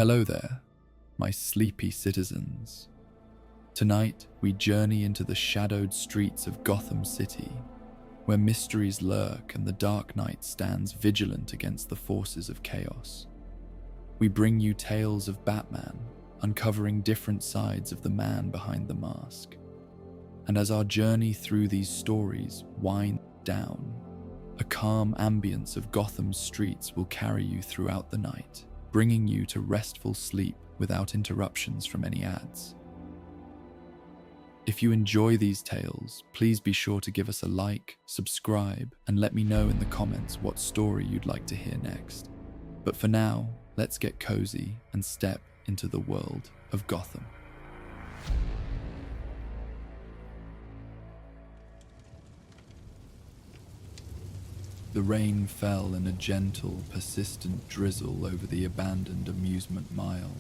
Hello there, my sleepy citizens. Tonight, we journey into the shadowed streets of Gotham City, where mysteries lurk and the Dark Knight stands vigilant against the forces of chaos. We bring you tales of Batman, uncovering different sides of the man behind the mask. And as our journey through these stories winds down, a calm ambience of Gotham's streets will carry you throughout the night, bringing you to restful sleep without interruptions from any ads. If you enjoy these tales, please be sure to give us a like, subscribe, and let me know in the comments what story you'd like to hear next. But for now, let's get cozy and step into the world of Gotham. The rain fell in a gentle, persistent drizzle over the abandoned amusement mile,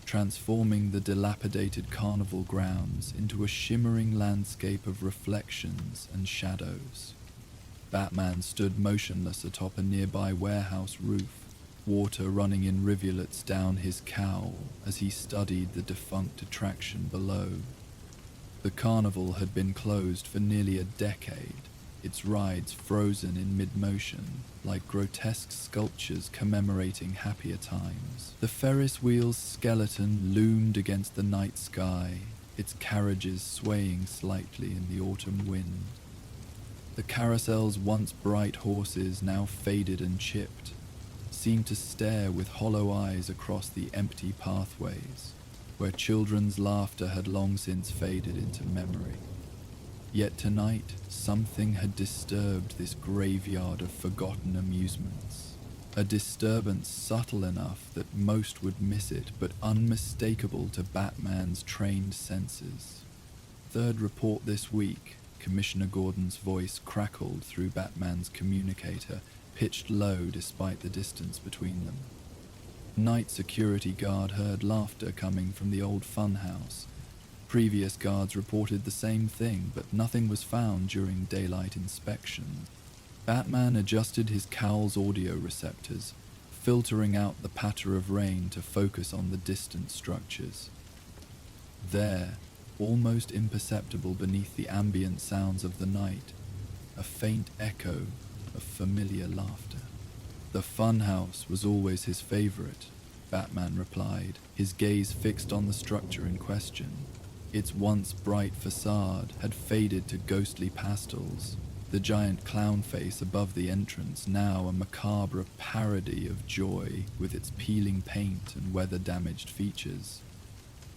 transforming the dilapidated carnival grounds into a shimmering landscape of reflections and shadows. Batman stood motionless atop a nearby warehouse roof, water running in rivulets down his cowl as he studied the defunct attraction below. The carnival had been closed for nearly a decade, its rides frozen in mid-motion, like grotesque sculptures commemorating happier times. The Ferris wheel's skeleton loomed against the night sky, its carriages swaying slightly in the autumn wind. The carousel's once bright horses, now faded and chipped, seemed to stare with hollow eyes across the empty pathways, where children's laughter had long since faded into memory. Yet tonight, something had disturbed this graveyard of forgotten amusements. A disturbance subtle enough that most would miss it, but unmistakable to Batman's trained senses. Third report this week, Commissioner Gordon's voice crackled through Batman's communicator, pitched low despite the distance between them. Night security guard heard laughter coming from the old funhouse. Previous guards reported the same thing, but nothing was found during daylight inspection. Batman adjusted his cowl's audio receptors, filtering out the patter of rain to focus on the distant structures. There, almost imperceptible beneath the ambient sounds of the night, a faint echo of familiar laughter. The funhouse was always his favorite, Batman replied, his gaze fixed on the structure in question. Its once bright facade had faded to ghostly pastels, the giant clown face above the entrance now a macabre parody of joy with its peeling paint and weather-damaged features.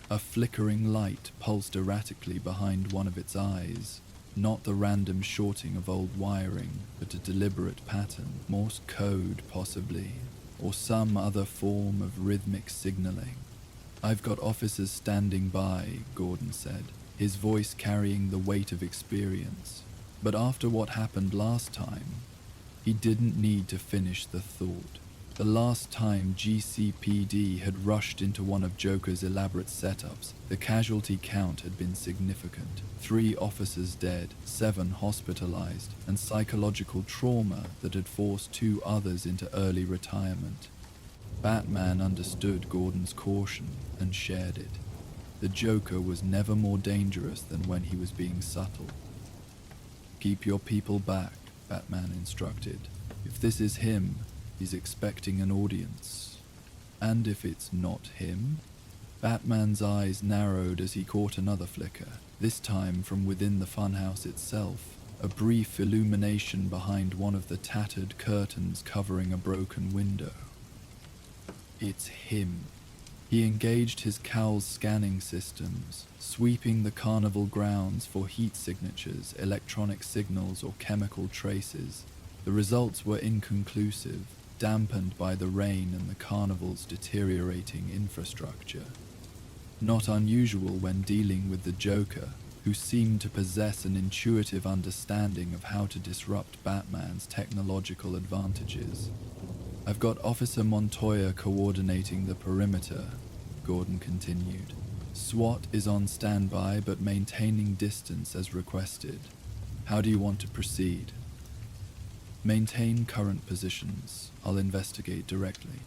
A flickering light pulsed erratically behind one of its eyes, not the random shorting of old wiring, but a deliberate pattern, Morse code possibly, or some other form of rhythmic signaling. "I've got officers standing by," Gordon said, his voice carrying the weight of experience. But after what happened last time, he didn't need to finish the thought. The last time GCPD had rushed into one of Joker's elaborate setups, the casualty count had been significant. 3 officers dead, 7 hospitalized, and psychological trauma that had forced 2 others into early retirement. Batman understood Gordon's caution and shared it. The Joker was never more dangerous than when he was being subtle. "Keep your people back," Batman instructed. "If this is him, he's expecting an audience. And if it's not him?" Batman's eyes narrowed as he caught another flicker, this time from within the funhouse itself, a brief illumination behind one of the tattered curtains covering a broken window. It's him. He engaged his cowl's scanning systems, sweeping the carnival grounds for heat signatures, electronic signals, or chemical traces. The results were inconclusive, dampened by the rain and the carnival's deteriorating infrastructure. Not unusual when dealing with the Joker, who seemed to possess an intuitive understanding of how to disrupt Batman's technological advantages. "I've got Officer Montoya coordinating the perimeter," Gordon continued. "SWAT is on standby but maintaining distance as requested. How do you want to proceed?" "Maintain current positions. I'll investigate directly."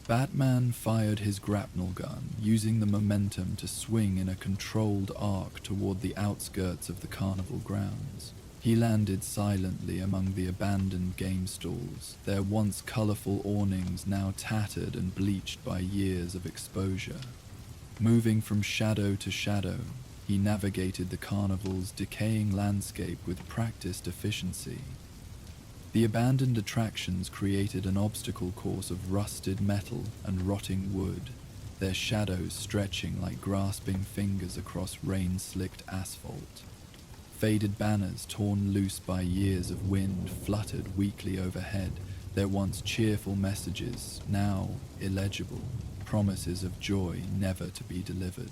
Batman fired his grapnel gun, using the momentum to swing in a controlled arc toward the outskirts of the carnival grounds. He landed silently among the abandoned game stalls, their once colorful awnings now tattered and bleached by years of exposure. Moving from shadow to shadow, he navigated the carnival's decaying landscape with practiced efficiency. The abandoned attractions created an obstacle course of rusted metal and rotting wood, their shadows stretching like grasping fingers across rain-slicked asphalt. Faded banners torn loose by years of wind fluttered weakly overhead, their once cheerful messages now illegible, promises of joy never to be delivered.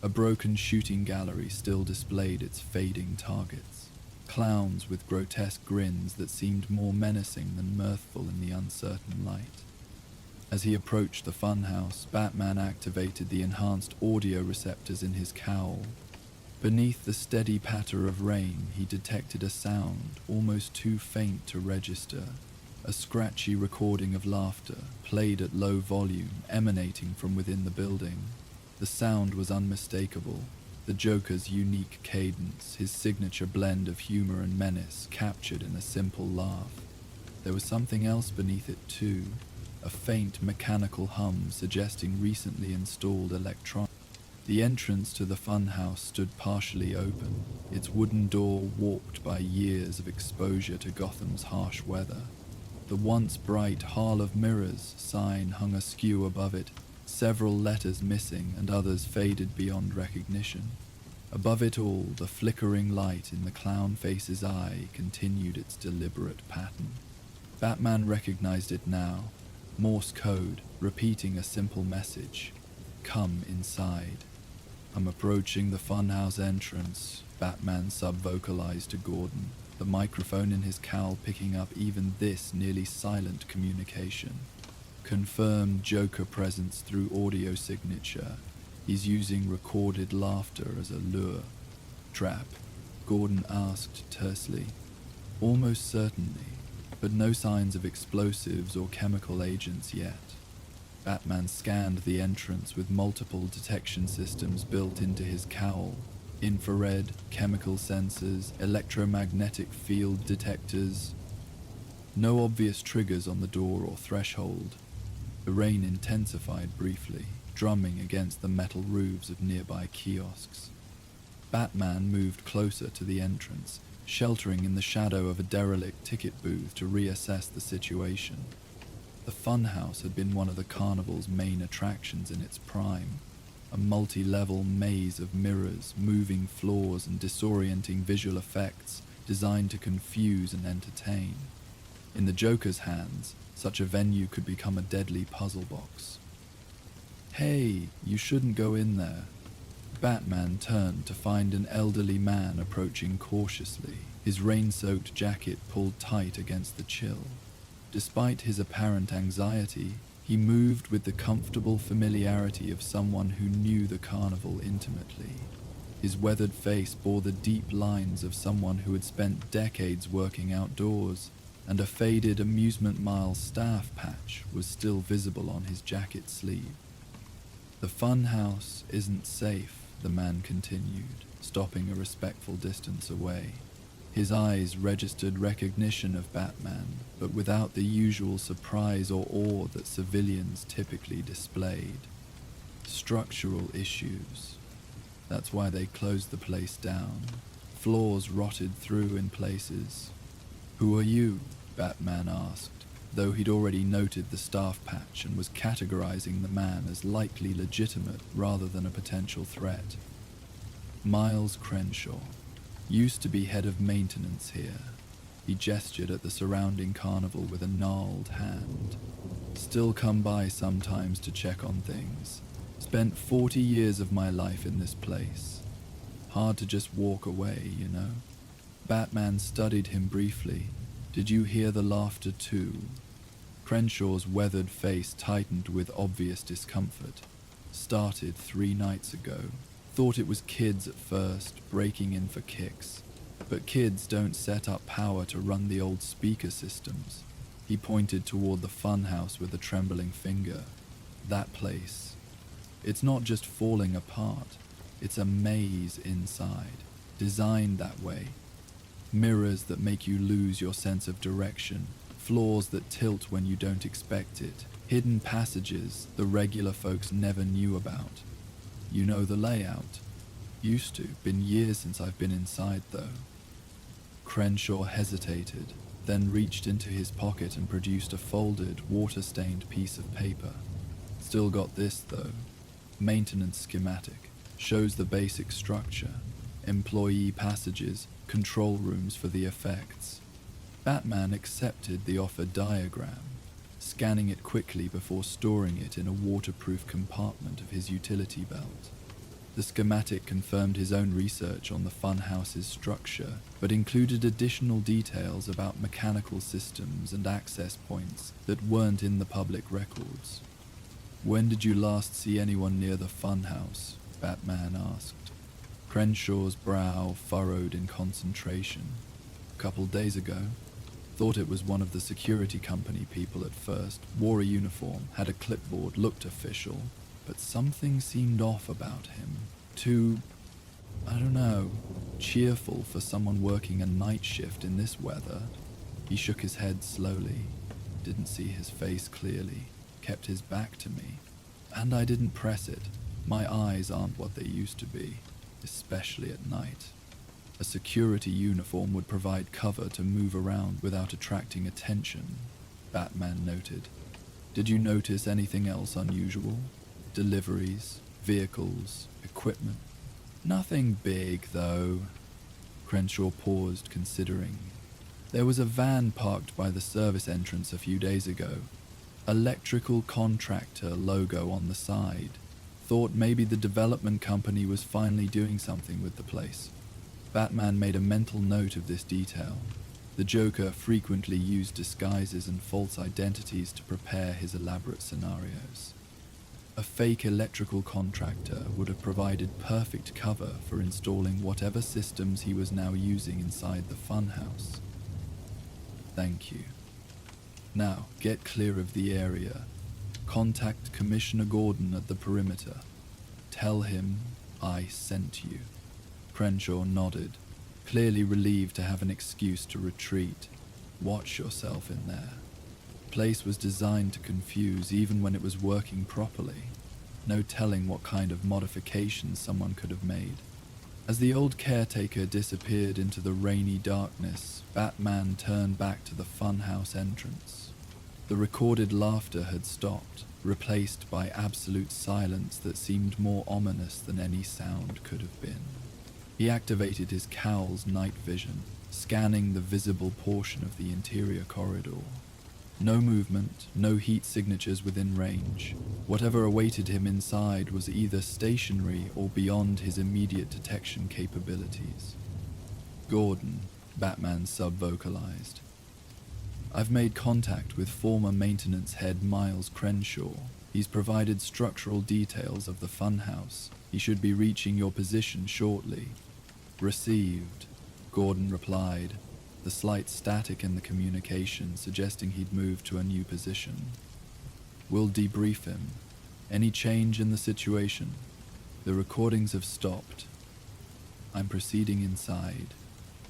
A broken shooting gallery still displayed its fading targets, clowns with grotesque grins that seemed more menacing than mirthful in the uncertain light. As he approached the funhouse, Batman activated the enhanced audio receptors in his cowl. Beneath the steady patter of rain, he detected a sound almost too faint to register, a scratchy recording of laughter, played at low volume, emanating from within the building. The sound was unmistakable, the Joker's unique cadence, his signature blend of humor and menace, captured in a simple laugh. There was something else beneath it too, a faint mechanical hum suggesting recently installed electronics. The entrance to the funhouse stood partially open, its wooden door warped by years of exposure to Gotham's harsh weather. The once bright Hall of Mirrors sign hung askew above it, several letters missing and others faded beyond recognition. Above it all, the flickering light in the clown face's eye continued its deliberate pattern. Batman recognized it now, Morse code, repeating a simple message: "Come inside." "I'm approaching the funhouse entrance," Batman sub-vocalized to Gordon, the microphone in his cowl picking up even this nearly silent communication. "Confirm Joker presence through audio signature. He's using recorded laughter as a lure." "Trap?" Gordon asked tersely. "Almost certainly, but no signs of explosives or chemical agents yet." Batman scanned the entrance with multiple detection systems built into his cowl. Infrared, chemical sensors, electromagnetic field detectors. No obvious triggers on the door or threshold. The rain intensified briefly, drumming against the metal roofs of nearby kiosks. Batman moved closer to the entrance, sheltering in the shadow of a derelict ticket booth to reassess the situation. The funhouse had been one of the carnival's main attractions in its prime, a multi-level maze of mirrors, moving floors, and disorienting visual effects designed to confuse and entertain. In the Joker's hands, such a venue could become a deadly puzzle box. "Hey, you shouldn't go in there." Batman turned to find an elderly man approaching cautiously, his rain-soaked jacket pulled tight against the chill. Despite his apparent anxiety, he moved with the comfortable familiarity of someone who knew the carnival intimately. His weathered face bore the deep lines of someone who had spent decades working outdoors, and a faded amusement mile staff patch was still visible on his jacket sleeve. "The funhouse isn't safe," the man continued, stopping a respectful distance away. His eyes registered recognition of Batman, but without the usual surprise or awe that civilians typically displayed. "Structural issues. That's why they closed the place down. Floors rotted through in places." "Who are you?" Batman asked, though he'd already noted the staff patch and was categorizing the man as likely legitimate rather than a potential threat. "Miles Crenshaw. Used to be head of maintenance here." He gestured at the surrounding carnival with a gnarled hand. "Still come by sometimes to check on things. Spent 40 years of my life in this place. Hard to just walk away, you know." Batman studied him briefly. "Did you hear the laughter too?" Crenshaw's weathered face tightened with obvious discomfort. "Started 3 nights ago. Thought it was kids at first, breaking in for kicks. But kids don't set up power to run the old speaker systems. He pointed toward the funhouse with a trembling finger. That place. It's not just falling apart, it's a maze inside, designed that way. Mirrors that make you lose your sense of direction, floors that tilt when you don't expect it, hidden passages the regular folks never knew about. You know the layout. Used to. Been years since I've been inside, though. Crenshaw hesitated, then reached into his pocket and produced a folded, water-stained piece of paper. Still got this, though. Maintenance schematic. Shows the basic structure. Employee passages, control rooms for the effects. Batman accepted the offered diagram, scanning it quickly before storing it in a waterproof compartment of his utility belt. The schematic confirmed his own research on the funhouse's structure, but included additional details about mechanical systems and access points that weren't in the public records. "When did you last see anyone near the funhouse?" Batman asked. Crenshaw's brow furrowed in concentration. "A couple days ago. Thought it was one of the security company people at first. Wore a uniform, had a clipboard, looked official. But something seemed off about him. Too, I don't know, cheerful for someone working a night shift in this weather." He shook his head slowly. Didn't see his face clearly. Kept his back to me. And I didn't press it. My eyes aren't what they used to be, especially at night. A security uniform would provide cover to move around without attracting attention, Batman noted. "Did you notice anything else unusual? Deliveries, vehicles, equipment?" "Nothing big, though." Crenshaw paused, considering. "There was a van parked by the service entrance a few days ago. Electrical contractor logo on the side. Thought maybe the development company was finally doing something with the place." Batman made a mental note of this detail. The Joker frequently used disguises and false identities to prepare his elaborate scenarios. A fake electrical contractor would have provided perfect cover for installing whatever systems he was now using inside the funhouse. "Thank you. Now, get clear of the area. Contact Commissioner Gordon at the perimeter. Tell him I sent you." Crenshaw nodded, clearly relieved to have an excuse to retreat. "Watch yourself in there." Place was designed to confuse even when it was working properly. No telling what kind of modifications someone could have made. As the old caretaker disappeared into the rainy darkness, Batman turned back to the funhouse entrance. The recorded laughter had stopped, replaced by absolute silence that seemed more ominous than any sound could have been. He activated his cowl's night vision, scanning the visible portion of the interior corridor. No movement, no heat signatures within range. Whatever awaited him inside was either stationary or beyond his immediate detection capabilities. "Gordon," Batman sub-vocalized. "I've made contact with former maintenance head Miles Crenshaw. He's provided structural details of the funhouse. He should be reaching your position shortly." "Received," Gordon replied, the slight static in the communication suggesting he'd moved to a new position. "We'll debrief him. Any change in the situation? The recordings have stopped. I'm proceeding inside."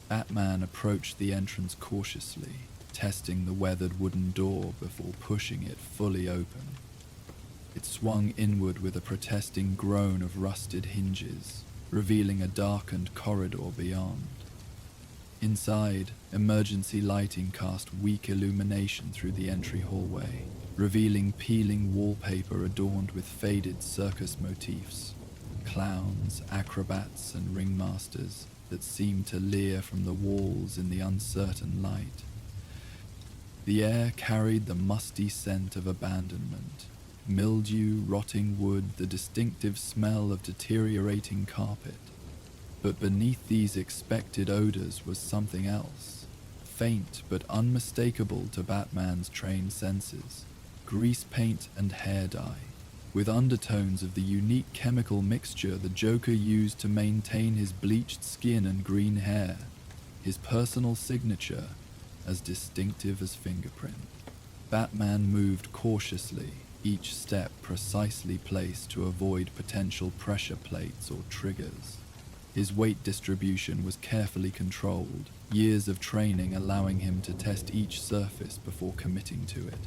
Batman approached the entrance cautiously, testing the weathered wooden door before pushing it fully open. It swung inward with a protesting groan of rusted hinges, revealing a darkened corridor beyond. Inside, emergency lighting cast weak illumination through the entry hallway, revealing peeling wallpaper adorned with faded circus motifs, clowns, acrobats, and ringmasters that seemed to leer from the walls in the uncertain light. The air carried the musty scent of abandonment. Mildew, rotting wood, the distinctive smell of deteriorating carpet. But beneath these expected odors was something else, faint but unmistakable to Batman's trained senses. Grease paint and hair dye, with undertones of the unique chemical mixture the Joker used to maintain his bleached skin and green hair, his personal signature as distinctive as fingerprint. Batman moved cautiously, each step precisely placed to avoid potential pressure plates or triggers. His weight distribution was carefully controlled, years of training allowing him to test each surface before committing to it.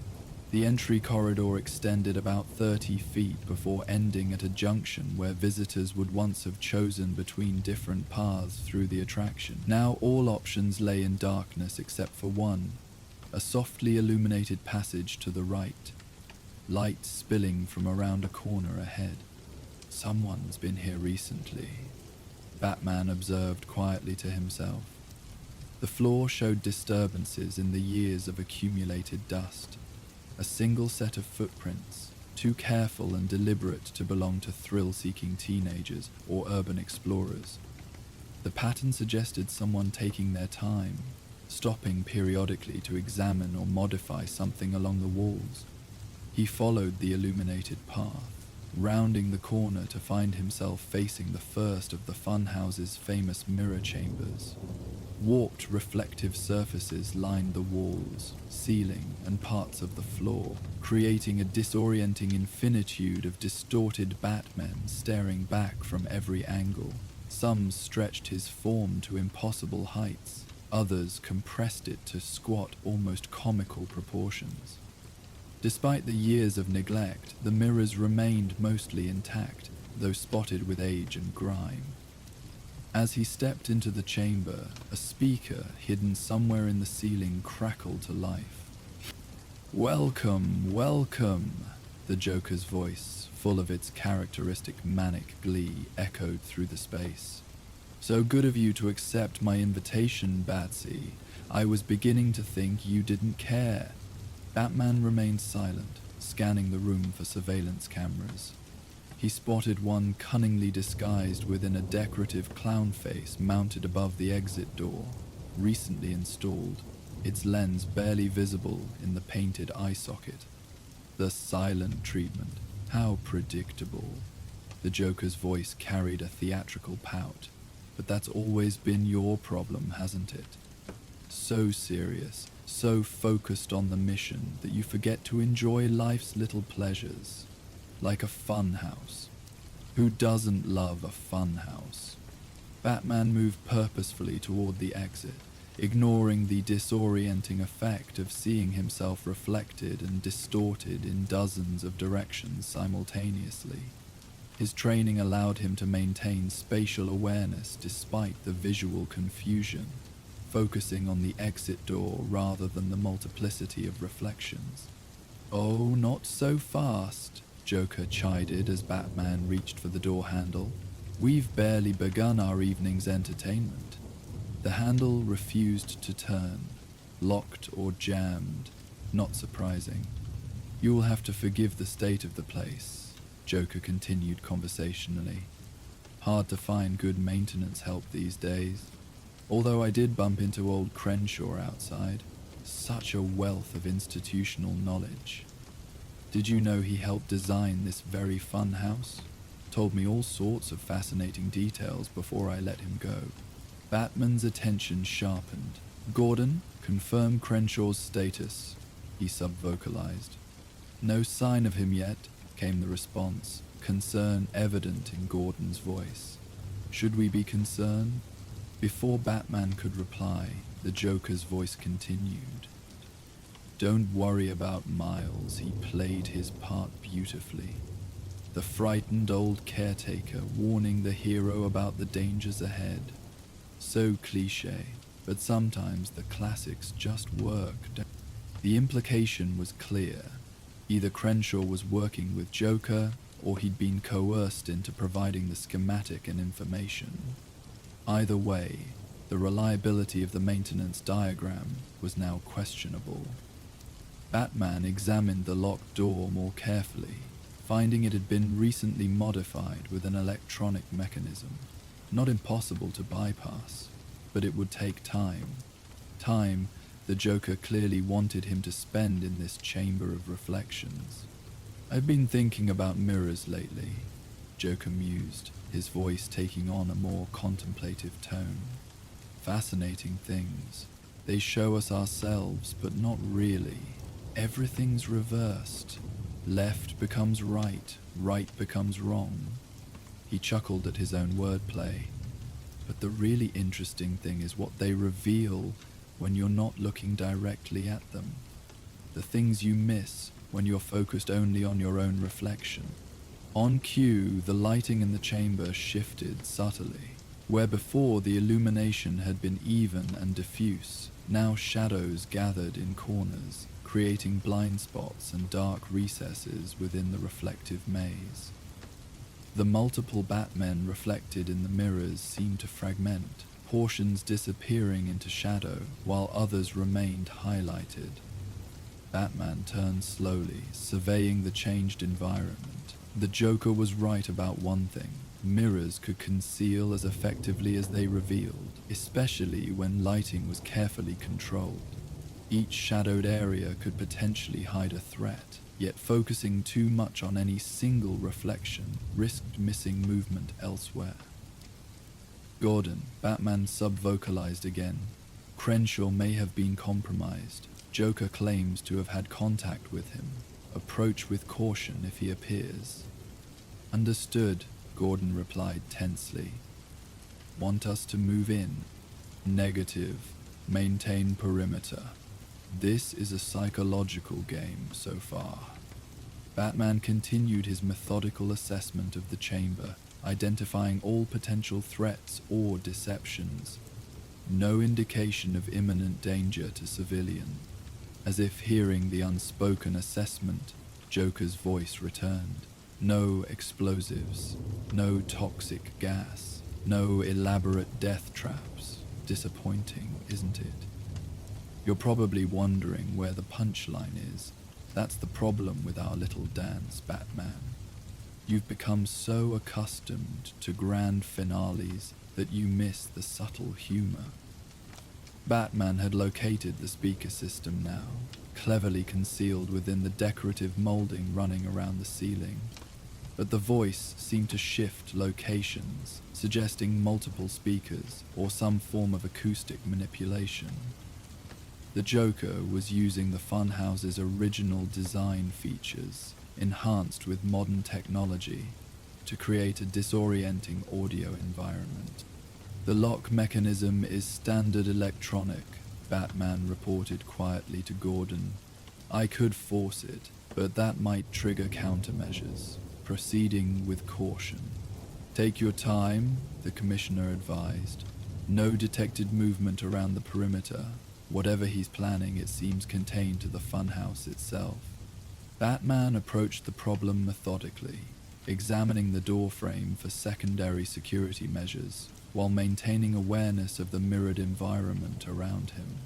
The entry corridor extended about 30 feet before ending at a junction where visitors would once have chosen between different paths through the attraction. Now all options lay in darkness except for one, a softly illuminated passage to the right, light spilling from around a corner ahead. Someone's been here recently, Batman observed quietly to himself. The floor showed disturbances in the years of accumulated dust. A single set of footprints, too careful and deliberate to belong to thrill-seeking teenagers or urban explorers. The pattern suggested someone taking their time, stopping periodically to examine or modify something along the walls. He followed the illuminated path, rounding the corner to find himself facing the first of the funhouse's famous mirror chambers. Warped reflective surfaces lined the walls, ceiling, and parts of the floor, creating a disorienting infinitude of distorted Batmen staring back from every angle. Some stretched his form to impossible heights, others compressed it to squat, almost comical proportions. Despite the years of neglect, the mirrors remained mostly intact, though spotted with age and grime. As he stepped into the chamber, a speaker hidden somewhere in the ceiling crackled to life. "Welcome, welcome," the Joker's voice, full of its characteristic manic glee, echoed through the space. "So good of you to accept my invitation, Batsy. I was beginning to think you didn't care." Batman remained silent, scanning the room for surveillance cameras. He spotted one cunningly disguised within a decorative clown face mounted above the exit door, recently installed, its lens barely visible in the painted eye socket. The silent treatment, how predictable. The Joker's voice carried a theatrical pout. But that's always been your problem, hasn't it? So serious, so focused on the mission that you forget to enjoy life's little pleasures. Like a fun house. Who doesn't love a fun house? Batman moved purposefully toward the exit, ignoring the disorienting effect of seeing himself reflected and distorted in dozens of directions simultaneously. His training allowed him to maintain spatial awareness despite the visual confusion, focusing on the exit door rather than the multiplicity of reflections. "Oh, not so fast," Joker chided as Batman reached for the door handle. "We've barely begun our evening's entertainment." The handle refused to turn, locked or jammed, not surprising. "You will have to forgive the state of the place," Joker continued conversationally. "Hard to find good maintenance help these days. Although I did bump into old Crenshaw outside. Such a wealth of institutional knowledge. Did you know he helped design this very fun house? Told me all sorts of fascinating details before I let him go." Batman's attention sharpened. "Gordon, confirm Crenshaw's status," he subvocalized. "No sign of him yet," came the response, concern evident in Gordon's voice. "Should we be concerned?" Before Batman could reply, the Joker's voice continued. "Don't worry about Miles, he played his part beautifully. The frightened old caretaker warning the hero about the dangers ahead. So cliché, but sometimes the classics just work." The implication was clear. Either Crenshaw was working with Joker, or he'd been coerced into providing the schematic and information. Either way, the reliability of the maintenance diagram was now questionable. Batman examined the locked door more carefully, finding it had been recently modified with an electronic mechanism. Not impossible to bypass, but it would take time. Time the Joker clearly wanted him to spend in this chamber of reflections. "I've been thinking about mirrors lately," Joker mused, his voice taking on a more contemplative tone. "Fascinating things. They show us ourselves, but not really. everything's reversed. Left becomes right, right becomes wrong. He chuckled at his own wordplay. But the really interesting thing is what they reveal when you're not looking directly at them. The things you miss when you're focused only on your own reflection. On cue, the lighting in the chamber shifted subtly. Where before the illumination had been even and diffuse, now shadows gathered in corners, creating blind spots and dark recesses within the reflective maze. The multiple Batmen reflected in the mirrors seemed to fragment, portions disappearing into shadow while others remained highlighted. Batman turned slowly, surveying the changed environment. The Joker was right about one thing. Mirrors could conceal as effectively as they revealed, especially when lighting was carefully controlled. Each shadowed area could potentially hide a threat, yet focusing too much on any single reflection risked missing movement elsewhere. Gordon, Batman sub-vocalized again. Crenshaw may have been compromised. Joker claims to have had contact with him. Approach with caution if he appears. Understood, Gordon replied tensely. Want us to move in? Negative. Maintain perimeter. This is a psychological game so far. Batman continued his methodical assessment of the chamber, identifying all potential threats or deceptions. No indication of imminent danger to civilians. As if hearing the unspoken assessment, Joker's voice returned. No explosives, no toxic gas, no elaborate death traps. Disappointing, isn't it? You're probably wondering where the punchline is. That's the problem with our little dance, Batman. You've become so accustomed to grand finales that you miss the subtle humor. Batman had located the speaker system now, cleverly concealed within the decorative molding running around the ceiling. But the voice seemed to shift locations, suggesting multiple speakers or some form of acoustic manipulation. The Joker was using the Funhouse's original design features, enhanced with modern technology, to create a disorienting audio environment. The lock mechanism is standard electronic, Batman reported quietly to Gordon. I could force it, but that might trigger countermeasures. Proceeding with caution. Take your time, the commissioner advised. No detected movement around the perimeter. Whatever he's planning, it seems contained to the funhouse itself. Batman approached the problem methodically, examining the doorframe for secondary security measures, while maintaining awareness of the mirrored environment around him.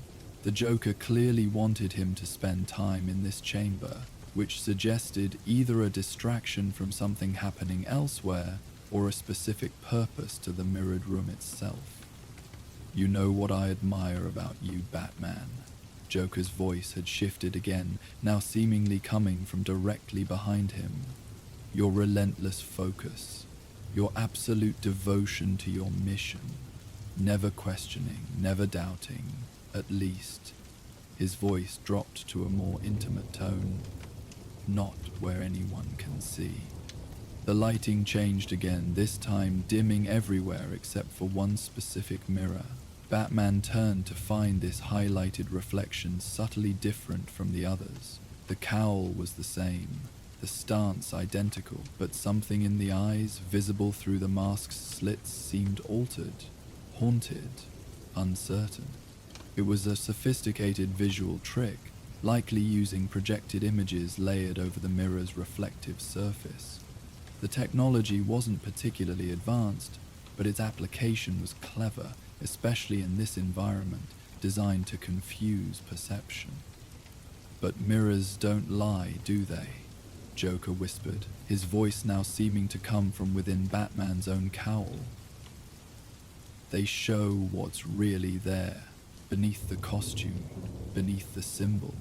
The Joker clearly wanted him to spend time in this chamber, which suggested either a distraction from something happening elsewhere or a specific purpose to the mirrored room itself. You know what I admire about you, Batman. Joker's voice had shifted again, now seemingly coming from directly behind him. Your relentless focus, your absolute devotion to your mission, never questioning, never doubting, at least. His voice dropped to a more intimate tone. Not where anyone can see. The lighting changed again, this time dimming everywhere except for one specific mirror. Batman turned to find this highlighted reflection subtly different from the others. The cowl was the same, the stance identical, but something in the eyes, visible through the mask's slits, seemed altered, haunted, uncertain. It was a sophisticated visual trick, likely using projected images layered over the mirror's reflective surface. The technology wasn't particularly advanced, but its application was clever, especially in this environment designed to confuse perception. But mirrors don't lie, do they? Joker whispered, his voice now seeming to come from within Batman's own cowl. They show what's really there, beneath the costume, beneath the symbol.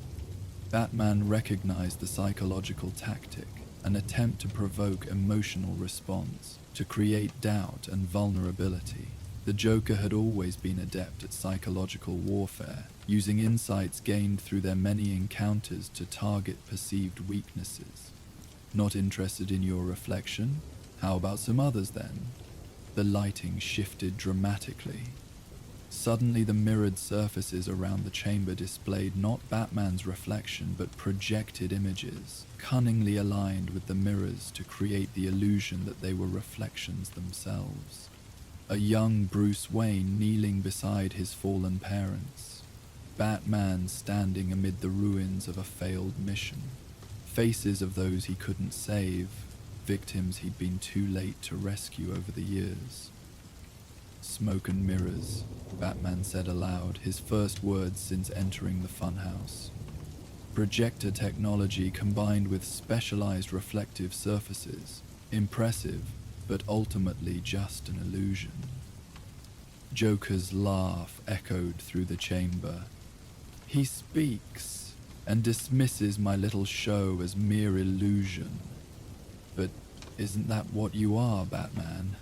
Batman recognized the psychological tactic, an attempt to provoke emotional response, to create doubt and vulnerability. The Joker had always been adept at psychological warfare, using insights gained through their many encounters to target perceived weaknesses. Not interested in your reflection? How about some others then? The lighting shifted dramatically. Suddenly the mirrored surfaces around the chamber displayed not Batman's reflection but projected images, cunningly aligned with the mirrors to create the illusion that they were reflections themselves. A young Bruce Wayne kneeling beside his fallen parents. Batman standing amid the ruins of a failed mission. Faces of those he couldn't save, victims he'd been too late to rescue over the years. Smoke and mirrors, Batman said aloud, his first words since entering the funhouse. Projector technology combined with specialized reflective surfaces. Impressive, but ultimately just an illusion. Joker's laugh echoed through the chamber. He speaks and dismisses my little show as mere illusion. But isn't that what you are, Batman?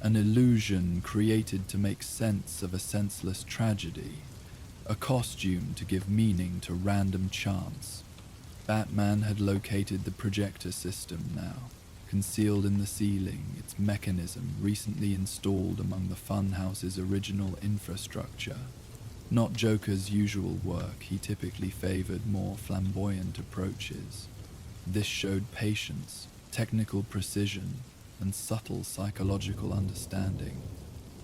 An illusion created to make sense of a senseless tragedy. A costume to give meaning to random chance. Batman had located the projector system now. Concealed in the ceiling, its mechanism recently installed among the funhouse's original infrastructure. Not Joker's usual work, he typically favored more flamboyant approaches. This showed patience, technical precision, and subtle psychological understanding.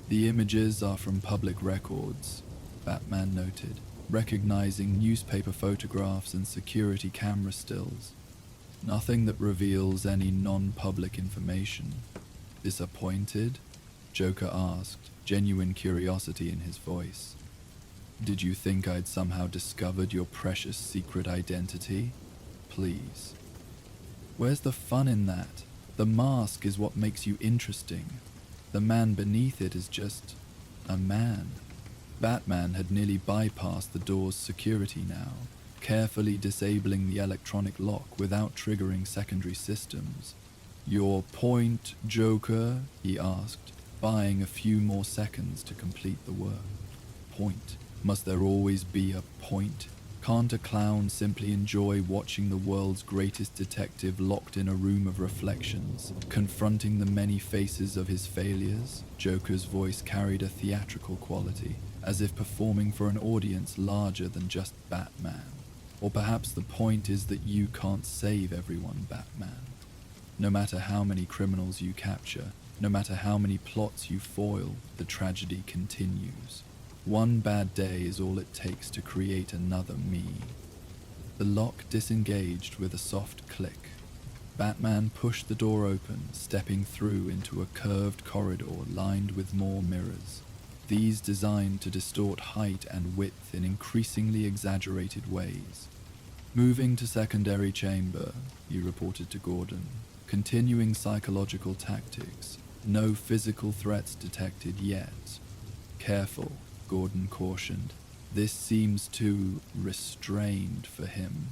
The images are from public records, Batman noted, recognizing newspaper photographs and security camera stills. Nothing that reveals any non-public information. Disappointed? Joker asked, genuine curiosity in his voice. Did you think I'd somehow discovered your precious secret identity? Please. Where's the fun in that? The mask is what makes you interesting. The man beneath it is just a man. Batman had nearly bypassed the door's security now, carefully disabling the electronic lock without triggering secondary systems. Your point, Joker? He asked, buying a few more seconds to complete the work. Point. Must there always be a point? Can't a clown simply enjoy watching the world's greatest detective locked in a room of reflections, confronting the many faces of his failures? Joker's voice carried a theatrical quality, as if performing for an audience larger than just Batman. Or perhaps the point is that you can't save everyone, Batman. No matter how many criminals you capture, no matter how many plots you foil, the tragedy continues. One bad day is all it takes to create another me. The lock disengaged with a soft click. Batman pushed the door open, stepping through into a curved corridor lined with more mirrors. These designed to distort height and width in increasingly exaggerated ways. Moving to secondary chamber, he reported to Gordon. Continuing psychological tactics. No physical threats detected yet. Careful, Gordon cautioned. This seems too restrained for him.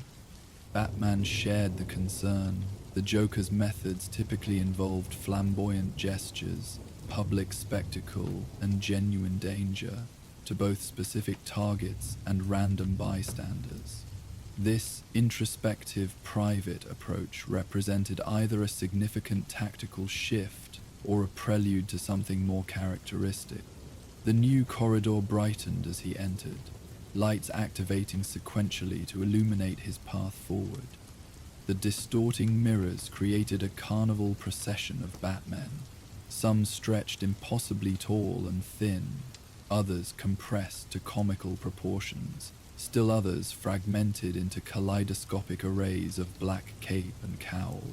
Batman shared the concern. The Joker's methods typically involved flamboyant gestures, public spectacle, and genuine danger to both specific targets and random bystanders. This introspective, private approach represented either a significant tactical shift or a prelude to something more characteristic. The new corridor brightened as he entered, lights activating sequentially to illuminate his path forward. The distorting mirrors created a carnival procession of Batmen, some stretched impossibly tall and thin, others compressed to comical proportions, still others fragmented into kaleidoscopic arrays of black cape and cowl.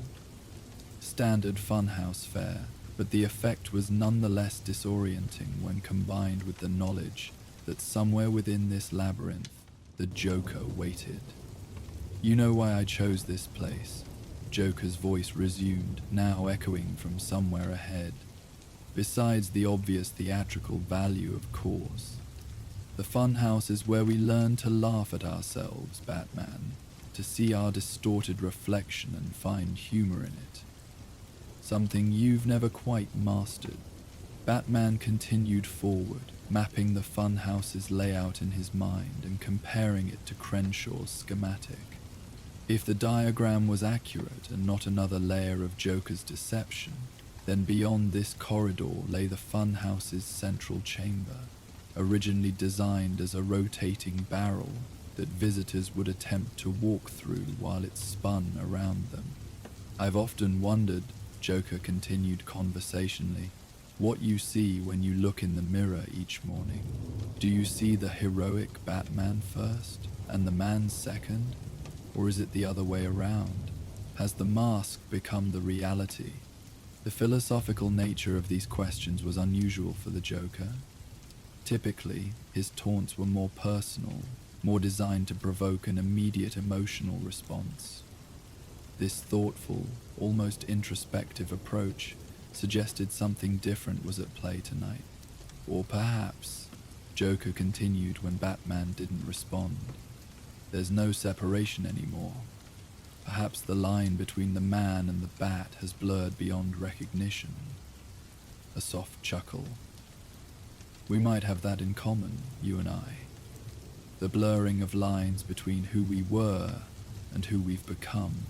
Standard funhouse fare, but the effect was nonetheless disorienting when combined with the knowledge that somewhere within this labyrinth, the Joker waited. You know why I chose this place? Joker's voice resumed, now echoing from somewhere ahead. Besides the obvious theatrical value, of course. The funhouse is where we learn to laugh at ourselves, Batman, to see our distorted reflection and find humor in it. Something you've never quite mastered. Batman continued forward, mapping the funhouse's layout in his mind and comparing it to Crenshaw's schematic. If the diagram was accurate and not another layer of Joker's deception, then beyond this corridor lay the funhouse's central chamber, originally designed as a rotating barrel that visitors would attempt to walk through while it spun around them. "I've often wondered," Joker continued conversationally, "what you see when you look in the mirror each morning. Do you see the heroic Batman first, and the man second? Or is it the other way around? Has the mask become the reality?" The philosophical nature of these questions was unusual for the Joker. Typically, his taunts were more personal, more designed to provoke an immediate emotional response. This thoughtful, almost introspective approach suggested something different was at play tonight. Or perhaps, Joker continued when Batman didn't respond, there's no separation anymore. Perhaps the line between the man and the bat has blurred beyond recognition. A soft chuckle. "We might have that in common, you and I. The blurring of lines between who we were and who we've become."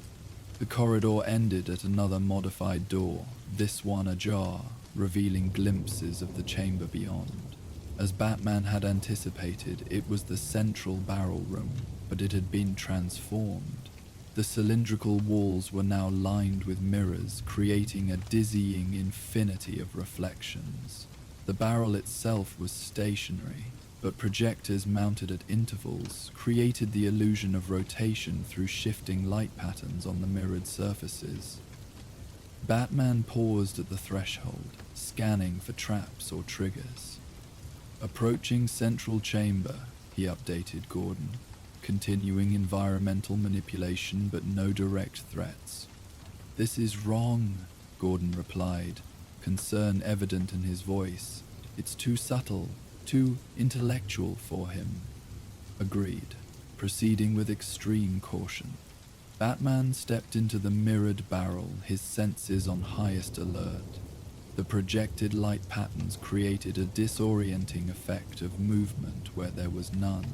The corridor ended at another modified door, this one ajar, revealing glimpses of the chamber beyond. As Batman had anticipated, it was the central barrel room, but it had been transformed. The cylindrical walls were now lined with mirrors, creating a dizzying infinity of reflections. The barrel itself was stationary, but projectors mounted at intervals created the illusion of rotation through shifting light patterns on the mirrored surfaces. Batman paused at the threshold, scanning for traps or triggers. "Approaching central chamber," he updated Gordon, continuing environmental manipulation but no direct threats. "This is wrong," Gordon replied, concern evident in his voice. "It's too subtle, too intellectual for him." Agreed, proceeding with extreme caution. Batman stepped into the mirrored barrel, his senses on highest alert. The projected light patterns created a disorienting effect of movement where there was none,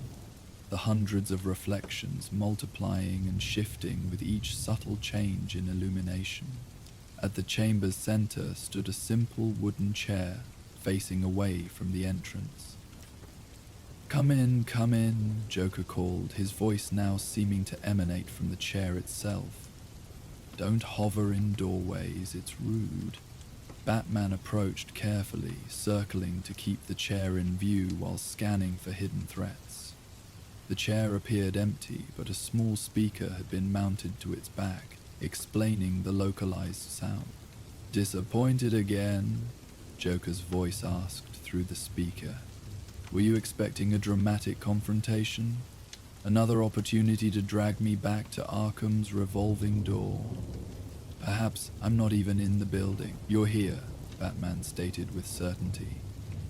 the hundreds of reflections multiplying and shifting with each subtle change in illumination. At the chamber's center stood a simple wooden chair, facing away from the entrance. Come in," Joker called, his voice now seeming to emanate from the chair itself. "Don't hover in doorways, it's rude." Batman approached carefully, circling to keep the chair in view while scanning for hidden threats. The chair appeared empty, but a small speaker had been mounted to its back, explaining the localized sound. "Disappointed again?" Joker's voice asked through the speaker. "Were you expecting a dramatic confrontation? Another opportunity to drag me back to Arkham's revolving door? Perhaps I'm not even in the building." "You're here," Batman stated with certainty.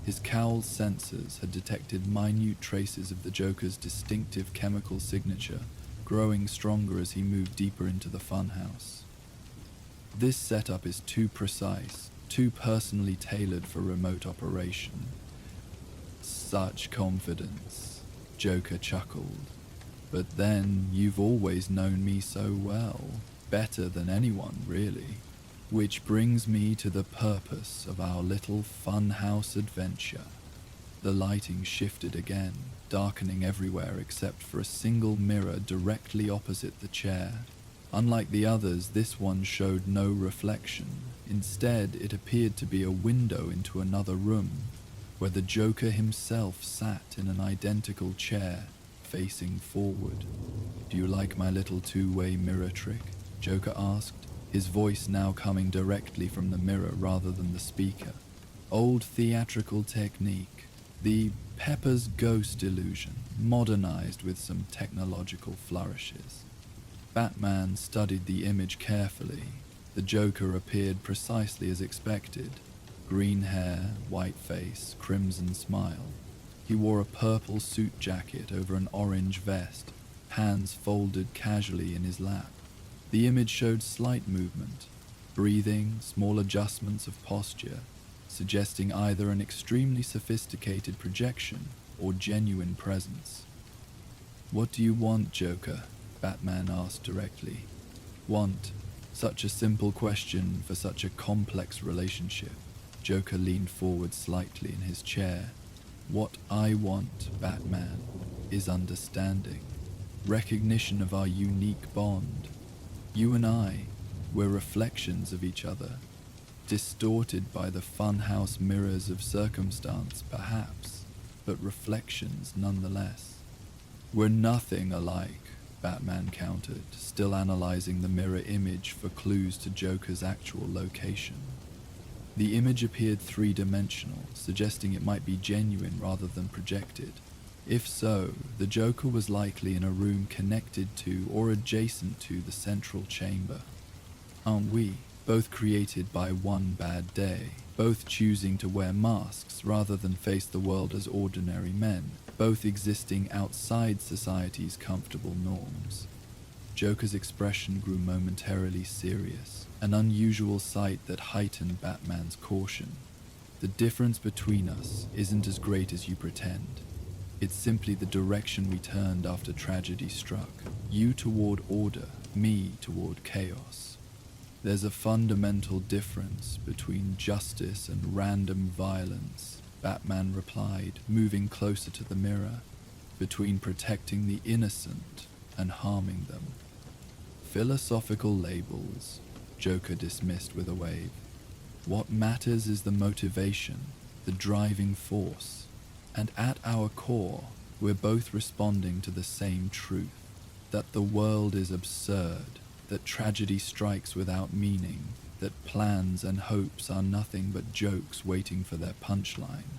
His cowl's sensors had detected minute traces of the Joker's distinctive chemical signature, growing stronger as he moved deeper into the funhouse. "This setup is too precise, too personally tailored for remote operation." "Such confidence," Joker chuckled. "But then, you've always known me so well. Better than anyone, really. Which brings me to the purpose of our little funhouse adventure." The lighting shifted again, darkening everywhere except for a single mirror directly opposite the chair. Unlike the others, this one showed no reflection. Instead, it appeared to be a window into another room, where the Joker himself sat in an identical chair, facing forward. "Do you like my little two-way mirror trick?" Joker asked, his voice now coming directly from the mirror rather than the speaker. "Old theatrical technique. The Pepper's ghost illusion, modernized with some technological flourishes." Batman studied the image carefully. The Joker appeared precisely as expected. Green hair, white face, crimson smile. He wore a purple suit jacket over an orange vest, hands folded casually in his lap. The image showed slight movement, breathing, small adjustments of posture, suggesting either an extremely sophisticated projection or genuine presence. "What do you want, Joker?" Batman asked directly. Want? Such a simple question for such a complex relationship. Joker leaned forward slightly in his chair. "What I want, Batman, is understanding. Recognition of our unique bond. You and I, we're reflections of each other. Distorted by the funhouse mirrors of circumstance, perhaps, but reflections nonetheless. We're nothing alike," Batman countered, still analyzing the mirror image for clues to Joker's actual location. The image appeared three-dimensional, suggesting it might be genuine rather than projected. If so, the Joker was likely in a room connected to or adjacent to the central chamber. Aren't we? Both created by one bad day, both choosing to wear masks rather than face the world as ordinary men, both existing outside society's comfortable norms. Joker's expression grew momentarily serious, an unusual sight that heightened Batman's caution. "The difference between us isn't as great as you pretend. It's simply the direction we turned after tragedy struck. You toward order, me toward chaos. There's a fundamental difference between justice and random violence," Batman replied, moving closer to the mirror. "Between protecting the innocent and harming them." "Philosophical labels," Joker dismissed with a wave. "What matters is the motivation, the driving force. And at our core, we're both responding to the same truth. That the world is absurd, that tragedy strikes without meaning, that plans and hopes are nothing but jokes waiting for their punchline."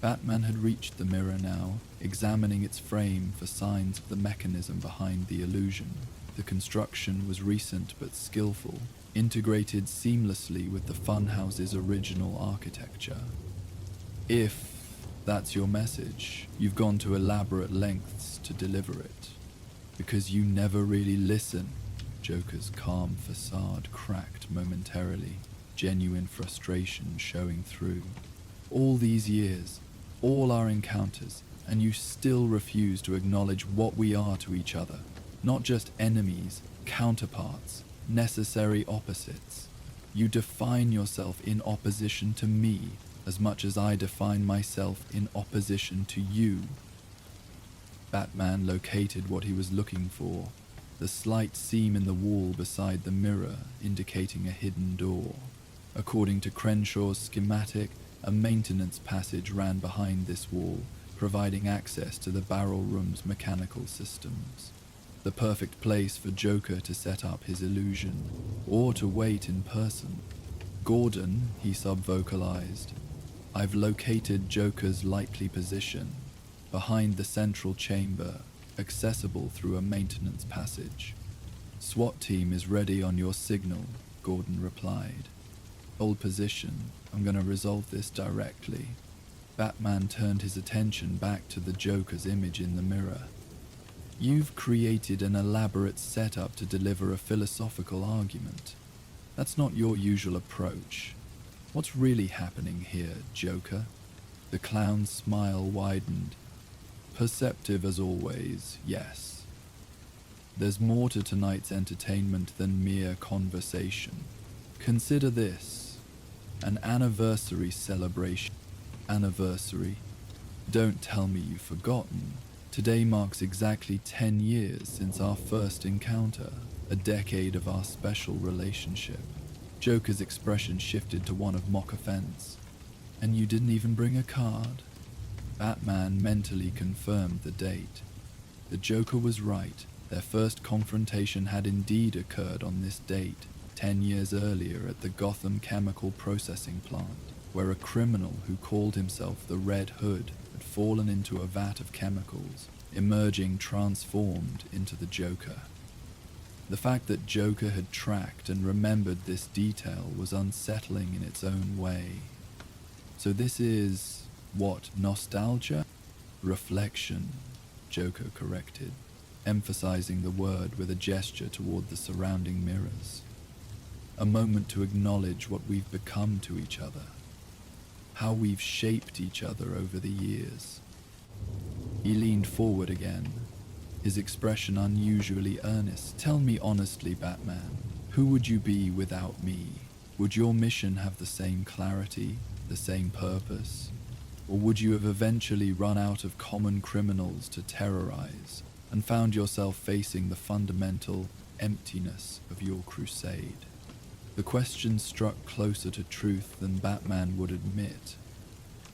Batman had reached the mirror now, examining its frame for signs of the mechanism behind the illusion. The construction was recent but skillful, integrated seamlessly with the funhouse's original architecture. "If that's your message, you've gone to elaborate lengths to deliver it. Because you never really listen." Joker's calm facade cracked momentarily, genuine frustration showing through. "All these years, all our encounters, and you still refuse to acknowledge what we are to each other. Not just enemies, counterparts, necessary opposites. You define yourself in opposition to me as much as I define myself in opposition to you." Batman located what he was looking for, the slight seam in the wall beside the mirror indicating a hidden door. According to Crenshaw's schematic, a maintenance passage ran behind this wall, providing access to the barrel room's mechanical systems. The perfect place for Joker to set up his illusion, or to wait in person. "Gordon," he subvocalized, "I've located Joker's likely position, behind the central chamber, accessible through a maintenance passage." "SWAT team is ready on your signal," Gordon replied. "Hold position, I'm gonna resolve this directly." Batman turned his attention back to the Joker's image in the mirror. "You've created an elaborate setup to deliver a philosophical argument. That's not your usual approach. What's really happening here, Joker?" The clown's smile widened. "Perceptive as always, yes. There's more to tonight's entertainment than mere conversation. Consider this, an anniversary celebration." "Anniversary? Don't tell me you've forgotten. Today marks exactly 10 years since our first encounter, a decade of our special relationship." Joker's expression shifted to one of mock offense. "And you didn't even bring a card?" Batman mentally confirmed the date. The Joker was right. Their first confrontation had indeed occurred on this date, 10 years earlier at the Gotham chemical processing plant, where a criminal who called himself the Red Hood had fallen into a vat of chemicals, emerging transformed into the Joker. The fact that Joker had tracked and remembered this detail was unsettling in its own way. So this is, what, nostalgia? "Reflection," Joker corrected, emphasizing the word with a gesture toward the surrounding mirrors. "A moment to acknowledge what we've become to each other. how we've shaped each other over the years. He leaned forward again, his expression unusually earnest. Tell me honestly, Batman, who would you be without me? Would your mission have the same clarity, the same purpose? Or would you have eventually run out of common criminals to terrorize and found yourself facing the fundamental emptiness of your crusade? The question struck closer to truth than Batman would admit.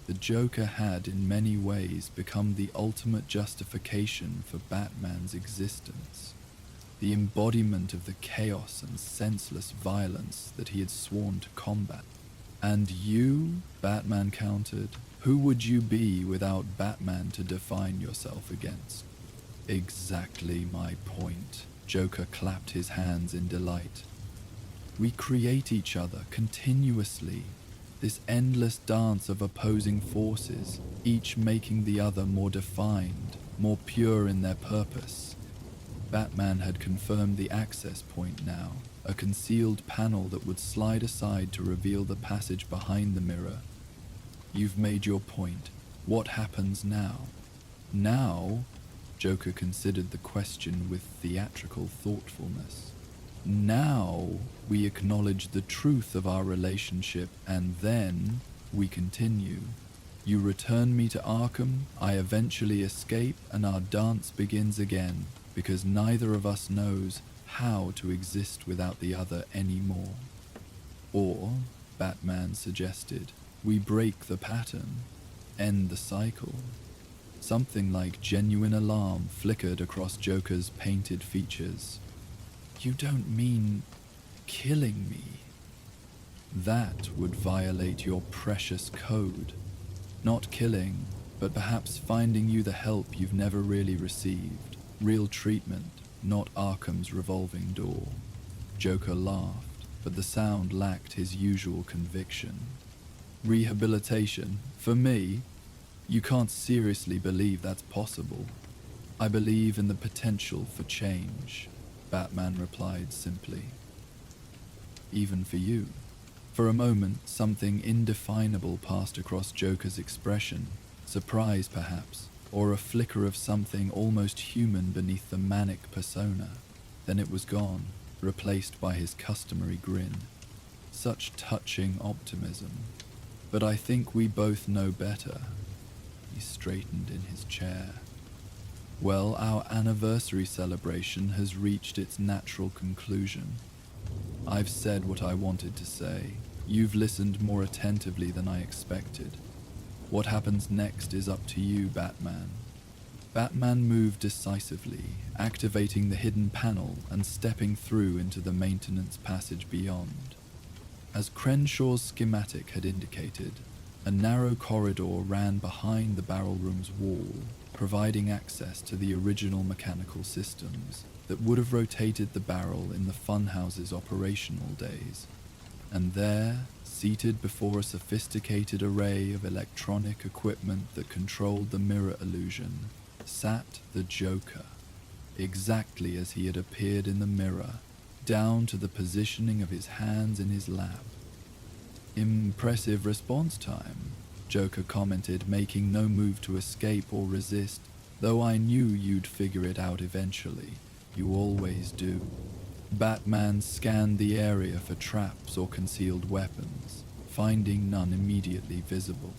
The Joker had in many ways become the ultimate justification for Batman's existence, the embodiment of the chaos and senseless violence that he had sworn to combat. And you, Batman countered, who would you be without Batman to define yourself against? Exactly my point. Joker clapped his hands in delight. We create each other continuously, this endless dance of opposing forces, each making the other more defined, more pure in their purpose. Batman had confirmed the access point now, a concealed panel that would slide aside to reveal the passage behind the mirror. You've made your point. What happens now? Now? Joker considered the question with theatrical thoughtfulness. Now we acknowledge the truth of our relationship, and then we continue. You return me to Arkham, I eventually escape, and our dance begins again, because neither of us knows how to exist without the other anymore. Or, Batman suggested, we break the pattern, end the cycle. Something like genuine alarm flickered across Joker's painted features. You don't mean killing me? That would violate your precious code. Not killing, but perhaps finding you the help you've never really received. Real treatment, not Arkham's revolving door. Joker laughed, but the sound lacked his usual conviction. Rehabilitation? For me? You can't seriously believe that's possible. I believe in the potential for change, Batman replied simply. Even for you. For a moment, something indefinable passed across Joker's expression, surprise perhaps, or a flicker of something almost human beneath the manic persona. Then it was gone, replaced by his customary grin. Such touching optimism. But I think we both know better. He straightened in his chair. Well, our anniversary celebration has reached its natural conclusion. I've said what I wanted to say. You've listened more attentively than I expected. What happens next is up to you, Batman. Batman moved decisively, activating the hidden panel and stepping through into the maintenance passage beyond. As Crenshaw's schematic had indicated, a narrow corridor ran behind the barrel room's wall, providing access to the original mechanical systems that would have rotated the barrel in the funhouse's operational days. And there, seated before a sophisticated array of electronic equipment that controlled the mirror illusion, sat the Joker, exactly as he had appeared in the mirror, down to the positioning of his hands in his lap. Impressive response time, Joker commented, making no move to escape or resist, though I knew you'd figure it out eventually. You always do. Batman scanned the area for traps or concealed weapons, finding none immediately visible.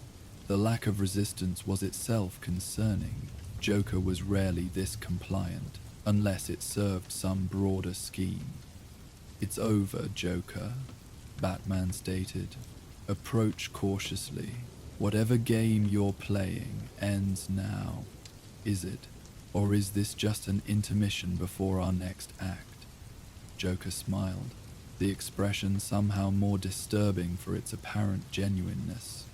The lack of resistance was itself concerning. Joker was rarely this compliant, unless it served some broader scheme. It's over, Joker, Batman stated. Approach cautiously. Whatever game you're playing ends now. Is it? Or is this just an intermission before our next act? Joker smiled, the expression somehow more disturbing for its apparent genuineness.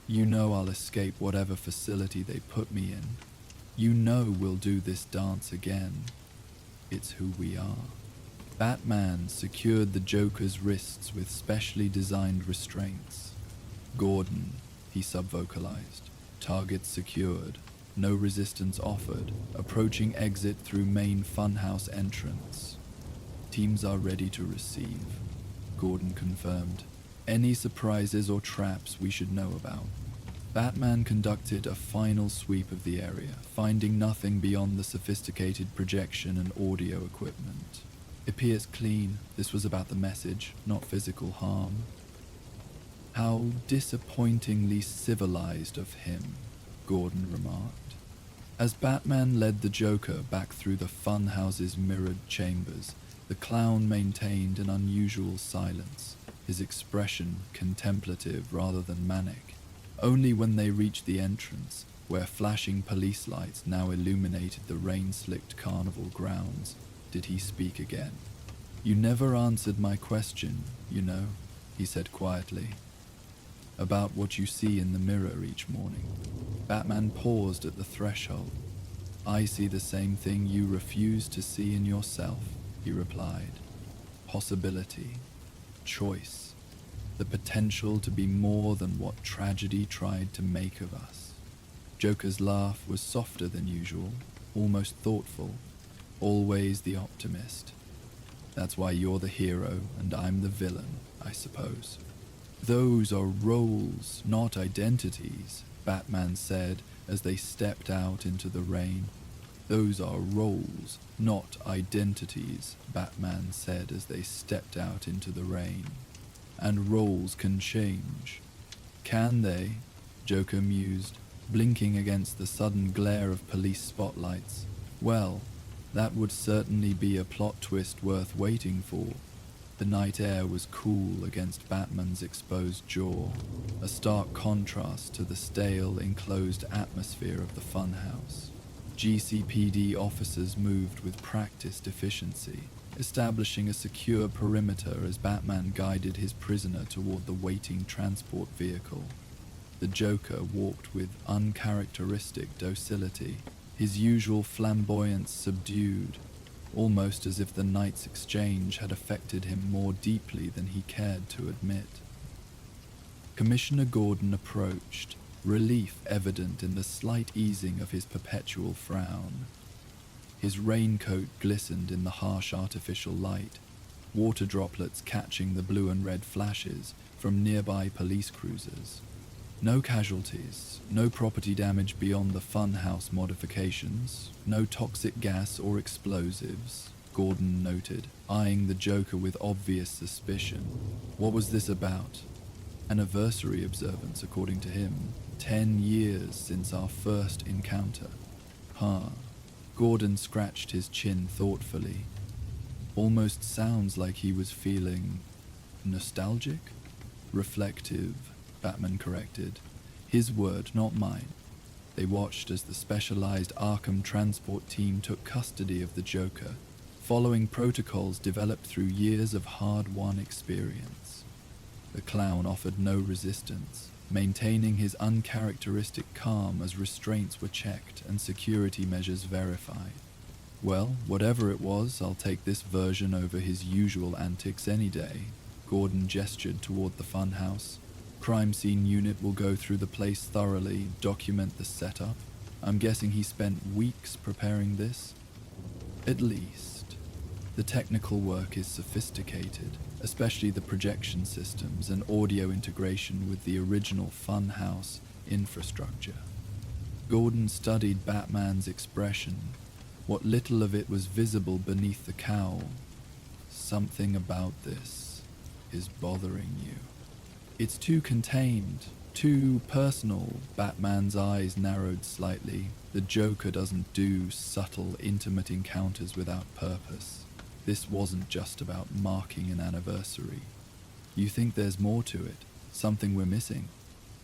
You know I'll escape whatever facility they put me in. You know we'll do this dance again. It's who we are. Batman secured the Joker's wrists with specially designed restraints. Gordon, he subvocalized. Target secured. No resistance offered. Approaching exit through main funhouse entrance. Teams are ready to receive, Gordon confirmed. Any surprises or traps we should know about? Batman conducted a final sweep of the area, finding nothing beyond the sophisticated projection and audio equipment. It appears clean. This was about the message, not physical harm. How disappointingly civilized of him, Gordon remarked. As Batman led the Joker back through the funhouse's mirrored chambers, the clown maintained an unusual silence, his expression contemplative rather than manic. Only when they reached the entrance, where flashing police lights now illuminated the rain-slicked carnival grounds, did he speak again. "You never answered my question, you know," he said quietly. "About what you see in the mirror each morning." Batman paused at the threshold. "I see the same thing you refuse to see in yourself," he replied. "Possibility. Choice. The potential to be more than what tragedy tried to make of us." Joker's laugh was softer than usual, almost thoughtful. "Always the optimist. That's why you're the hero and I'm the villain, I suppose." "Those are roles, not identities," Batman said as they stepped out into the rain. "Those are roles, not identities," Batman said as they stepped out into the rain. "And roles can change." "Can they?" Joker mused, blinking against the sudden glare of police spotlights. "Well, that would certainly be a plot twist worth waiting for." The night air was cool against Batman's exposed jaw, a stark contrast to the stale, enclosed atmosphere of the funhouse. GCPD officers moved with practiced efficiency, establishing a secure perimeter as Batman guided his prisoner toward the waiting transport vehicle. The Joker walked with uncharacteristic docility, his usual flamboyance subdued, almost as if the night's exchange had affected him more deeply than he cared to admit. Commissioner Gordon approached, relief evident in the slight easing of his perpetual frown. His raincoat glistened in the harsh artificial light, water droplets catching the blue and red flashes from nearby police cruisers. No casualties, no property damage beyond the funhouse modifications, no toxic gas or explosives, Gordon noted, eyeing the Joker with obvious suspicion. What was this about? Anniversary observance, according to him. 10 years since our first encounter. Huh. Gordon scratched his chin thoughtfully. Almost sounds like he was feeling nostalgic? Reflective, Batman corrected. His word, not mine. They watched as the specialized Arkham transport team took custody of the Joker, following protocols developed through years of hard-won experience. The clown offered no resistance, maintaining his uncharacteristic calm as restraints were checked and security measures verified. "Well, whatever it was, I'll take this version over his usual antics any day." Gordon gestured toward the funhouse. "Crime scene unit will go through the place thoroughly, document the setup. I'm guessing he spent weeks preparing this?" "At least. The technical work is sophisticated, especially the projection systems and audio integration with the original funhouse infrastructure." Gordon studied Batman's expression. What little of it was visible beneath the cowl. "Something about this is bothering you." "It's too contained, too personal." Batman's eyes narrowed slightly. The Joker doesn't do subtle, intimate encounters without purpose. This wasn't just about marking an anniversary. "You think there's more to it? Something we're missing?"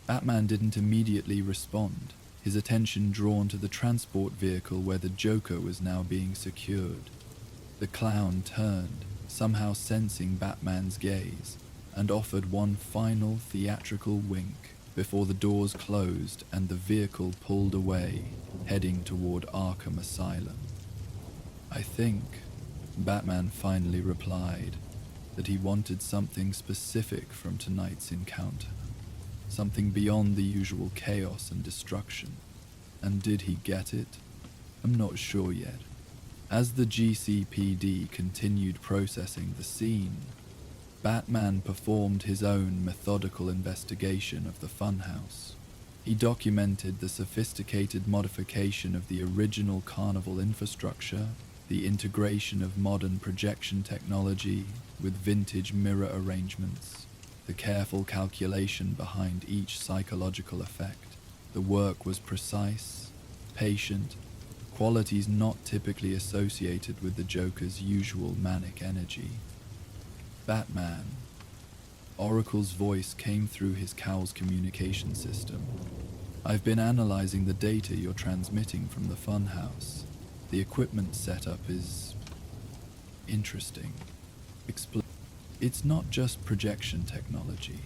Batman didn't immediately respond, his attention drawn to the transport vehicle where the Joker was now being secured. The clown turned, somehow sensing Batman's gaze, and offered one final theatrical wink before the doors closed and the vehicle pulled away, heading toward Arkham Asylum. "I think," Batman finally replied, "that he wanted something specific from tonight's encounter. Something beyond the usual chaos and destruction. And did he get it? I'm not sure yet." As the GCPD continued processing the scene, Batman performed his own methodical investigation of the funhouse. He documented the sophisticated modification of the original carnival infrastructure, the integration of modern projection technology with vintage mirror arrangements, the careful calculation behind each psychological effect. The work was precise, patient, qualities not typically associated with the Joker's usual manic energy. Batman. Oracle's voice came through his cowl's communication system. I've been analyzing the data you're transmitting from the funhouse. The equipment setup is interesting. It's not just projection technology.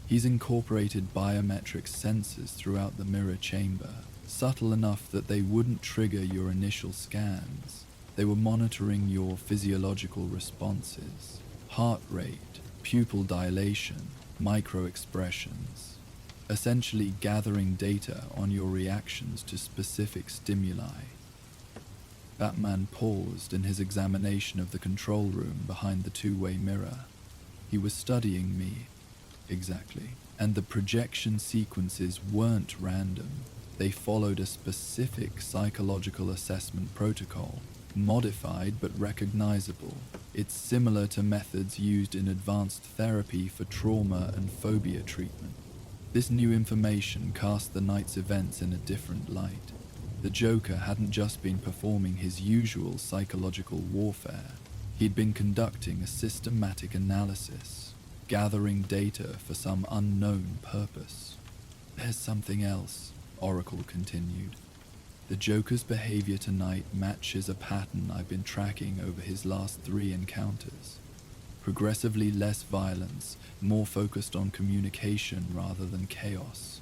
He's incorporated biometric sensors throughout the mirror chamber, subtle enough that they wouldn't trigger your initial scans. They were monitoring your physiological responses, heart rate, pupil dilation, micro-expressions, essentially gathering data on your reactions to specific stimuli. Batman paused in his examination of the control room behind the two-way mirror. He was studying me, exactly, and the projection sequences weren't random. They followed a specific psychological assessment protocol, modified but recognizable. It's similar to methods used in advanced therapy for trauma and phobia treatment. This new information cast the night's events in a different light. The Joker hadn't just been performing his usual psychological warfare. He'd been conducting a systematic analysis, gathering data for some unknown purpose. There's something else, Oracle continued. The Joker's behavior tonight matches a pattern I've been tracking over his last 3 encounters. Progressively less violence, more focused on communication rather than chaos.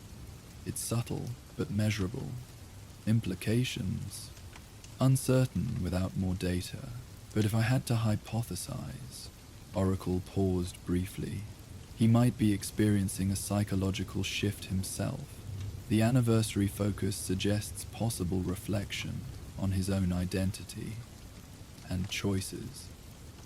It's subtle, but measurable. Implications? Uncertain without more data, but if I had to hypothesize, Oracle paused briefly. He might be experiencing a psychological shift himself. The anniversary focus suggests possible reflection on his own identity and choices.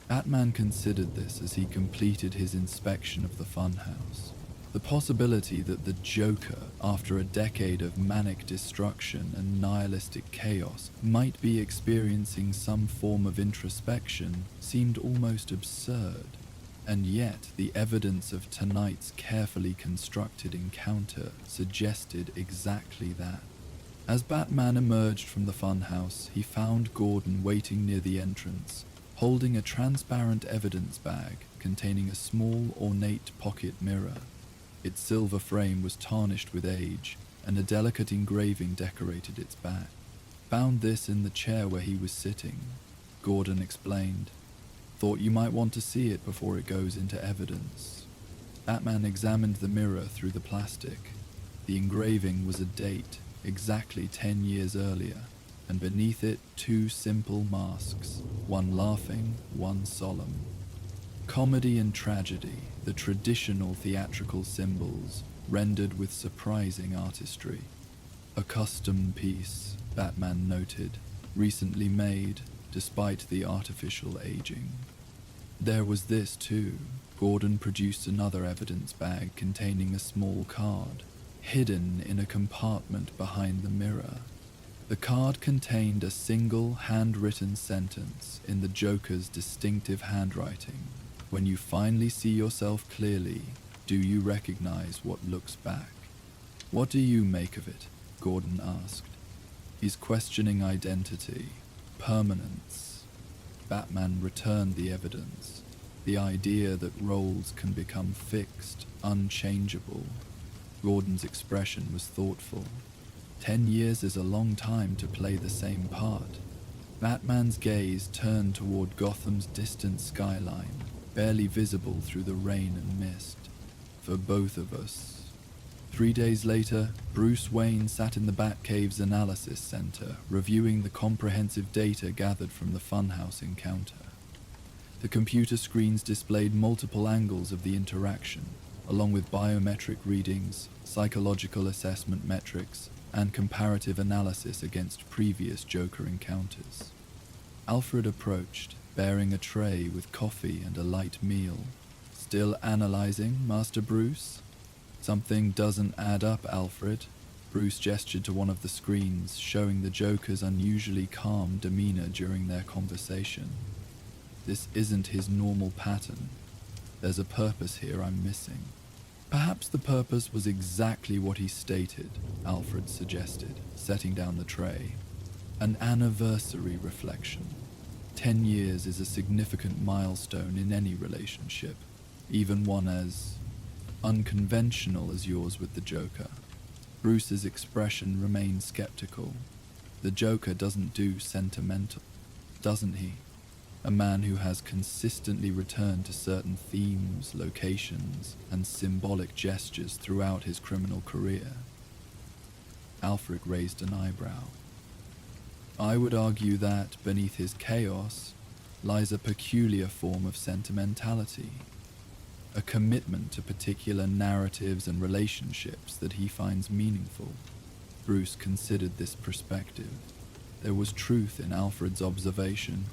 Batman considered this as he completed his inspection of the funhouse. The possibility that the Joker, after a decade of manic destruction and nihilistic chaos, might be experiencing some form of introspection seemed almost absurd. And yet, the evidence of tonight's carefully constructed encounter suggested exactly that. As Batman emerged from the funhouse, he found Gordon waiting near the entrance, holding a transparent evidence bag containing a small, ornate pocket mirror. Its silver frame was tarnished with age, and a delicate engraving decorated its back. Found this in the chair where he was sitting, Gordon explained. Thought you might want to see it before it goes into evidence. Batman examined the mirror through the plastic. The engraving was a date, exactly 10 years earlier, and beneath it 2 simple masks, one laughing, one solemn. Comedy and tragedy, the traditional theatrical symbols, rendered with surprising artistry. A custom piece, Batman noted, recently made, despite the artificial aging. There was this too. Gordon produced another evidence bag containing a small card, hidden in a compartment behind the mirror. The card contained a single handwritten sentence in the Joker's distinctive handwriting. When you finally see yourself clearly, do you recognize what looks back? What do you make of it? Gordon asked. He's questioning identity, permanence. Batman returned the evidence, the idea that roles can become fixed, unchangeable. Gordon's expression was thoughtful. 10 years is a long time to play the same part. Batman's gaze turned toward Gotham's distant skyline, barely visible through the rain and mist. For both of us. 3 days later, Bruce Wayne sat in the Batcave's analysis center, reviewing the comprehensive data gathered from the funhouse encounter. The computer screens displayed multiple angles of the interaction, along with biometric readings, psychological assessment metrics, and comparative analysis against previous Joker encounters. Alfred approached, bearing a tray with coffee and a light meal. Still analyzing, Master Bruce? Something doesn't add up, Alfred. Bruce gestured to one of the screens, showing the Joker's unusually calm demeanor during their conversation. This isn't his normal pattern. There's a purpose here I'm missing. Perhaps the purpose was exactly what he stated, Alfred suggested, setting down the tray. An anniversary reflection. 10 years is a significant milestone in any relationship, even one as unconventional as yours with the Joker. Bruce's expression remained skeptical. The Joker doesn't do sentimental, doesn't he? A man who has consistently returned to certain themes, locations, and symbolic gestures throughout his criminal career. Alfred raised an eyebrow. I would argue that, beneath his chaos, lies a peculiar form of sentimentality. A commitment to particular narratives and relationships that he finds meaningful. Bruce considered this perspective. There was truth in Alfred's observation.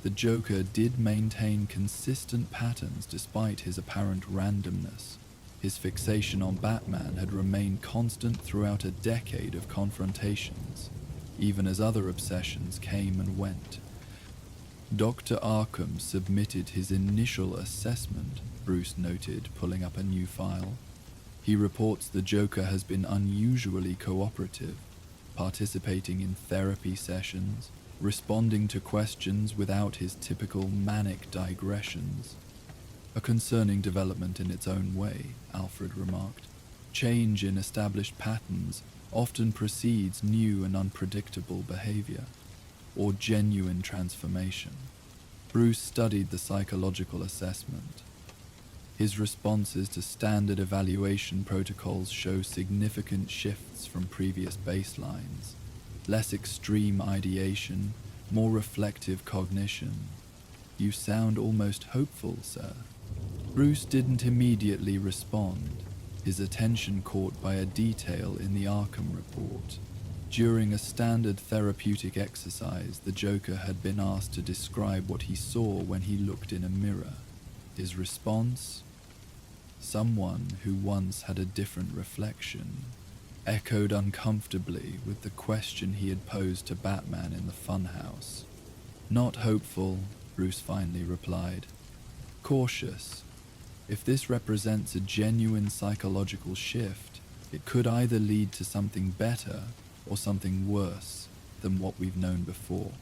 The Joker did maintain consistent patterns despite his apparent randomness. His fixation on Batman had remained constant throughout a decade of confrontations, even as other obsessions came and went. Dr. Arkham submitted his initial assessment, Bruce noted, pulling up a new file. He reports the Joker has been unusually cooperative, participating in therapy sessions, responding to questions without his typical manic digressions. A concerning development in its own way, Alfred remarked. Change in established patterns often precedes new and unpredictable behavior, or genuine transformation. Bruce studied the psychological assessment. His responses to standard evaluation protocols show significant shifts from previous baselines. Less extreme ideation, more reflective cognition. You sound almost hopeful, sir. Bruce didn't immediately respond, his attention caught by a detail in the Arkham report. During a standard therapeutic exercise, the Joker had been asked to describe what he saw when he looked in a mirror. His response? Someone who once had a different reflection. Echoed uncomfortably with the question he had posed to Batman in the funhouse. Not hopeful, Bruce finally replied. Cautious. If this represents a genuine psychological shift, it could either lead to something better or something worse than what we've known before.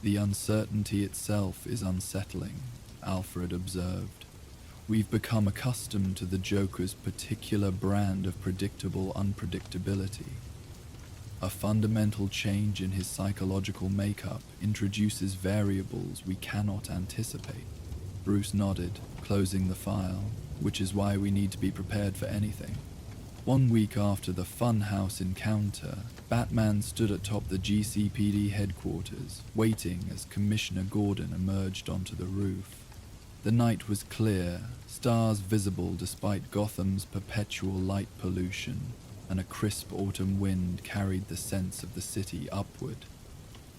The uncertainty itself is unsettling, Alfred observed. We've become accustomed to the Joker's particular brand of predictable unpredictability. A fundamental change in his psychological makeup introduces variables we cannot anticipate. Bruce nodded, closing the file, which is why we need to be prepared for anything. 1 week after the Funhouse encounter, Batman stood atop the GCPD headquarters, waiting as Commissioner Gordon emerged onto the roof. The night was clear, stars visible despite Gotham's perpetual light pollution, and a crisp autumn wind carried the sense of the city upward.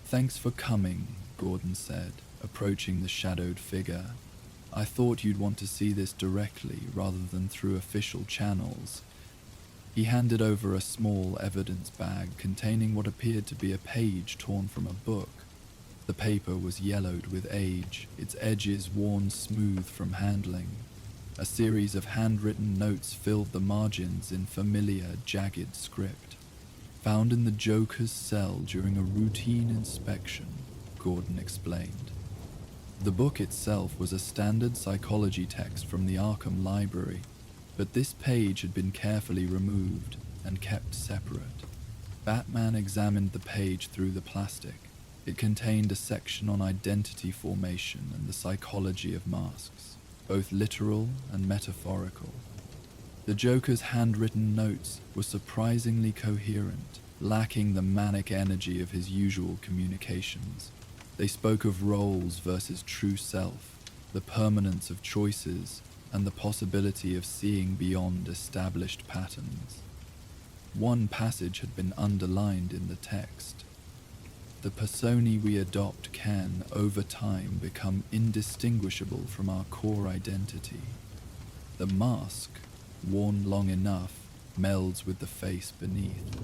Thanks for coming, Gordon said, approaching the shadowed figure. I thought you'd want to see this directly rather than through official channels. He handed over a small evidence bag containing what appeared to be a page torn from a book. The paper was yellowed with age, its edges worn smooth from handling. A series of handwritten notes filled the margins in familiar, jagged script. Found in the Joker's cell during a routine inspection, Gordon explained. The book itself was a standard psychology text from the Arkham Library, but this page had been carefully removed and kept separate. Batman examined the page through the plastic. It contained a section on identity formation and the psychology of masks, both literal and metaphorical. The Joker's handwritten notes were surprisingly coherent, lacking the manic energy of his usual communications. They spoke of roles versus true self, the permanence of choices, and the possibility of seeing beyond established patterns. One passage had been underlined in the text. The personae we adopt can, over time, become indistinguishable from our core identity. The mask, worn long enough, melds with the face beneath.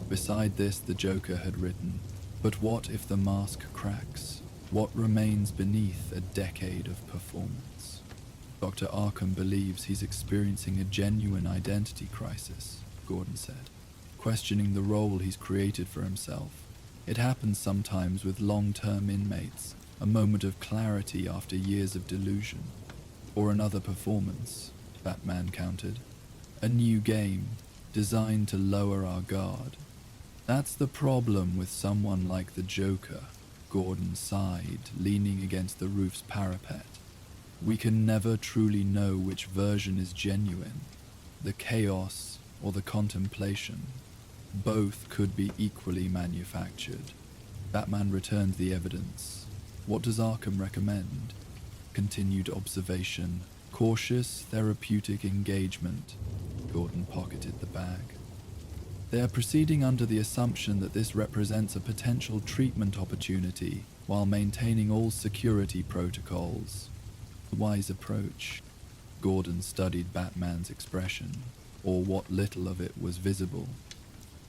Beside this, the Joker had written, "But what if the mask cracks? What remains beneath a decade of performance?" Dr. Arkham believes he's experiencing a genuine identity crisis, Gordon said, questioning the role he's created for himself. It happens sometimes with long-term inmates, a moment of clarity after years of delusion. Or another performance, Batman countered. A new game, designed to lower our guard. That's the problem with someone like the Joker, Gordon sighed, leaning against the roof's parapet. We can never truly know which version is genuine, the chaos or the contemplation. Both could be equally manufactured. Batman returned the evidence. What does Arkham recommend? Continued observation, cautious therapeutic engagement. Gordon pocketed the bag. They are proceeding under the assumption that this represents a potential treatment opportunity while maintaining all security protocols. A wise approach. Gordon studied Batman's expression, or what little of it was visible.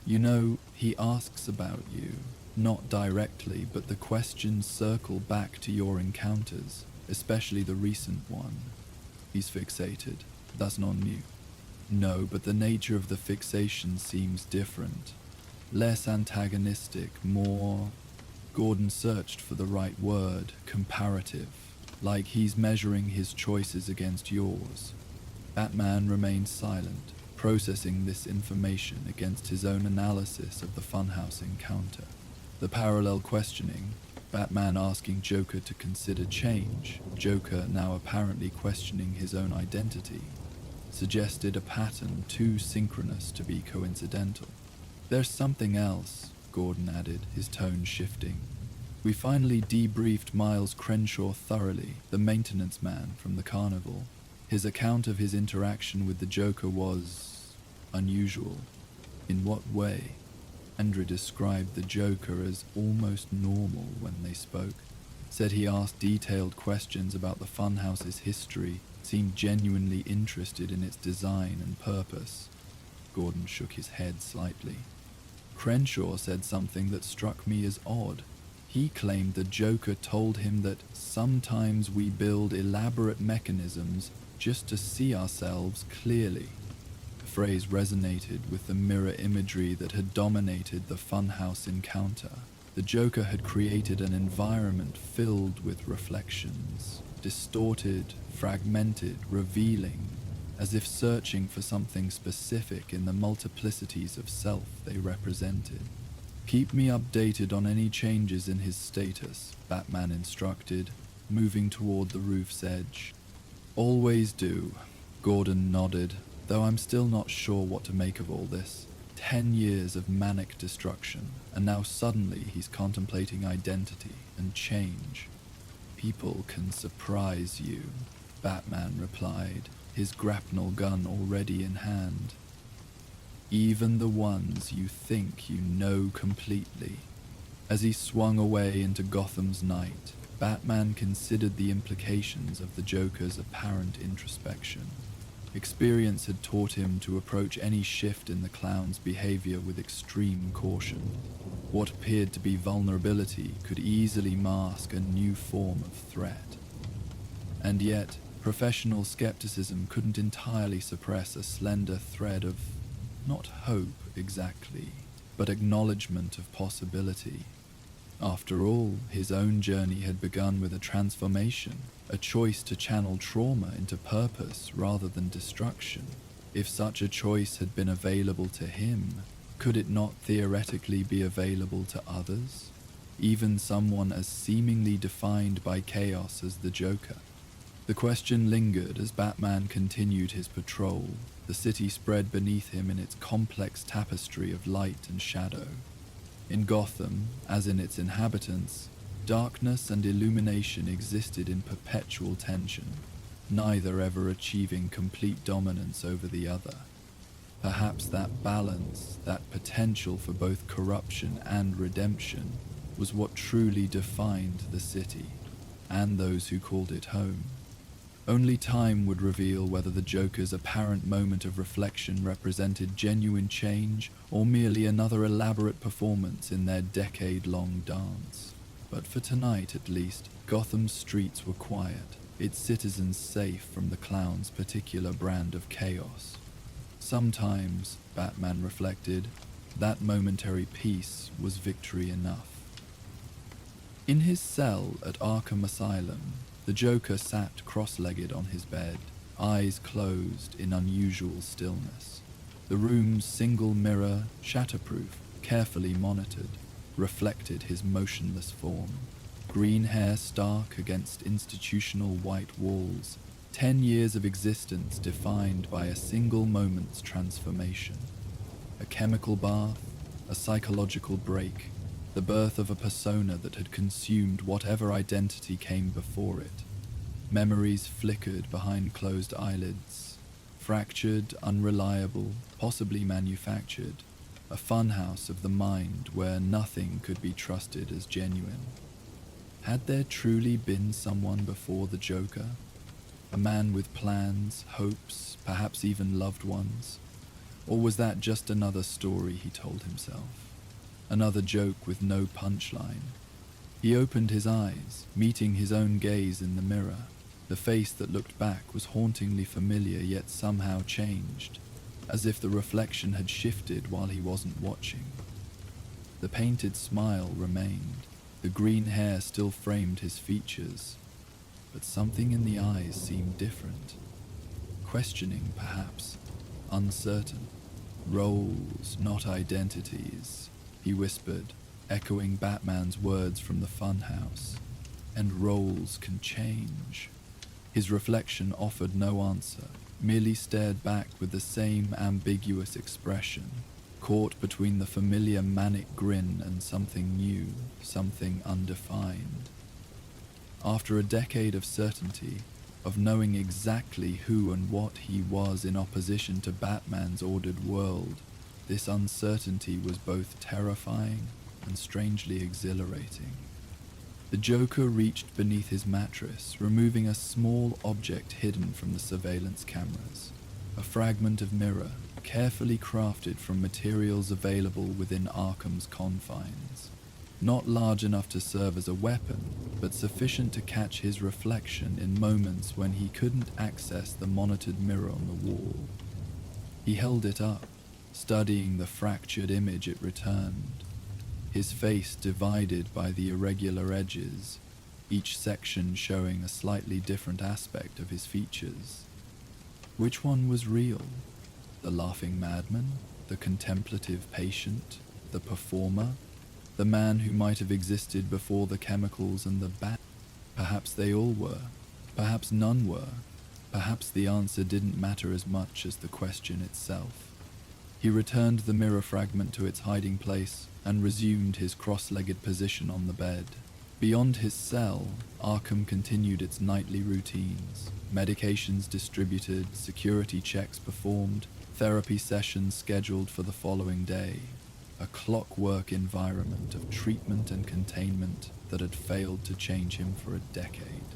You know, he asks about you, not directly, but the questions circle back to your encounters, especially the recent one. He's fixated. That's not new. No, but the nature of the fixation seems different. Less antagonistic, more... Gordon searched for the right word, comparative, like he's measuring his choices against yours. Batman remained silent, processing this information against his own analysis of the funhouse encounter. The parallel questioning, Batman asking Joker to consider change, Joker now apparently questioning his own identity, suggested a pattern too synchronous to be coincidental. There's something else, Gordon added, his tone shifting. We finally debriefed Miles Crenshaw thoroughly, the maintenance man from the carnival. His account of his interaction with the Joker was... unusual. In what way? Andrew described the Joker as almost normal when they spoke. Said he asked detailed questions about the funhouse's history, seemed genuinely interested in its design and purpose. Gordon shook his head slightly. Crenshaw said something that struck me as odd. He claimed the Joker told him that sometimes we build elaborate mechanisms just to see ourselves clearly. The phrase resonated with the mirror imagery that had dominated the funhouse encounter. The Joker had created an environment filled with reflections, distorted, fragmented, revealing, as if searching for something specific in the multiplicities of self they represented. Keep me updated on any changes in his status, Batman instructed, moving toward the roof's edge. Always do, Gordon nodded, though I'm still not sure what to make of all this. 10 years of manic destruction, and now suddenly he's contemplating identity and change. People can surprise you, Batman replied, his grapnel gun already in hand. Even the ones you think you know completely. As he swung away into Gotham's night, Batman considered the implications of the Joker's apparent introspection. Experience had taught him to approach any shift in the clown's behavior with extreme caution. What appeared to be vulnerability could easily mask a new form of threat. And yet, professional skepticism couldn't entirely suppress a slender thread of, not hope exactly, but acknowledgement of possibility. After all, his own journey had begun with a transformation, a choice to channel trauma into purpose rather than destruction. If such a choice had been available to him, could it not theoretically be available to others? Even someone as seemingly defined by chaos as the Joker? The question lingered as Batman continued his patrol. The city spread beneath him in its complex tapestry of light and shadow. In Gotham, as in its inhabitants, darkness and illumination existed in perpetual tension, neither ever achieving complete dominance over the other. Perhaps that balance, that potential for both corruption and redemption, was what truly defined the city, and those who called it home. Only time would reveal whether the Joker's apparent moment of reflection represented genuine change or merely another elaborate performance in their decade-long dance. But for tonight, at least, Gotham's streets were quiet, its citizens safe from the clown's particular brand of chaos. Sometimes, Batman reflected, that momentary peace was victory enough. In his cell at Arkham Asylum, the Joker sat cross-legged on his bed, eyes closed in unusual stillness. The room's single mirror, shatterproof, carefully monitored, reflected his motionless form. Green hair stark against institutional white walls, 10 years of existence defined by a single moment's transformation. A chemical bath, a psychological break, the birth of a persona that had consumed whatever identity came before it. Memories flickered behind closed eyelids, fractured, unreliable, possibly manufactured, a funhouse of the mind where nothing could be trusted as genuine. Had there truly been someone before the Joker? A man with plans, hopes, perhaps even loved ones? Or was that just another story he told himself? Another joke with no punchline? He opened his eyes, meeting his own gaze in the mirror. The face that looked back was hauntingly familiar yet somehow changed, as if the reflection had shifted while he wasn't watching. The painted smile remained. The green hair still framed his features, but something in the eyes seemed different. Questioning, perhaps. Uncertain. Roles, not identities, he whispered, echoing Batman's words from the funhouse. And roles can change. His reflection offered no answer, merely stared back with the same ambiguous expression, caught between the familiar manic grin and something new, something undefined. After a decade of certainty, of knowing exactly who and what he was in opposition to Batman's ordered world, this uncertainty was both terrifying and strangely exhilarating. The Joker reached beneath his mattress, removing a small object hidden from the surveillance cameras, a fragment of mirror, carefully crafted from materials available within Arkham's confines. Not large enough to serve as a weapon, but sufficient to catch his reflection in moments when he couldn't access the monitored mirror on the wall. He held it up, studying the fractured image it returned, his face divided by the irregular edges, each section showing a slightly different aspect of his features. Which one was real? The laughing madman? The contemplative patient? The performer? The man who might have existed before the chemicals and the bat? Perhaps they all were. Perhaps none were. Perhaps the answer didn't matter as much as the question itself. He returned the mirror fragment to its hiding place and resumed his cross-legged position on the bed. Beyond his cell, Arkham continued its nightly routines. Medications distributed, security checks performed, therapy sessions scheduled for the following day. A clockwork environment of treatment and containment that had failed to change him for a decade.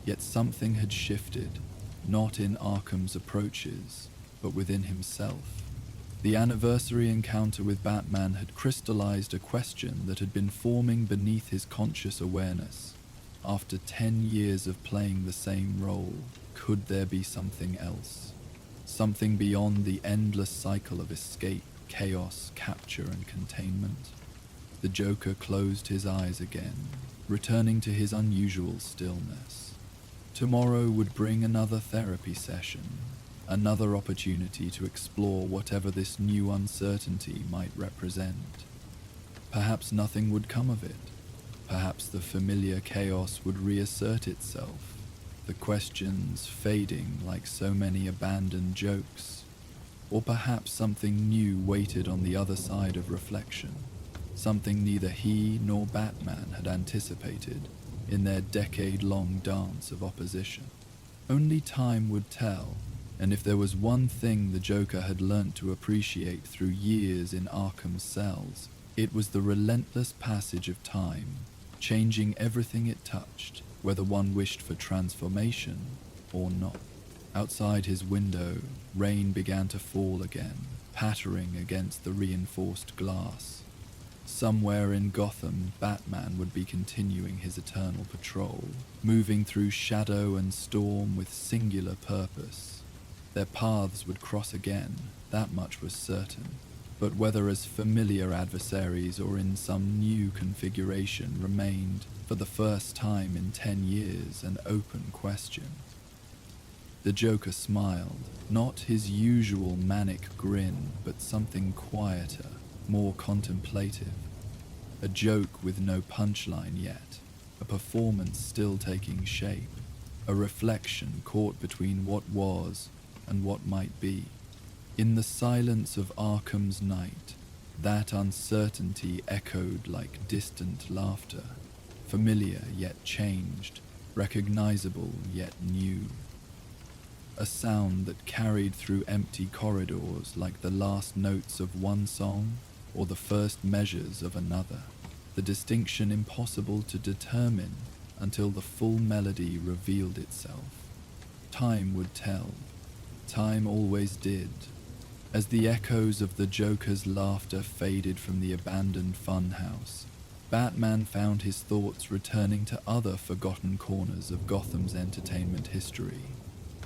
Yet something had shifted, not in Arkham's approaches, but within himself. The anniversary encounter with Batman had crystallized a question that had been forming beneath his conscious awareness. After 10 years of playing the same role, could there be something else? Something beyond the endless cycle of escape, chaos, capture, and containment? The Joker closed his eyes again, returning to his unusual stillness. Tomorrow would bring another therapy session, another opportunity to explore whatever this new uncertainty might represent. Perhaps nothing would come of it. Perhaps the familiar chaos would reassert itself, the questions fading like so many abandoned jokes. Or perhaps something new waited on the other side of reflection, something neither he nor Batman had anticipated in their decade-long dance of opposition. Only time would tell, and if there was one thing the Joker had learnt to appreciate through years in Arkham's cells, it was the relentless passage of time, changing everything it touched, whether one wished for transformation or not. Outside his window, rain began to fall again, pattering against the reinforced glass. Somewhere in Gotham, Batman would be continuing his eternal patrol, moving through shadow and storm with singular purpose. Their paths would cross again, that much was certain, but whether as familiar adversaries or in some new configuration remained, for the first time in 10 years, an open question. The Joker smiled, not his usual manic grin, but something quieter, more contemplative. A joke with no punchline yet, a performance still taking shape, a reflection caught between what was and what might be. In the silence of Arkham's night, that uncertainty echoed like distant laughter, familiar yet changed, recognizable yet new. A sound that carried through empty corridors like the last notes of one song or the first measures of another, the distinction impossible to determine until the full melody revealed itself. Time would tell. Time always did. As the echoes of the Joker's laughter faded from the abandoned funhouse, Batman found his thoughts returning to other forgotten corners of Gotham's entertainment history.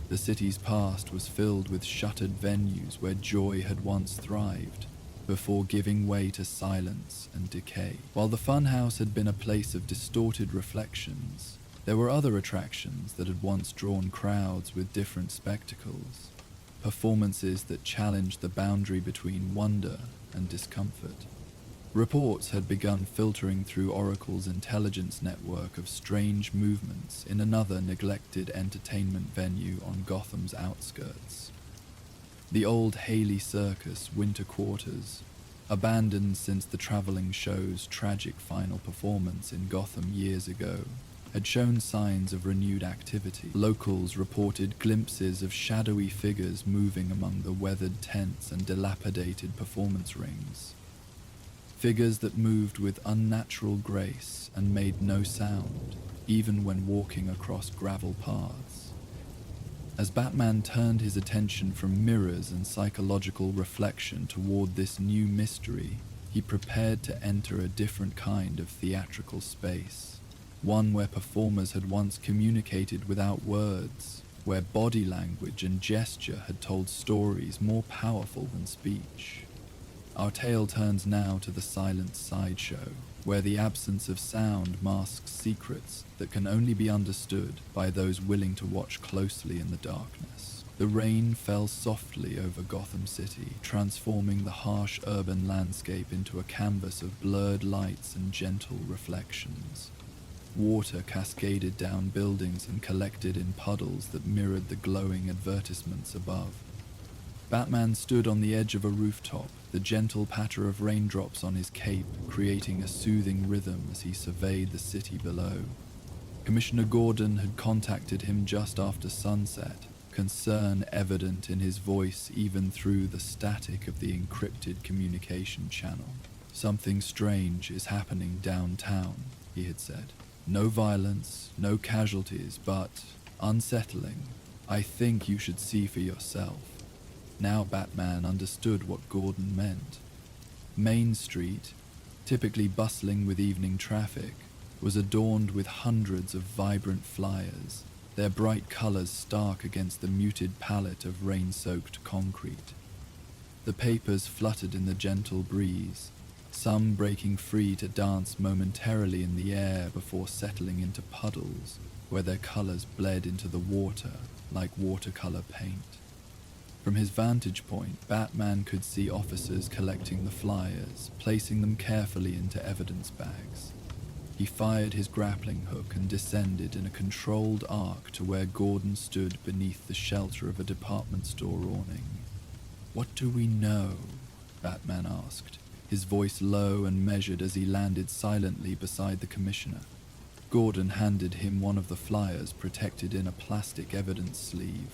The city's past was filled with shuttered venues where joy had once thrived, before giving way to silence and decay. While the funhouse had been a place of distorted reflections, there were other attractions that had once drawn crowds with different spectacles, performances that challenged the boundary between wonder and discomfort. Reports had begun filtering through Oracle's intelligence network of strange movements in another neglected entertainment venue on Gotham's outskirts. The old Haley Circus winter quarters, abandoned since the traveling show's tragic final performance in Gotham years ago, had shown signs of renewed activity. Locals reported glimpses of shadowy figures moving among the weathered tents and dilapidated performance rings. Figures that moved with unnatural grace and made no sound, even when walking across gravel paths. As Batman turned his attention from mirrors and psychological reflection toward this new mystery, he prepared to enter a different kind of theatrical space, one where performers had once communicated without words, where body language and gesture had told stories more powerful than speech. Our tale turns now to the silent sideshow, where the absence of sound masks secrets that can only be understood by those willing to watch closely in the darkness. The rain fell softly over Gotham City, transforming the harsh urban landscape into a canvas of blurred lights and gentle reflections. Water cascaded down buildings and collected in puddles that mirrored the glowing advertisements above. Batman stood on the edge of a rooftop, the gentle patter of raindrops on his cape creating a soothing rhythm as he surveyed the city below. Commissioner Gordon had contacted him just after sunset, concern evident in his voice even through the static of the encrypted communication channel. "Something strange is happening downtown," he had said. "No violence, no casualties, but unsettling. I think you should see for yourself." Now Batman understood what Gordon meant. Main Street, typically bustling with evening traffic, was adorned with hundreds of vibrant flyers, their bright colors stark against the muted palette of rain-soaked concrete. The papers fluttered in the gentle breeze, some breaking free to dance momentarily in the air before settling into puddles where their colors bled into the water like watercolor paint. From his vantage point, Batman could see officers collecting the flyers, placing them carefully into evidence bags. He fired his grappling hook and descended in a controlled arc to where Gordon stood beneath the shelter of a department store awning. "What do we know?" Batman asked, his voice low and measured as he landed silently beside the commissioner. Gordon handed him one of the flyers protected in a plastic evidence sleeve.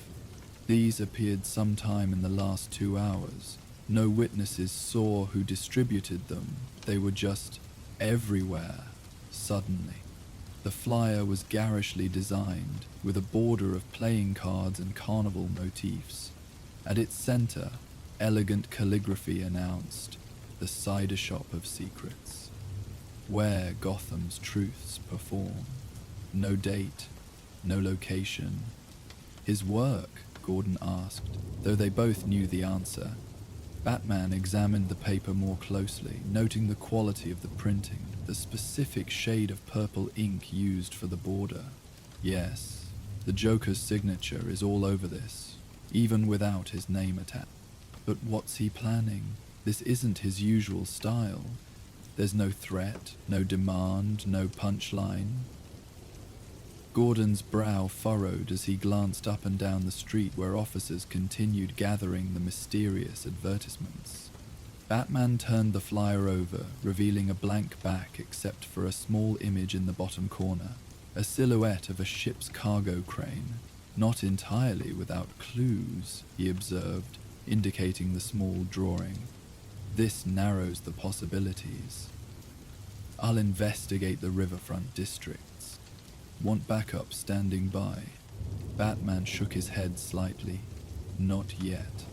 These appeared sometime in the last 2 hours. No witnesses saw who distributed them. They were just everywhere, suddenly. The flyer was garishly designed, with a border of playing cards and carnival motifs. At its center, elegant calligraphy announced, "The Cider Shop of Secrets, where Gotham's truths perform." No date, no location. "His work?" Gordon asked, though they both knew the answer. Batman examined the paper more closely, noting the quality of the printing, the specific shade of purple ink used for the border. "Yes, the Joker's signature is all over this, even without his name attached. But what's he planning? This isn't his usual style. There's no threat, no demand, no punchline." Gordon's brow furrowed as he glanced up and down the street where officers continued gathering the mysterious advertisements. Batman turned the flyer over, revealing a blank back except for a small image in the bottom corner, a silhouette of a ship's cargo crane. "Not entirely without clues," he observed, indicating the small drawing. "This narrows the possibilities. I'll investigate the riverfront districts. Want backup standing by?" Batman shook his head slightly. "Not yet.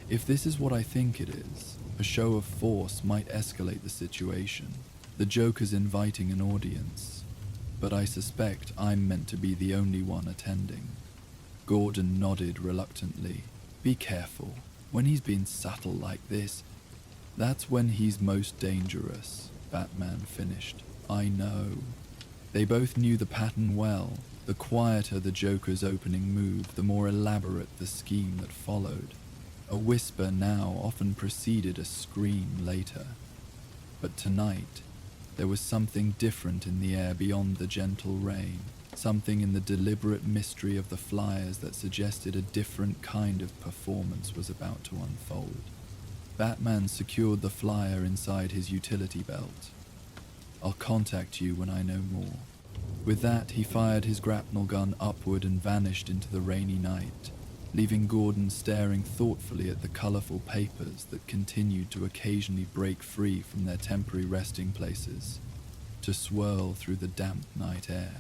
If this is what I think it is, a show of force might escalate the situation. The Joker's inviting an audience, but I suspect I'm meant to be the only one attending." Gordon nodded reluctantly. "Be careful. When he's been subtle like this, that's when he's most dangerous," Batman finished. "I know." They both knew the pattern well. The quieter the Joker's opening move, the more elaborate the scheme that followed. A whisper now often preceded a scream later. But tonight, there was something different in the air beyond the gentle rain, something in the deliberate mystery of the flyers that suggested a different kind of performance was about to unfold. Batman secured the flyer inside his utility belt. "I'll contact you when I know more." With that, he fired his grapnel gun upward and vanished into the rainy night, leaving Gordon staring thoughtfully at the colorful papers that continued to occasionally break free from their temporary resting places, to swirl through the damp night air.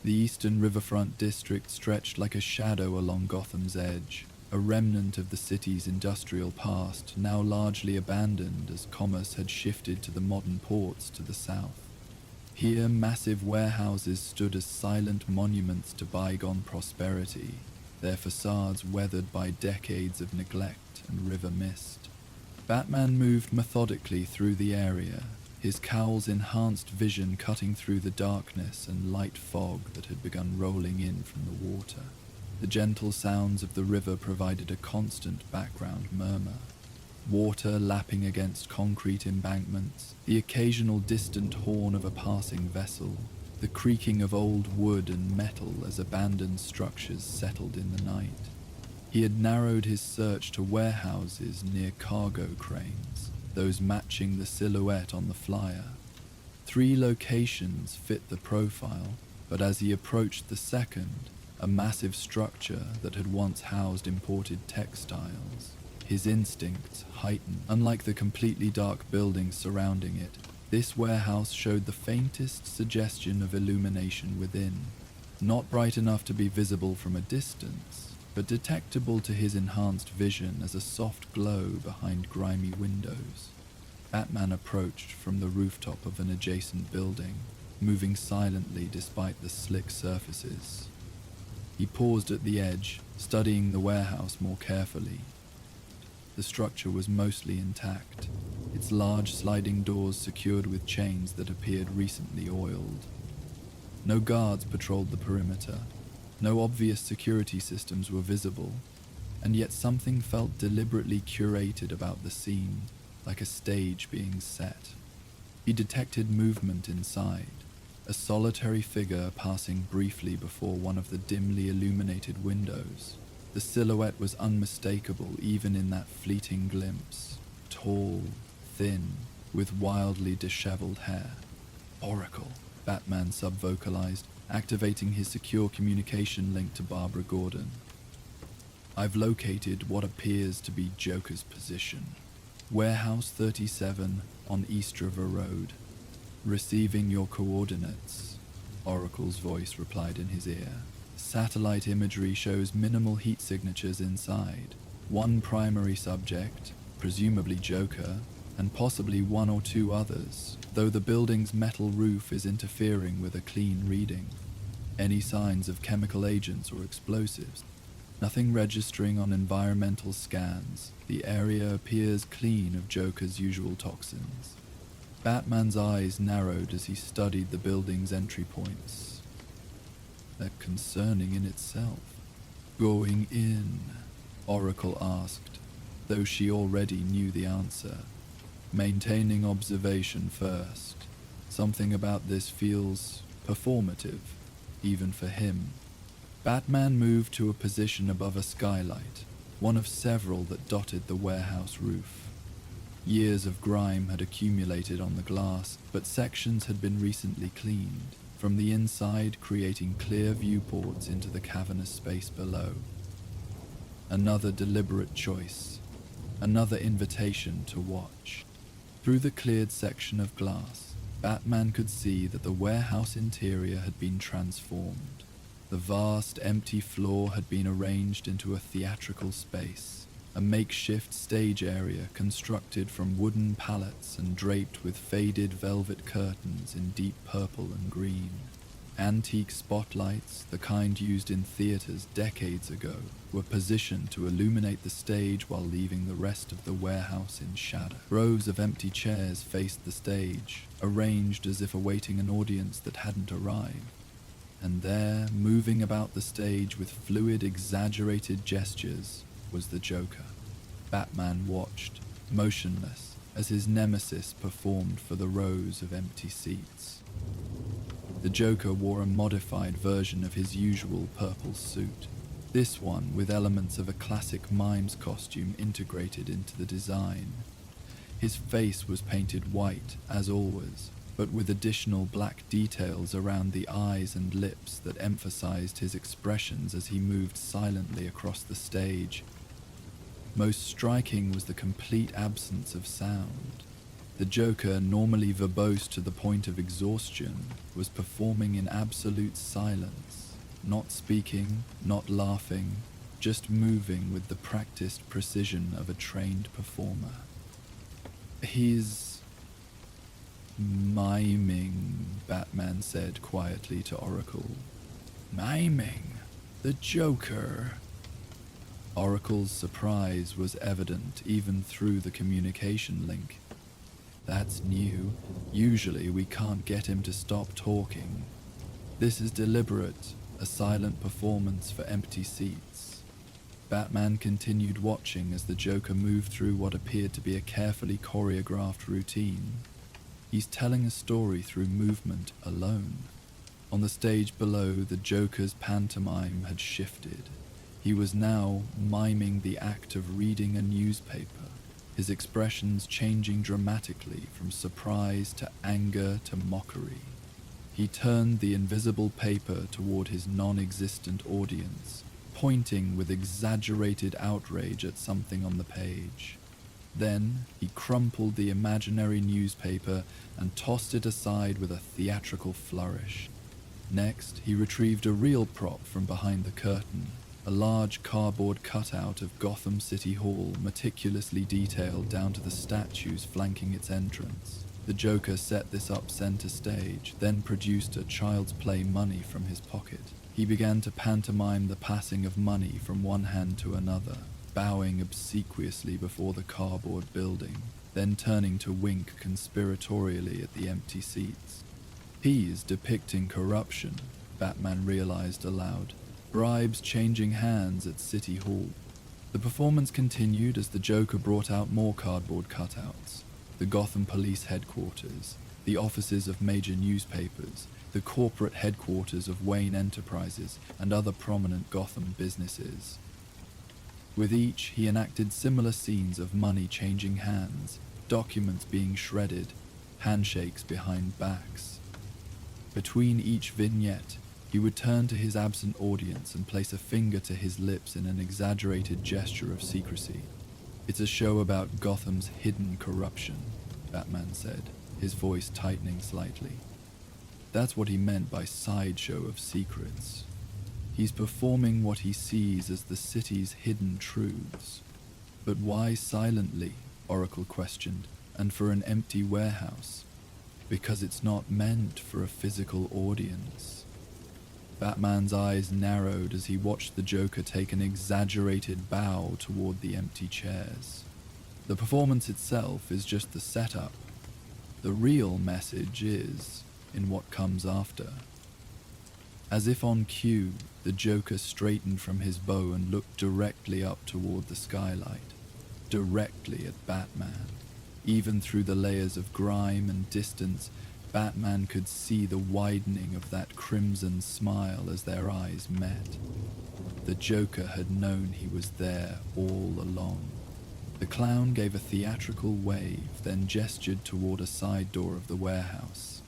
The eastern riverfront district stretched like a shadow along Gotham's edge, a remnant of the city's industrial past, now largely abandoned as commerce had shifted to the modern ports to the south. Here, massive warehouses stood as silent monuments to bygone prosperity, their facades weathered by decades of neglect and river mist. Batman moved methodically through the area, his cowl's enhanced vision cutting through the darkness and light fog that had begun rolling in from the water. The gentle sounds of the river provided a constant background murmur. Water lapping against concrete embankments, the occasional distant horn of a passing vessel, the creaking of old wood and metal as abandoned structures settled in the night. He had narrowed his search to warehouses near cargo cranes, those matching the silhouette on the flyer. 3 locations fit the profile, but as he approached the second, a massive structure that had once housed imported textiles, his instincts heightened. Unlike the completely dark buildings surrounding it, this warehouse showed the faintest suggestion of illumination within, not bright enough to be visible from a distance, but detectable to his enhanced vision as a soft glow behind grimy windows. Batman approached from the rooftop of an adjacent building, moving silently despite the slick surfaces. He paused at the edge, studying the warehouse more carefully. The structure was mostly intact, its large sliding doors secured with chains that appeared recently oiled. No guards patrolled the perimeter, no obvious security systems were visible, and yet something felt deliberately curated about the scene, like a stage being set. He detected movement inside, a solitary figure passing briefly before one of the dimly illuminated windows. The silhouette was unmistakable even in that fleeting glimpse. Tall, thin, with wildly disheveled hair. "Oracle," Batman subvocalized, activating his secure communication link to Barbara Gordon. "I've located what appears to be Joker's position. Warehouse 37 on East River Road. Receiving your coordinates." Oracle's voice replied in his ear. Satellite imagery shows minimal heat signatures inside. One primary subject, presumably Joker, and possibly one or two others, though the building's metal roof is interfering with a clean reading. Any signs of chemical agents or explosives? Nothing registering on environmental scans. The area appears clean of Joker's usual toxins. Batman's eyes narrowed as he studied the building's entry points. They're concerning in itself. Going in? Oracle asked, though she already knew the answer. Maintaining observation first. Something about this feels performative, even for him. Batman moved to a position above a skylight, one of several that dotted the warehouse roof. Years of grime had accumulated on the glass, but sections had been recently cleaned, from the inside creating clear viewports into the cavernous space below. Another deliberate choice, another invitation to watch. Through the cleared section of glass, Batman could see that the warehouse interior had been transformed. The vast, empty floor had been arranged into a theatrical space, a makeshift stage area constructed from wooden pallets and draped with faded velvet curtains in deep purple and green. Antique spotlights, the kind used in theaters decades ago, were positioned to illuminate the stage while leaving the rest of the warehouse in shadow. Rows of empty chairs faced the stage, arranged as if awaiting an audience that hadn't arrived. And there, moving about the stage with fluid, exaggerated gestures, was the Joker. Batman watched, motionless, as his nemesis performed for the rows of empty seats. The Joker wore a modified version of his usual purple suit, this one with elements of a classic mime's costume integrated into the design. His face was painted white, as always, but with additional black details around the eyes and lips that emphasized his expressions as he moved silently across the stage. Most striking was the complete absence of sound. The Joker, normally verbose to the point of exhaustion, was performing in absolute silence, not speaking, not laughing, just moving with the practiced precision of a trained performer. He's miming, Batman said quietly to Oracle. Miming? The Joker? Oracle's surprise was evident even through the communication link. That's new. Usually we can't get him to stop talking. This is deliberate, a silent performance for empty seats. Batman continued watching as the Joker moved through what appeared to be a carefully choreographed routine. He's telling a story through movement alone. On the stage below, the Joker's pantomime had shifted. He was now miming the act of reading a newspaper, his expressions changing dramatically from surprise to anger to mockery. He turned the invisible paper toward his non-existent audience, pointing with exaggerated outrage at something on the page. Then he crumpled the imaginary newspaper and tossed it aside with a theatrical flourish. Next, he retrieved a real prop from behind the curtain, a large cardboard cutout of Gotham City Hall meticulously detailed down to the statues flanking its entrance. The Joker set this up center stage, then produced a Child's Play money from his pocket. He began to pantomime the passing of money from one hand to another, bowing obsequiously before the cardboard building, then turning to wink conspiratorially at the empty seats. He's depicting corruption, Batman realized aloud. Bribes changing hands at City Hall. The performance continued as the Joker brought out more cardboard cutouts. The Gotham Police headquarters, the offices of major newspapers, the corporate headquarters of Wayne Enterprises, and other prominent Gotham businesses. With each, he enacted similar scenes of money changing hands, documents being shredded, handshakes behind backs. Between each vignette, he would turn to his absent audience and place a finger to his lips in an exaggerated gesture of secrecy. It's a show about Gotham's hidden corruption, Batman said, his voice tightening slightly. That's what he meant by sideshow of secrets. He's performing what he sees as the city's hidden truths. But why silently? Oracle questioned, and for an empty warehouse? Because it's not meant for a physical audience. Batman's eyes narrowed as he watched the Joker take an exaggerated bow toward the empty chairs. The performance itself is just the setup. The real message is in what comes after. As if on cue, the Joker straightened from his bow and looked directly up toward the skylight, directly at Batman. Even through the layers of grime and distance, Batman could see the widening of that crimson smile as their eyes met. The Joker had known he was there all along. The clown gave a theatrical wave, then gestured toward a side door of the warehouse.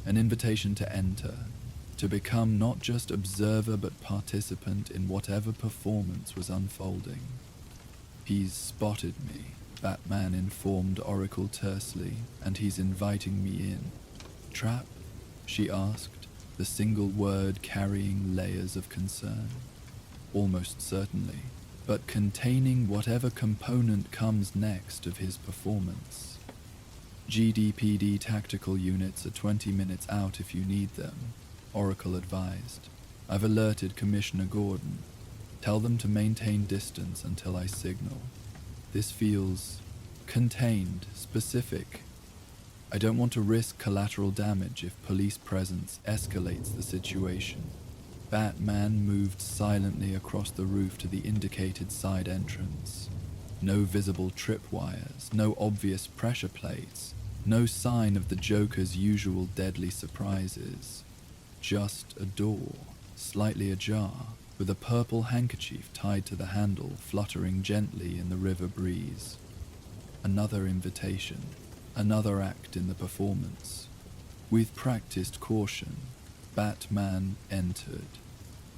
An invitation to enter, to become not just observer but participant in whatever performance was unfolding. "He's spotted me," Batman informed Oracle tersely, "and he's inviting me in." "Trap?" she asked, the single word carrying layers of concern. "Almost certainly, but containing whatever component comes next of his performance. GDPD tactical units are 20 minutes out if you need them," Oracle advised. "I've alerted Commissioner Gordon. Tell them to maintain distance until I signal. This feels contained, specific. I don't want to risk collateral damage if police presence escalates the situation." Batman moved silently across the roof to the indicated side entrance. No visible tripwires, no obvious pressure plates, no sign of the Joker's usual deadly surprises. Just a door, slightly ajar, with a purple handkerchief tied to the handle fluttering gently in the river breeze. Another invitation, another act in the performance. With practiced caution, Batman entered.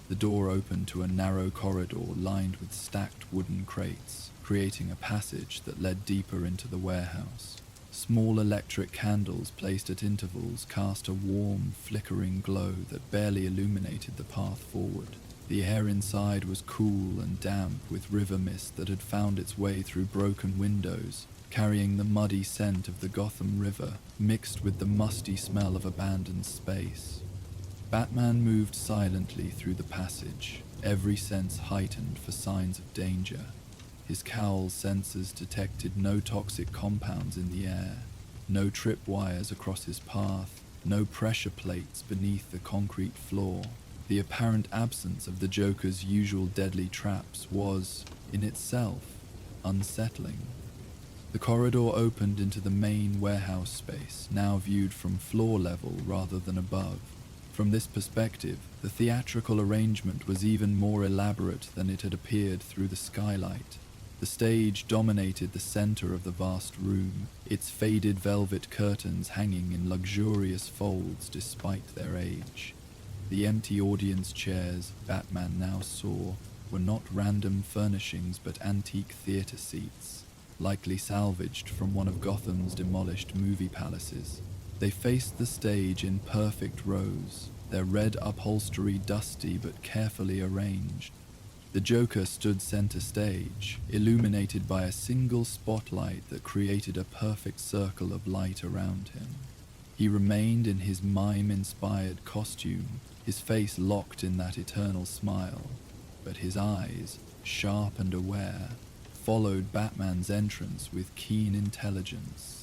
The door opened to a narrow corridor lined with stacked wooden crates, creating a passage that led deeper into the warehouse. Small electric candles placed at intervals cast a warm, flickering glow that barely illuminated the path forward. The air inside was cool and damp with river mist that had found its way through broken windows, carrying the muddy scent of the Gotham River mixed with the musty smell of abandoned space. Batman moved silently through the passage, every sense heightened for signs of danger. His cowl sensors detected no toxic compounds in the air, no tripwires across his path, no pressure plates beneath the concrete floor. The apparent absence of the Joker's usual deadly traps was, in itself, unsettling. The corridor opened into the main warehouse space, now viewed from floor level rather than above. From this perspective, the theatrical arrangement was even more elaborate than it had appeared through the skylight. The stage dominated the center of the vast room, its faded velvet curtains hanging in luxurious folds despite their age. The empty audience chairs Batman now saw were not random furnishings but antique theater seats, likely salvaged from one of Gotham's demolished movie palaces. They faced the stage in perfect rows, their red upholstery dusty but carefully arranged. The Joker stood center stage, illuminated by a single spotlight that created a perfect circle of light around him. He remained in his mime-inspired costume, his face locked in that eternal smile, but his eyes, sharp and aware, followed Batman's entrance with keen intelligence.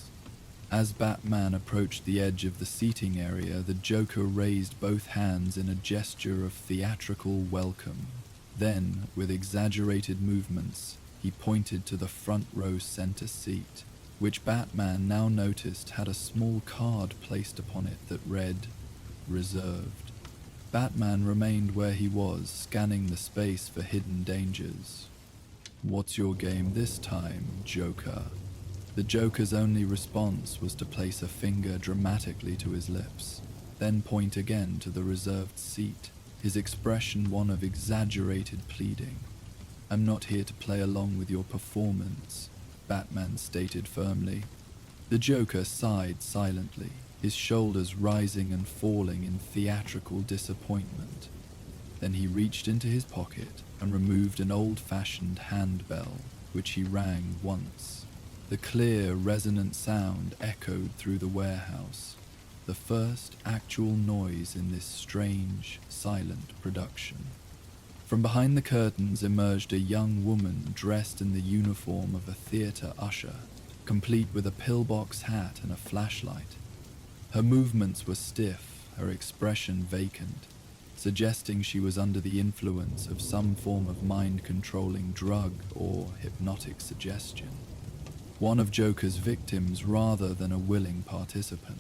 As Batman approached the edge of the seating area, the Joker raised both hands in a gesture of theatrical welcome. Then, with exaggerated movements, he pointed to the front row center seat, which Batman now noticed had a small card placed upon it that read, "Reserved." Batman remained where he was, scanning the space for hidden dangers. "What's your game this time, Joker?" The Joker's only response was to place a finger dramatically to his lips, then point again to the reserved seat, his expression one of exaggerated pleading. "I'm not here to play along with your performance," Batman stated firmly. The Joker sighed silently, his shoulders rising and falling in theatrical disappointment. Then he reached into his pocket and removed an old-fashioned handbell, which he rang once. The clear, resonant sound echoed through the warehouse, the first actual noise in this strange, silent production. From behind the curtains emerged a young woman dressed in the uniform of a theater usher, complete with a pillbox hat and a flashlight. Her movements were stiff, her expression vacant, suggesting she was under the influence of some form of mind-controlling drug or hypnotic suggestion. One of Joker's victims rather than a willing participant.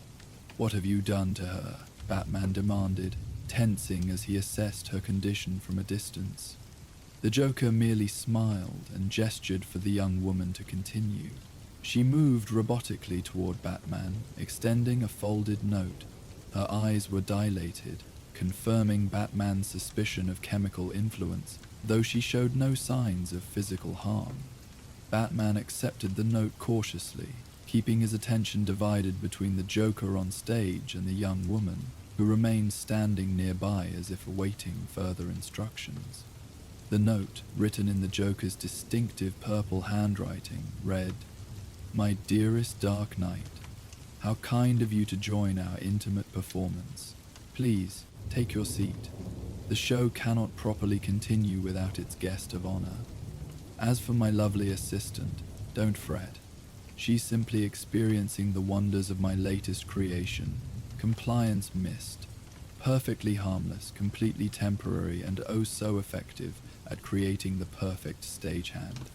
"What have you done to her?" Batman demanded, tensing as he assessed her condition from a distance. The Joker merely smiled and gestured for the young woman to continue. She moved robotically toward Batman, extending a folded note. Her eyes were dilated, confirming Batman's suspicion of chemical influence, though she showed no signs of physical harm. Batman accepted the note cautiously, keeping his attention divided between the Joker on stage and the young woman, who remained standing nearby as if awaiting further instructions. The note, written in the Joker's distinctive purple handwriting, read, "My dearest Dark Knight, how kind of you to join our intimate performance. Please, take your seat. The show cannot properly continue without its guest of honor. As for my lovely assistant, don't fret. She's simply experiencing the wonders of my latest creation, Compliance Mist. Perfectly harmless, completely temporary, and oh so effective at creating the perfect stagehand.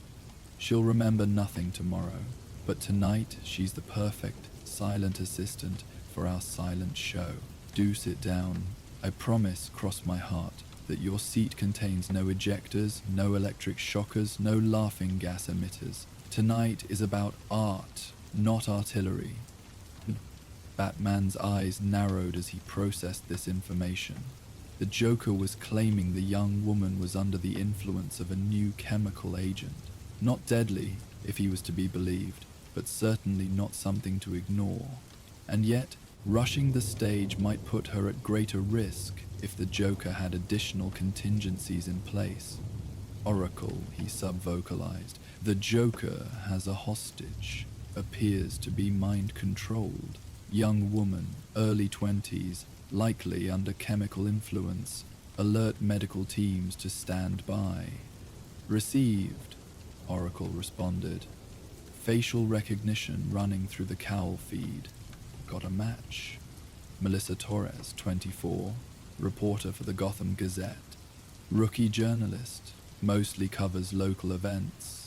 She'll remember nothing tomorrow, but tonight she's the perfect, silent assistant for our silent show. Do sit down. I promise, cross my heart, that your seat contains no ejectors, no electric shockers, no laughing gas emitters. Tonight is about art, not artillery." Batman's eyes narrowed as he processed this information. The Joker was claiming the young woman was under the influence of a new chemical agent. Not deadly, if he was to be believed, but certainly not something to ignore. And yet, rushing the stage might put her at greater risk if the Joker had additional contingencies in place. "Oracle," he sub-vocalized, "the Joker has a hostage. Appears to be mind-controlled. Young woman, early 20s, likely under chemical influence. Alert medical teams to stand by." "Received," Oracle responded. Facial recognition running through the cowl feed. Got a match. Melissa Torres, 24, reporter for the Gotham Gazette. Rookie journalist, mostly covers local events.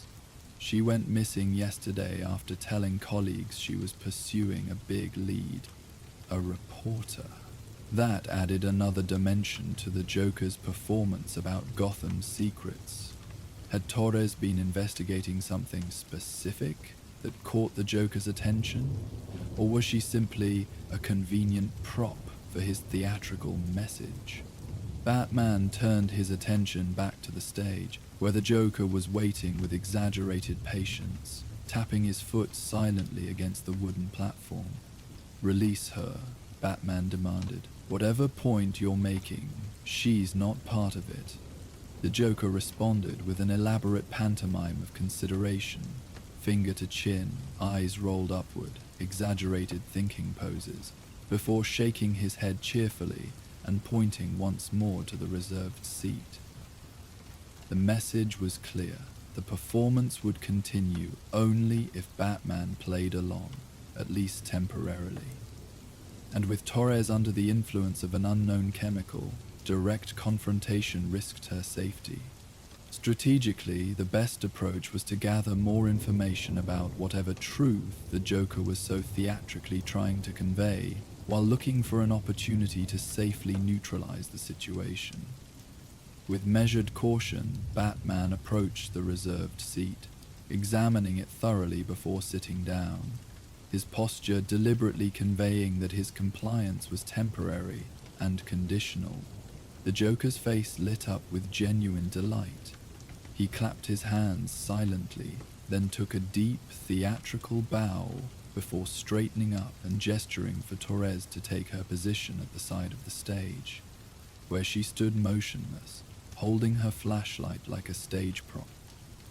She went missing yesterday after telling colleagues she was pursuing a big lead. A reporter. That added another dimension to the Joker's performance about Gotham's secrets. Had Torres been investigating something specific that caught the Joker's attention? Or was she simply a convenient prop for his theatrical message? Batman turned his attention back to the stage, where the Joker was waiting with exaggerated patience, tapping his foot silently against the wooden platform. "Release her," Batman demanded. "Whatever point you're making, she's not part of it." The Joker responded with an elaborate pantomime of consideration, finger to chin, eyes rolled upward, exaggerated thinking poses, before shaking his head cheerfully and pointing once more to the reserved seat. The message was clear. The performance would continue only if Batman played along, at least temporarily. And with Torres under the influence of an unknown chemical, direct confrontation risked her safety. Strategically, the best approach was to gather more information about whatever truth the Joker was so theatrically trying to convey, while looking for an opportunity to safely neutralize the situation. With measured caution, Batman approached the reserved seat, examining it thoroughly before sitting down, his posture deliberately conveying that his compliance was temporary and conditional. The Joker's face lit up with genuine delight. He clapped his hands silently, then took a deep, theatrical bow before straightening up and gesturing for Torres to take her position at the side of the stage, where she stood motionless, holding her flashlight like a stage prop.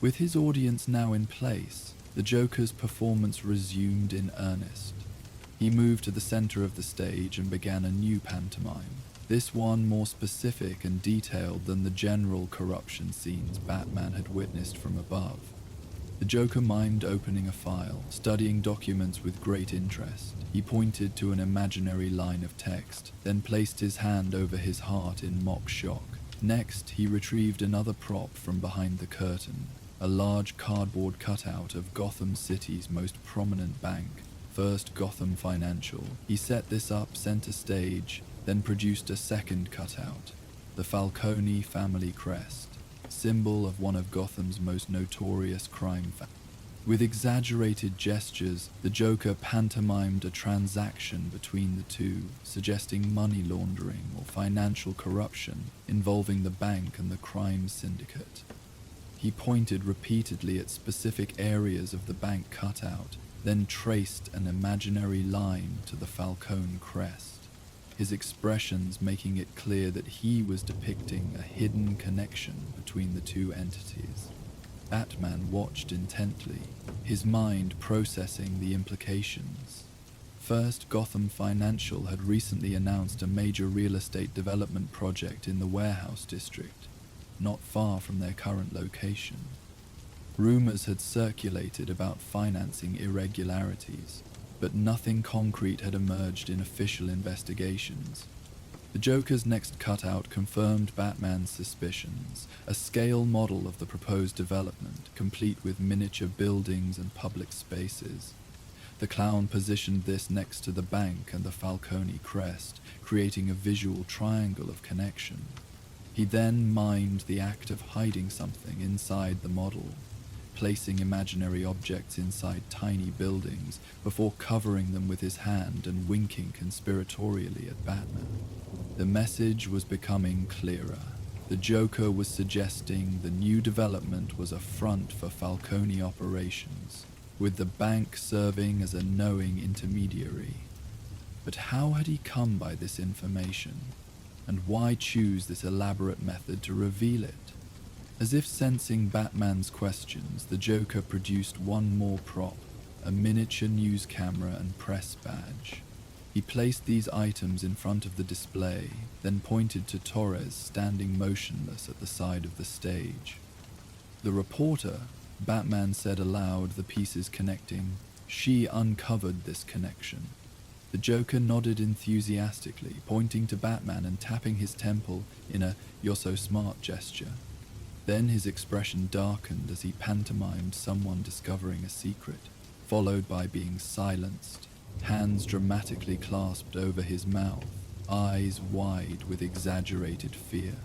With his audience now in place, the Joker's performance resumed in earnest. He moved to the center of the stage and began a new pantomime, this one more specific and detailed than the general corruption scenes Batman had witnessed from above. The Joker mimed opening a file, studying documents with great interest. He pointed to an imaginary line of text, then placed his hand over his heart in mock shock. Next, he retrieved another prop from behind the curtain, a large cardboard cutout of Gotham City's most prominent bank, First Gotham Financial. He set this up center stage, then produced a second cutout, the Falcone family crest, symbol of one of Gotham's most notorious crime families. With exaggerated gestures, the Joker pantomimed a transaction between the two, suggesting money laundering or financial corruption involving the bank and the crime syndicate. He pointed repeatedly at specific areas of the bank cutout, then traced an imaginary line to the Falcone crest, his expressions making it clear that he was depicting a hidden connection between the two entities. Batman watched intently, his mind processing the implications. First Gotham Financial had recently announced a major real estate development project in the warehouse district, not far from their current location. Rumors had circulated about financing irregularities, but nothing concrete had emerged in official investigations. The Joker's next cutout confirmed Batman's suspicions, a scale model of the proposed development, complete with miniature buildings and public spaces. The clown positioned this next to the bank and the Falcone crest, creating a visual triangle of connection. He then mimed the act of hiding something inside the model, placing imaginary objects inside tiny buildings before covering them with his hand and winking conspiratorially at Batman. The message was becoming clearer. The Joker was suggesting the new development was a front for Falcone operations, with the bank serving as a knowing intermediary. But how had he come by this information? And why choose this elaborate method to reveal it? As if sensing Batman's questions, the Joker produced one more prop, a miniature news camera and press badge. He placed these items in front of the display, then pointed to Torres standing motionless at the side of the stage. The reporter, Batman said aloud, the pieces connecting. She uncovered this connection. The Joker nodded enthusiastically, pointing to Batman and tapping his temple in a "you're so smart" gesture. Then his expression darkened as he pantomimed someone discovering a secret, followed by being silenced, hands dramatically clasped over his mouth, eyes wide with exaggerated fear.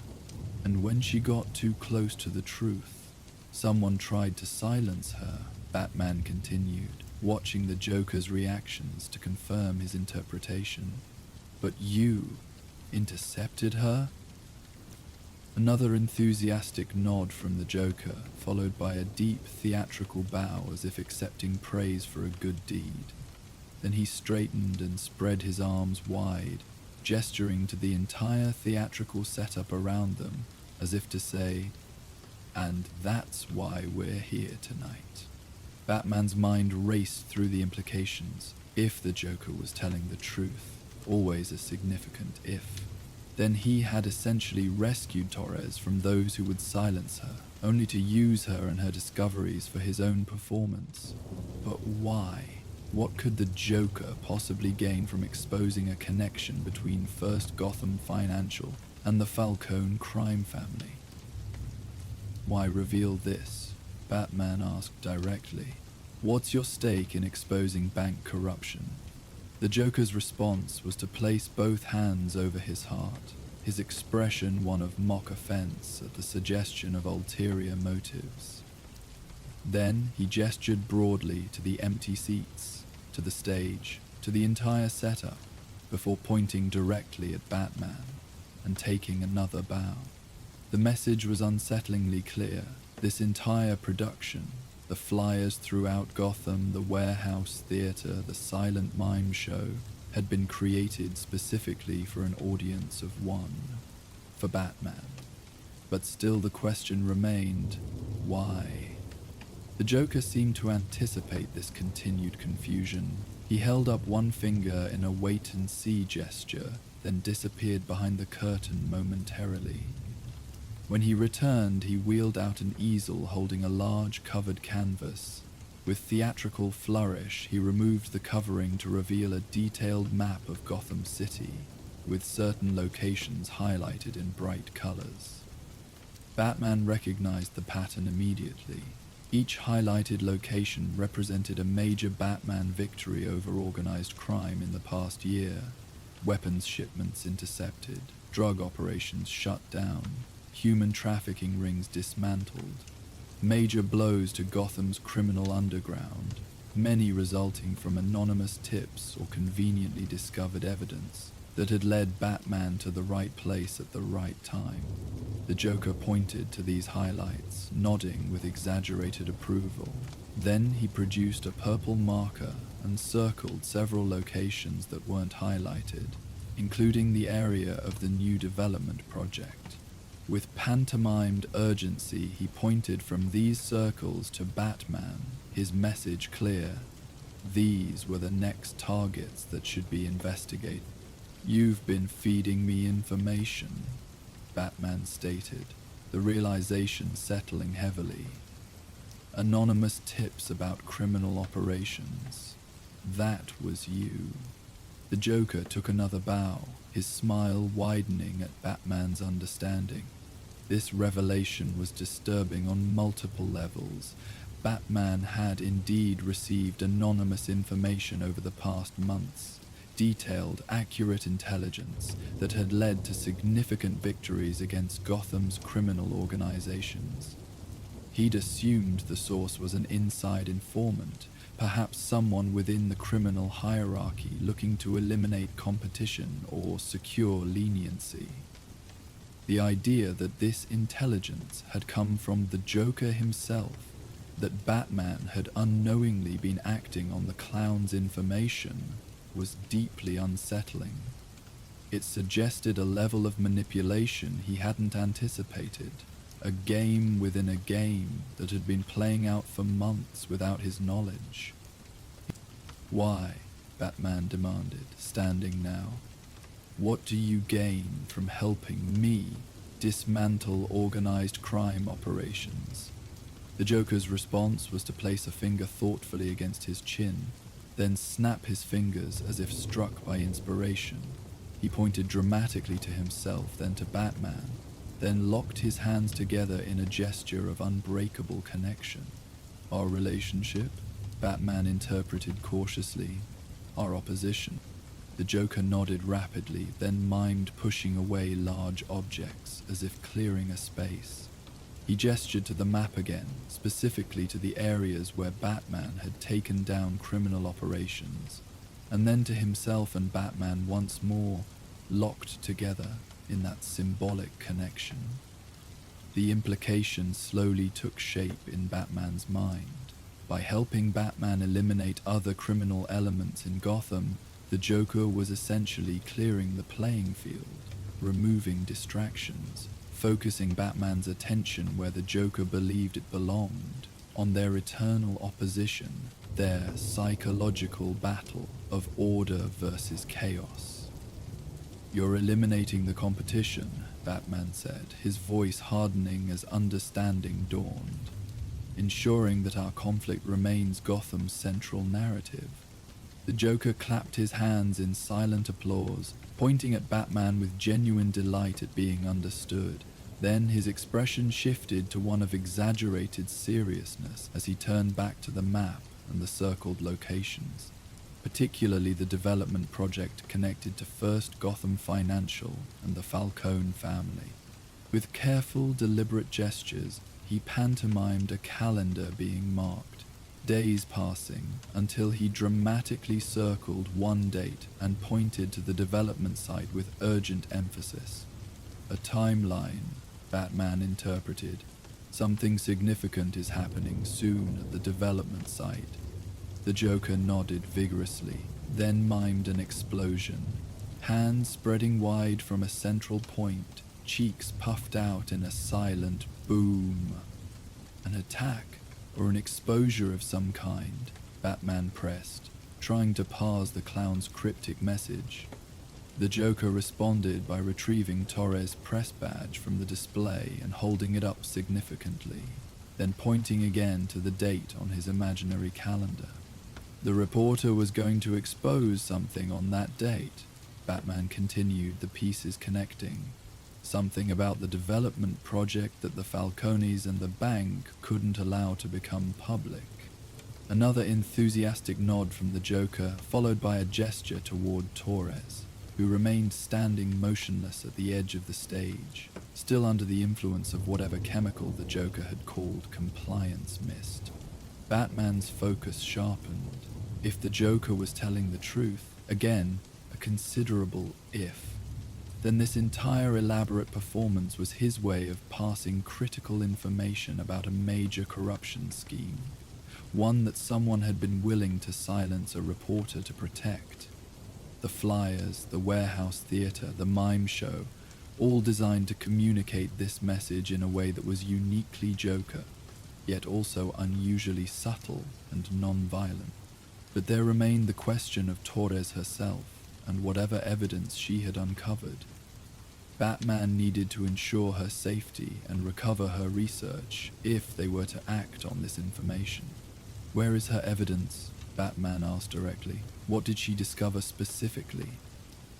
And when she got too close to the truth, someone tried to silence her, Batman continued, watching the Joker's reactions to confirm his interpretation. But you intercepted her? Another enthusiastic nod from the Joker, followed by a deep theatrical bow as if accepting praise for a good deed. Then he straightened and spread his arms wide, gesturing to the entire theatrical setup around them, as if to say, "And that's why we're here tonight." Batman's mind raced through the implications. If the Joker was telling the truth, always a significant if, then he had essentially rescued Torres from those who would silence her, only to use her and her discoveries for his own performance. But why? What could the Joker possibly gain from exposing a connection between First Gotham Financial and the Falcone crime family? Why reveal this? Batman asked directly. What's your stake in exposing bank corruption? The Joker's response was to place both hands over his heart, his expression one of mock offense at the suggestion of ulterior motives. Then he gestured broadly to the empty seats, to the stage, to the entire setup, before pointing directly at Batman and taking another bow. The message was unsettlingly clear. This entire production, The flyers throughout Gotham, the warehouse theater, the silent mime show, had been created specifically for an audience of one, for Batman. But still the question remained, why? The Joker seemed to anticipate this continued confusion. He held up one finger in a wait-and-see gesture, then disappeared behind the curtain momentarily. When he returned, he wheeled out an easel holding a large covered canvas. With theatrical flourish, he removed the covering to reveal a detailed map of Gotham City, with certain locations highlighted in bright colors. Batman recognized the pattern immediately. Each highlighted location represented a major Batman victory over organized crime in the past year. Weapons shipments intercepted, drug operations shut down, human trafficking rings dismantled, major blows to Gotham's criminal underground, many resulting from anonymous tips or conveniently discovered evidence that had led Batman to the right place at the right time. The Joker pointed to these highlights, nodding with exaggerated approval. Then he produced a purple marker and circled several locations that weren't highlighted, including the area of the new development project. With pantomimed urgency, he pointed from these circles to Batman, his message clear. These were the next targets that should be investigated. "You've been feeding me information," Batman stated, the realization settling heavily. "Anonymous tips about criminal operations. That was you." The Joker took another bow, his smile widening at Batman's understanding. This revelation was disturbing on multiple levels. Batman had indeed received anonymous information over the past months, detailed, accurate intelligence that had led to significant victories against Gotham's criminal organizations. He'd assumed the source was an inside informant, perhaps someone within the criminal hierarchy looking to eliminate competition or secure leniency. The idea that this intelligence had come from the Joker himself, that Batman had unknowingly been acting on the clown's information, was deeply unsettling. It suggested a level of manipulation he hadn't anticipated, a game within a game that had been playing out for months without his knowledge. "Why?" Batman demanded, standing now. "What do you gain from helping me dismantle organized crime operations?" The Joker's response was to place a finger thoughtfully against his chin, then snap his fingers as if struck by inspiration. He pointed dramatically to himself, then to Batman, then locked his hands together in a gesture of unbreakable connection. "Our relationship?" Batman interpreted cautiously. "Our opposition?" The Joker nodded rapidly, then mimed pushing away large objects, as if clearing a space. He gestured to the map again, specifically to the areas where Batman had taken down criminal operations, and then to himself and Batman once more, locked together in that symbolic connection. The implication slowly took shape in Batman's mind. By helping Batman eliminate other criminal elements in Gotham, the Joker was essentially clearing the playing field, removing distractions, focusing Batman's attention where the Joker believed it belonged, on their eternal opposition, their psychological battle of order versus chaos. "You're eliminating the competition," Batman said, his voice hardening as understanding dawned. "Ensuring that our conflict remains Gotham's central narrative." The Joker clapped his hands in silent applause, pointing at Batman with genuine delight at being understood. Then his expression shifted to one of exaggerated seriousness as he turned back to the map and the circled locations, particularly the development project connected to First Gotham Financial and the Falcone family. With careful, deliberate gestures, he pantomimed a calendar being marked, days passing, until he dramatically circled one date and pointed to the development site with urgent emphasis. "A timeline," Batman interpreted. Something significant is happening soon at the development site. The Joker nodded vigorously, then mimed an explosion. Hands spreading wide from a central point, cheeks puffed out in a silent boom. An attack, or an exposure of some kind, Batman pressed, trying to parse the clown's cryptic message. The Joker responded by retrieving Torres' press badge from the display and holding it up significantly, then pointing again to the date on his imaginary calendar. The reporter was going to expose something on that date. Batman continued, the pieces connecting. Something about the development project that the Falcones and the bank couldn't allow to become public. Another enthusiastic nod from the Joker, followed by a gesture toward Torres, who remained standing motionless at the edge of the stage, still under the influence of whatever chemical the Joker had called compliance mist. Batman's focus sharpened. If the Joker was telling the truth, again, a considerable if, then this entire elaborate performance was his way of passing critical information about a major corruption scheme, one that someone had been willing to silence a reporter to protect. The flyers, the warehouse theater, the mime show, all designed to communicate this message in a way that was uniquely Joker, yet also unusually subtle and non-violent. But there remained the question of Torres herself and whatever evidence she had uncovered. Batman needed to ensure her safety and recover her research if they were to act on this information. "Where is her evidence?" Batman asked directly. "What did she discover specifically?"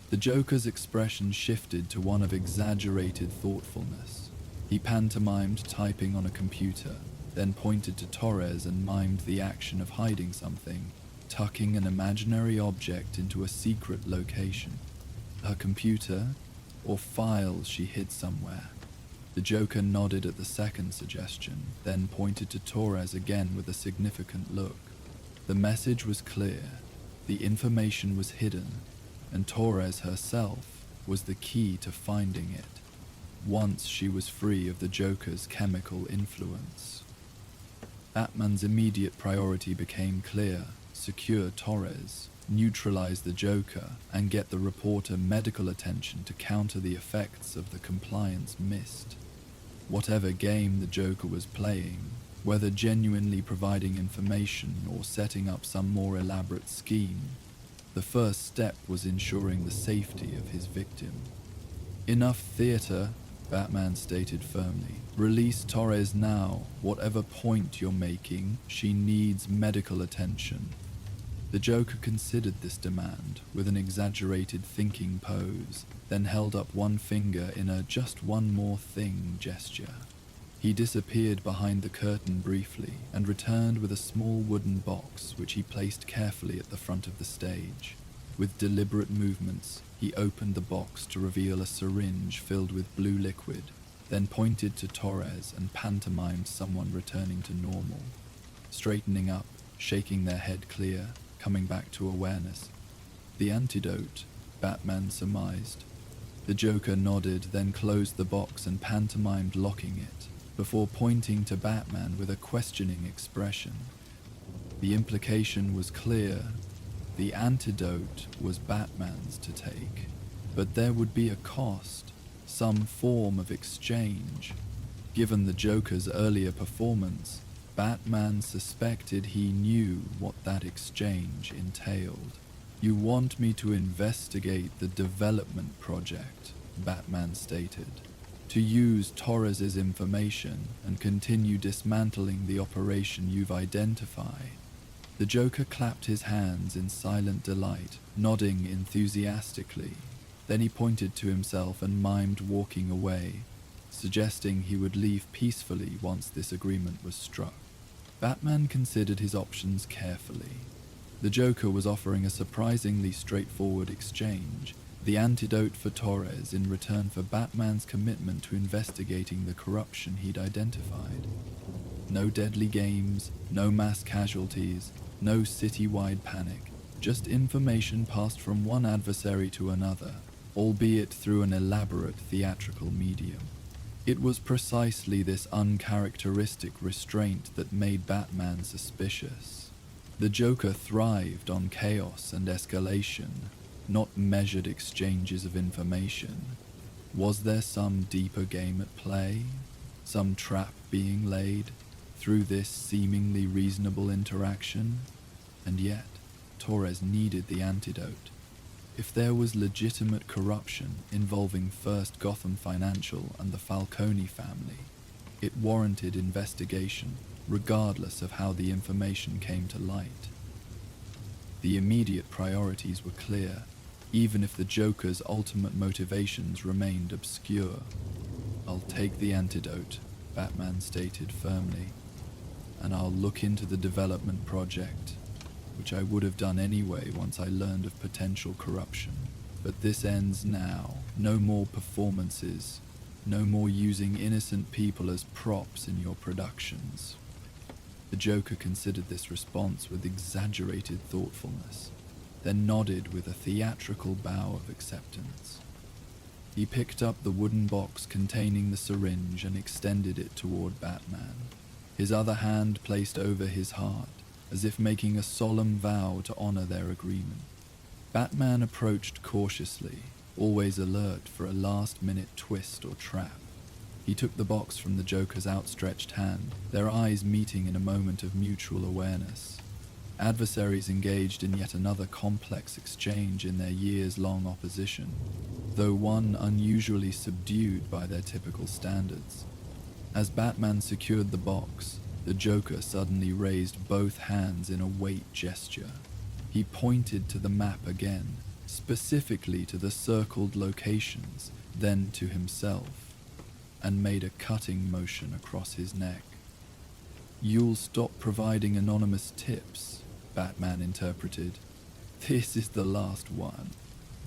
The Joker's expression shifted to one of exaggerated thoughtfulness. He pantomimed typing on a computer, then pointed to Torres and mimed the action of hiding something, tucking an imaginary object into a secret location. Her computer, or files she hid somewhere. The Joker nodded at the second suggestion, then pointed to Torres again with a significant look. The message was clear, the information was hidden, and Torres herself was the key to finding it, once she was free of the Joker's chemical influence. Batman's immediate priority became clear: secure Torres, neutralize the Joker, and get the reporter medical attention to counter the effects of the compliance mist. Whatever game the Joker was playing, whether genuinely providing information or setting up some more elaborate scheme, the first step was ensuring the safety of his victim. "Enough theater," Batman stated firmly. "Release Torres now. Whatever point you're making, she needs medical attention." The Joker considered this demand with an exaggerated thinking pose, then held up one finger in a "just one more thing" gesture. He disappeared behind the curtain briefly and returned with a small wooden box which he placed carefully at the front of the stage. With deliberate movements, he opened the box to reveal a syringe filled with blue liquid, then pointed to Torres and pantomimed someone returning to normal, straightening up, shaking their head clear, coming back to awareness. "The antidote," Batman surmised. The Joker nodded, then closed the box and pantomimed locking it, before pointing to Batman with a questioning expression. The implication was clear. The antidote was Batman's to take, but there would be a cost, some form of exchange. Given the Joker's earlier performance, Batman suspected he knew what that exchange entailed. "You want me to investigate the development project," Batman stated, "to use Torres's information and continue dismantling the operation you've identified." The Joker clapped his hands in silent delight, nodding enthusiastically. Then he pointed to himself and mimed walking away, suggesting he would leave peacefully once this agreement was struck. Batman considered his options carefully. The Joker was offering a surprisingly straightforward exchange, the antidote for Torres in return for Batman's commitment to investigating the corruption he'd identified. No deadly games, no mass casualties, no city-wide panic, just information passed from one adversary to another, albeit through an elaborate theatrical medium. It was precisely this uncharacteristic restraint that made Batman suspicious. The Joker thrived on chaos and escalation, not measured exchanges of information. Was there some deeper game at play? Some trap being laid through this seemingly reasonable interaction? And yet, Torres needed the antidote. If there was legitimate corruption involving First Gotham Financial and the Falcone family, it warranted investigation, regardless of how the information came to light. The immediate priorities were clear, even if the Joker's ultimate motivations remained obscure. "I'll take the antidote," Batman stated firmly, "and I'll look into the development project, which I would have done anyway once I learned of potential corruption. But this ends now. No more performances. No more using innocent people as props in your productions." The Joker considered this response with exaggerated thoughtfulness, then nodded with a theatrical bow of acceptance. He picked up the wooden box containing the syringe and extended it toward Batman, his other hand placed over his heart, as if making a solemn vow to honor their agreement. Batman approached cautiously, always alert for a last-minute twist or trap. He took the box from the Joker's outstretched hand, their eyes meeting in a moment of mutual awareness. Adversaries engaged in yet another complex exchange in their years-long opposition, though one unusually subdued by their typical standards. As Batman secured the box, the Joker suddenly raised both hands in a weight gesture. He pointed to the map again, specifically to the circled locations, then to himself, and made a cutting motion across his neck. "You'll stop providing anonymous tips," Batman interpreted. "This is the last one."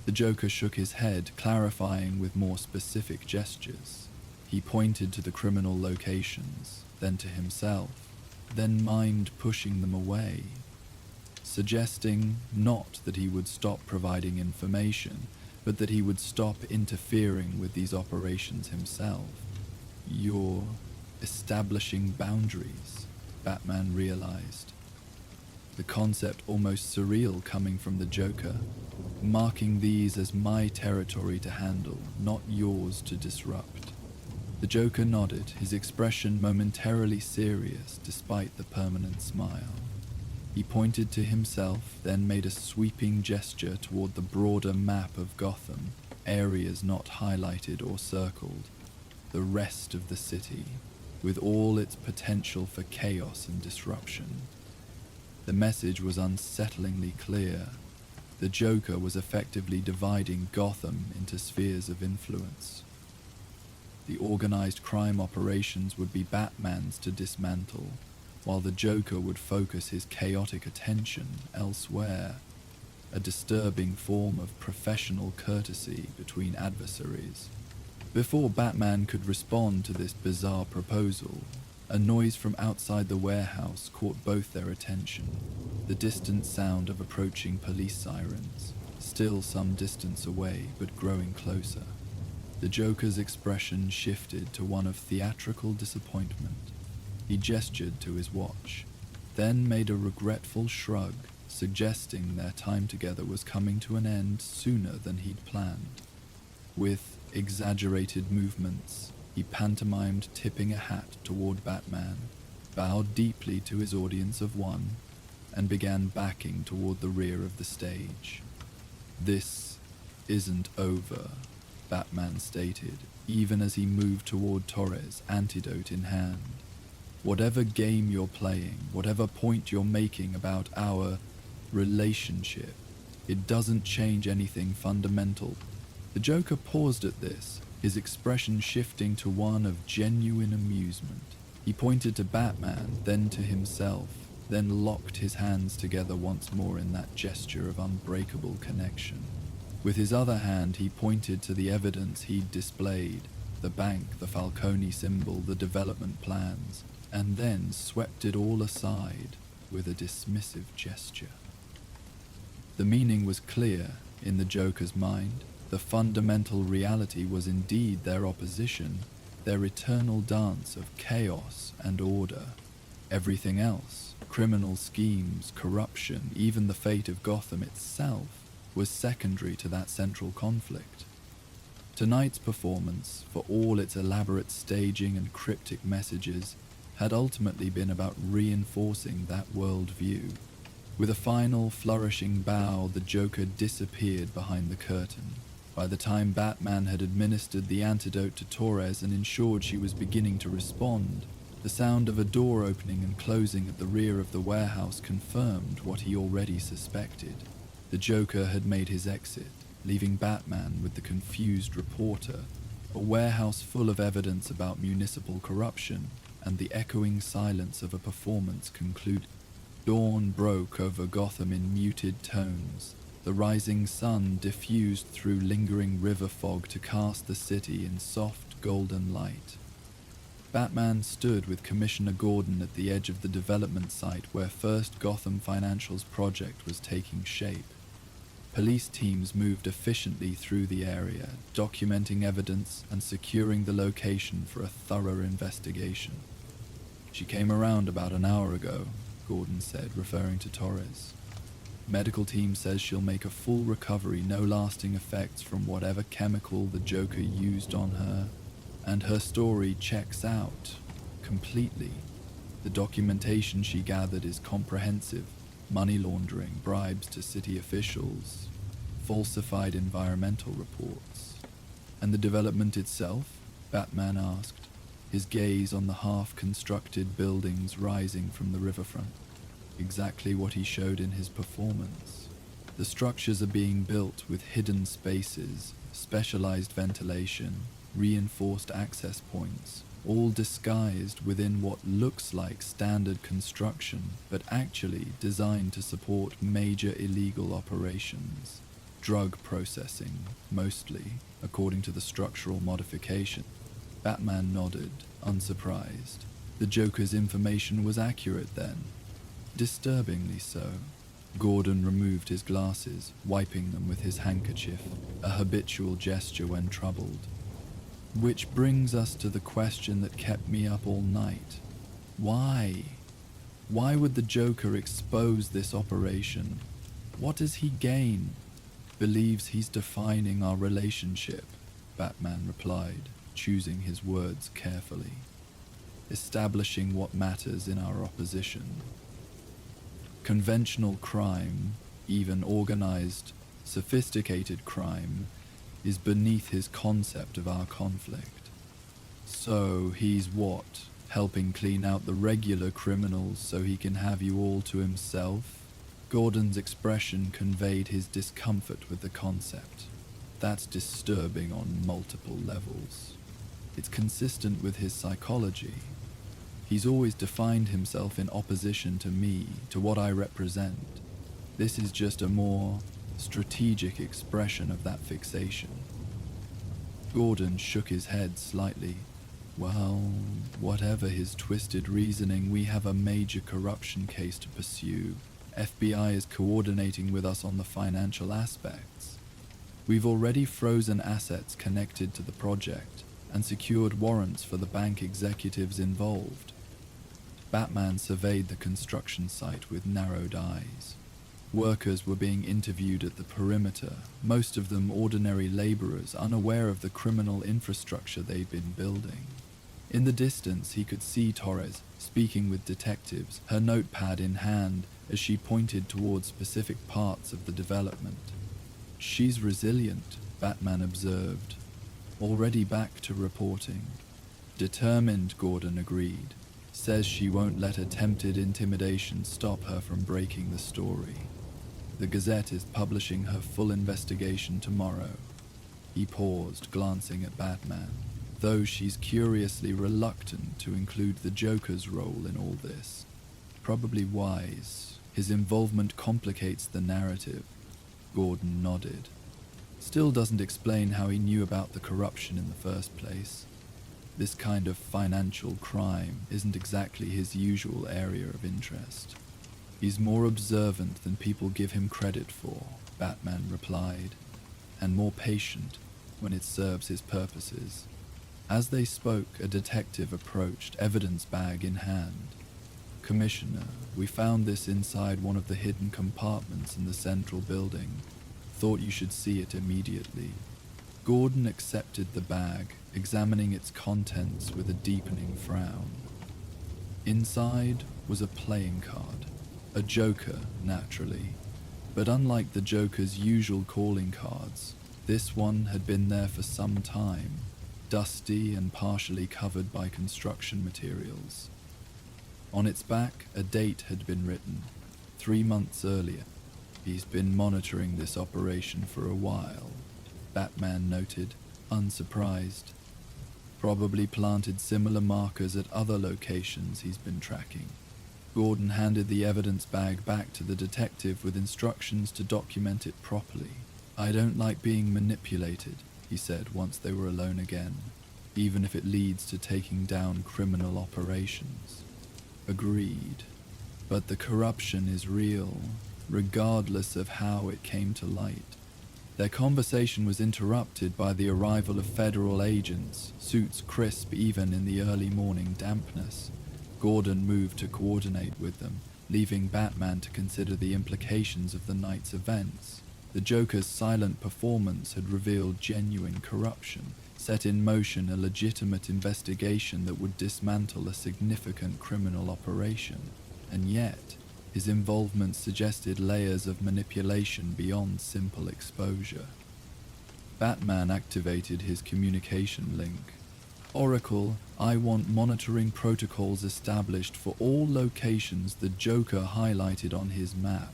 The Joker shook his head, clarifying with more specific gestures. He pointed to the criminal locations, then to himself, then mind pushing them away, suggesting not that he would stop providing information, but that he would stop interfering with these operations himself. "You're establishing boundaries," Batman realized. The concept almost surreal coming from the Joker, marking these as my territory to handle, not yours to disrupt. The Joker nodded, his expression momentarily serious despite the permanent smile. He pointed to himself, then made a sweeping gesture toward the broader map of Gotham, areas not highlighted or circled, the rest of the city, with all its potential for chaos and disruption. The message was unsettlingly clear. The Joker was effectively dividing Gotham into spheres of influence. The organized crime operations would be Batman's to dismantle, while the Joker would focus his chaotic attention elsewhere, a disturbing form of professional courtesy between adversaries. Before Batman could respond to this bizarre proposal, a noise from outside the warehouse caught both their attention, the distant sound of approaching police sirens, still some distance away but growing closer. The Joker's expression shifted to one of theatrical disappointment. He gestured to his watch, then made a regretful shrug, suggesting their time together was coming to an end sooner than he'd planned. With exaggerated movements, he pantomimed tipping a hat toward Batman, bowed deeply to his audience of one, and began backing toward the rear of the stage. "This isn't over," Batman stated, even as he moved toward Torres, antidote in hand. "Whatever game you're playing, whatever point you're making about our relationship, it doesn't change anything fundamental." The Joker paused at this, his expression shifting to one of genuine amusement. He pointed to Batman, then to himself, then locked his hands together once more in that gesture of unbreakable connection. With his other hand, he pointed to the evidence he'd displayed, the bank, the Falcone symbol, the development plans, and then swept it all aside with a dismissive gesture. The meaning was clear in the Joker's mind. The fundamental reality was indeed their opposition, their eternal dance of chaos and order. Everything else, criminal schemes, corruption, even the fate of Gotham itself, was secondary to that central conflict. Tonight's performance, for all its elaborate staging and cryptic messages, had ultimately been about reinforcing that worldview. With a final flourishing bow, the Joker disappeared behind the curtain. By the time Batman had administered the antidote to Torres and ensured she was beginning to respond, the sound of a door opening and closing at the rear of the warehouse confirmed what he already suspected. The Joker had made his exit, leaving Batman with the confused reporter, a warehouse full of evidence about municipal corruption, and the echoing silence of a performance concluded. Dawn broke over Gotham in muted tones. The rising sun diffused through lingering river fog to cast the city in soft golden light. Batman stood with Commissioner Gordon at the edge of the development site where First Gotham Financial's project was taking shape. Police teams moved efficiently through the area, documenting evidence and securing the location for a thorough investigation. "She came around about an hour ago," Gordon said, referring to Torres. "Medical team says she'll make a full recovery, no lasting effects from whatever chemical the Joker used on her, and her story checks out completely. The documentation she gathered is comprehensive: money laundering, bribes to city officials, falsified environmental reports." "And the development itself?" Batman asked, his gaze on the half-constructed buildings rising from the riverfront. Exactly what he showed in his performance. The structures are being built with hidden spaces, specialized ventilation, reinforced access points, all disguised within what looks like standard construction, but actually designed to support major illegal operations. Drug processing, mostly, according to the structural modification. Batman nodded, unsurprised. The Joker's information was accurate then. Disturbingly so. Gordon removed his glasses, wiping them with his handkerchief, a habitual gesture when troubled. "Which brings us to the question that kept me up all night. Why? Why would the Joker expose this operation? What does he gain?" "Believes he's defining our relationship," Batman replied, choosing his words carefully. "Establishing what matters in our opposition. Conventional crime, even organized, sophisticated crime, is beneath his concept of our conflict. So he's what? Helping clean out the regular criminals so he can have you all to himself?" Gordon's expression conveyed his discomfort with the concept. "That's disturbing on multiple levels. It's consistent with his psychology. He's always defined himself in opposition to me, to what I represent. This is just a more strategic expression of that fixation." Gordon shook his head slightly. "Well, whatever his twisted reasoning, we have a major corruption case to pursue. FBI is coordinating with us on the financial aspects. We've already frozen assets connected to the project and secured warrants for the bank executives involved." Batman surveyed the construction site with narrowed eyes. Workers were being interviewed at the perimeter, most of them ordinary laborers unaware of the criminal infrastructure they'd been building. In the distance, he could see Torres speaking with detectives, her notepad in hand as she pointed towards specific parts of the development. "She's resilient," Batman observed. "Already back to reporting." "Determined," Gordon agreed. "Says she won't let attempted intimidation stop her from breaking the story. The Gazette is publishing her full investigation tomorrow." He paused, glancing at Batman. "Though she's curiously reluctant to include the Joker's role in all this. Probably wise. His involvement complicates the narrative." Gordon nodded. "Still doesn't explain how he knew about the corruption in the first place. This kind of financial crime isn't exactly his usual area of interest." "He's more observant than people give him credit for," Batman replied, "and more patient when it serves his purposes." As they spoke, a detective approached, evidence bag in hand. "Commissioner, we found this inside one of the hidden compartments in the central building. Thought you should see it immediately." Gordon accepted the bag, examining its contents with a deepening frown. Inside was a playing card. A joker, naturally. But unlike the Joker's usual calling cards, this one had been there for some time, dusty and partially covered by construction materials. On its back, a date had been written, 3 months earlier. "He's been monitoring this operation for a while," Batman noted, unsurprised. "Probably planted similar markers at other locations he's been tracking." Gordon handed the evidence bag back to the detective with instructions to document it properly. "I don't like being manipulated," he said once they were alone again, "even if it leads to taking down criminal operations." Agreed. But the corruption is real, regardless of how it came to light. Their conversation was interrupted by the arrival of federal agents, suits crisp even in the early morning dampness. Gordon moved to coordinate with them, leaving Batman to consider the implications of the night's events. The Joker's silent performance had revealed genuine corruption, set in motion a legitimate investigation that would dismantle a significant criminal operation, and yet his involvement suggested layers of manipulation beyond simple exposure. Batman activated his communication link. "Oracle, I want monitoring protocols established for all locations the Joker highlighted on his map.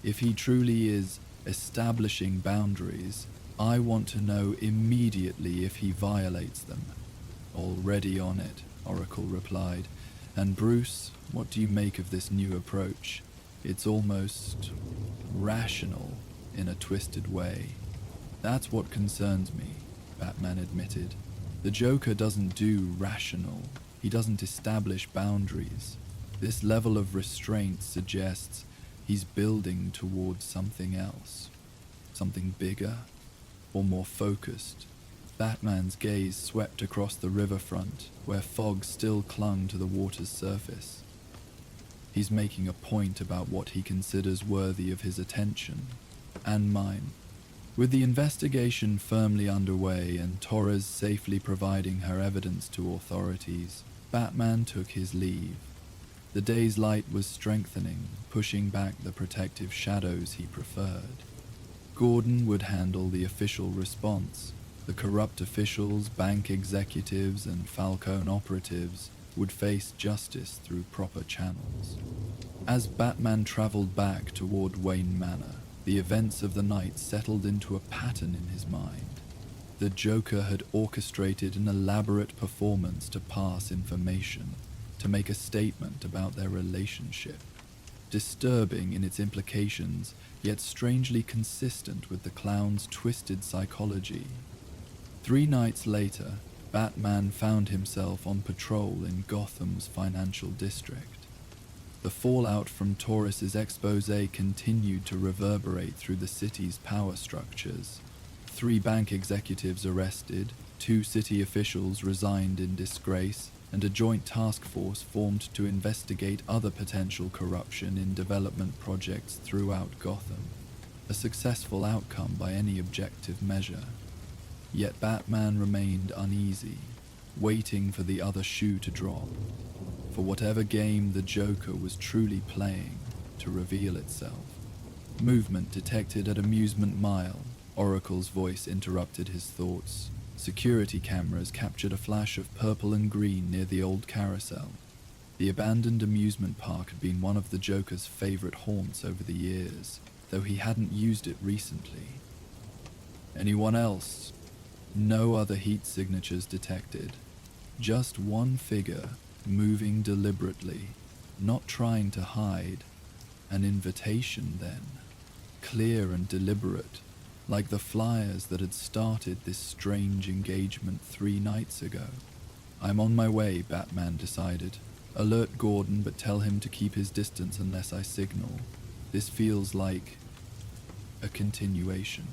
If he truly is establishing boundaries, I want to know immediately if he violates them." "Already on it," Oracle replied. "And Bruce, what do you make of this new approach? It's almost rational in a twisted way." "That's what concerns me," Batman admitted. "The Joker doesn't do rational. He doesn't establish boundaries. This level of restraint suggests he's building towards something else. Something bigger or more focused." Batman's gaze swept across the riverfront, where fog still clung to the water's surface. "He's making a point about what he considers worthy of his attention, and mine." With the investigation firmly underway and Torres safely providing her evidence to authorities, Batman took his leave. The day's light was strengthening, pushing back the protective shadows he preferred. Gordon would handle the official response. The corrupt officials, bank executives, and Falcone operatives would face justice through proper channels. As Batman traveled back toward Wayne Manor, the events of the night settled into a pattern in his mind. The Joker had orchestrated an elaborate performance to pass information, to make a statement about their relationship. Disturbing in its implications, yet strangely consistent with the clown's twisted psychology. 3 nights later, Batman found himself on patrol in Gotham's financial district. The fallout from Torres's exposé continued to reverberate through the city's power structures. 3 bank executives arrested, 2 city officials resigned in disgrace, and a joint task force formed to investigate other potential corruption in development projects throughout Gotham. A successful outcome by any objective measure. Yet Batman remained uneasy, waiting for the other shoe to drop, for whatever game the Joker was truly playing to reveal itself. Movement detected at Amusement Mile. Oracle's voice interrupted his thoughts. Security cameras captured a flash of purple and green near the old carousel. The abandoned amusement park had been one of the Joker's favorite haunts over the years, though he hadn't used it recently. Anyone else? No other heat signatures detected. Just one figure, moving deliberately, not trying to hide. An invitation, then. Clear and deliberate, like the flyers that had started this strange engagement 3 nights ago. "I'm on my way," Batman decided. "Alert Gordon, but tell him to keep his distance unless I signal. This feels like a continuation."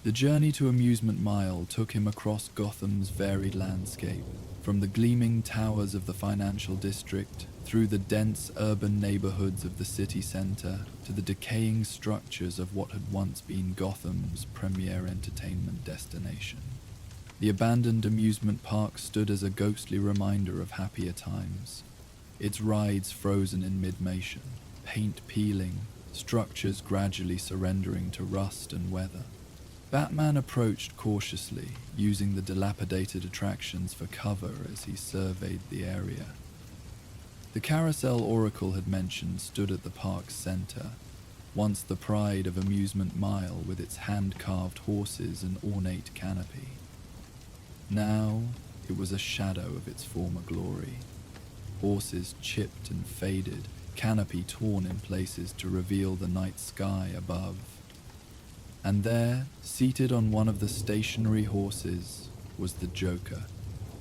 The journey to Amusement Mile took him across Gotham's varied landscape, from the gleaming towers of the financial district, through the dense urban neighborhoods of the city center, to the decaying structures of what had once been Gotham's premier entertainment destination. The abandoned amusement park stood as a ghostly reminder of happier times, its rides frozen in mid-motion, paint peeling, structures gradually surrendering to rust and weather. Batman approached cautiously, using the dilapidated attractions for cover as he surveyed the area. The carousel Oracle had mentioned stood at the park's center, once the pride of Amusement Mile with its hand-carved horses and ornate canopy. Now it was a shadow of its former glory. Horses chipped and faded, canopy torn in places to reveal the night sky above. And there, seated on one of the stationary horses, was the Joker.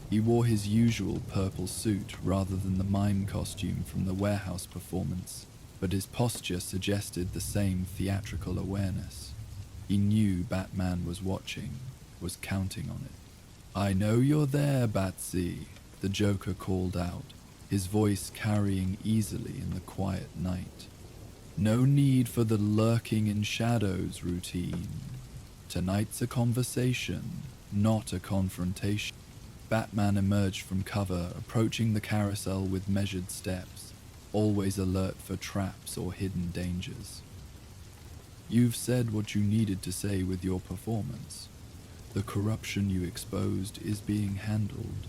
He wore his usual purple suit rather than the mime costume from the warehouse performance, but his posture suggested the same theatrical awareness. He knew Batman was watching, was counting on it. "I know you're there, Batsy," the Joker called out, his voice carrying easily in the quiet night. "No need for the lurking in shadows routine. Tonight's a conversation, not a confrontation." Batman emerged from cover, approaching the carousel with measured steps, always alert for traps or hidden dangers. "You've said what you needed to say with your performance. The corruption you exposed is being handled."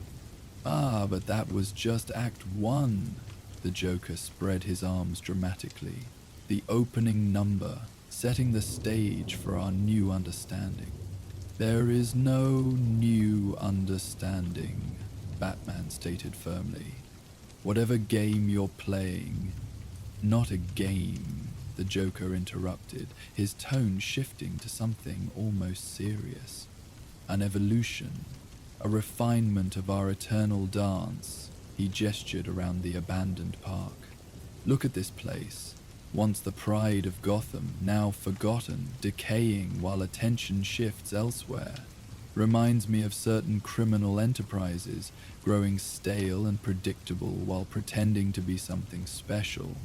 "Ah, but that was just Act 1. The Joker spread his arms dramatically. "The opening number, setting the stage for our new understanding." "There is no new understanding," Batman stated firmly. "Whatever game you're playing..." "Not a game," the Joker interrupted, his tone shifting to something almost serious. "An evolution, a refinement of our eternal dance." He gestured around the abandoned park. "Look at this place. Once the pride of Gotham, now forgotten, decaying while attention shifts elsewhere. Reminds me of certain criminal enterprises, growing stale and predictable while pretending to be something special."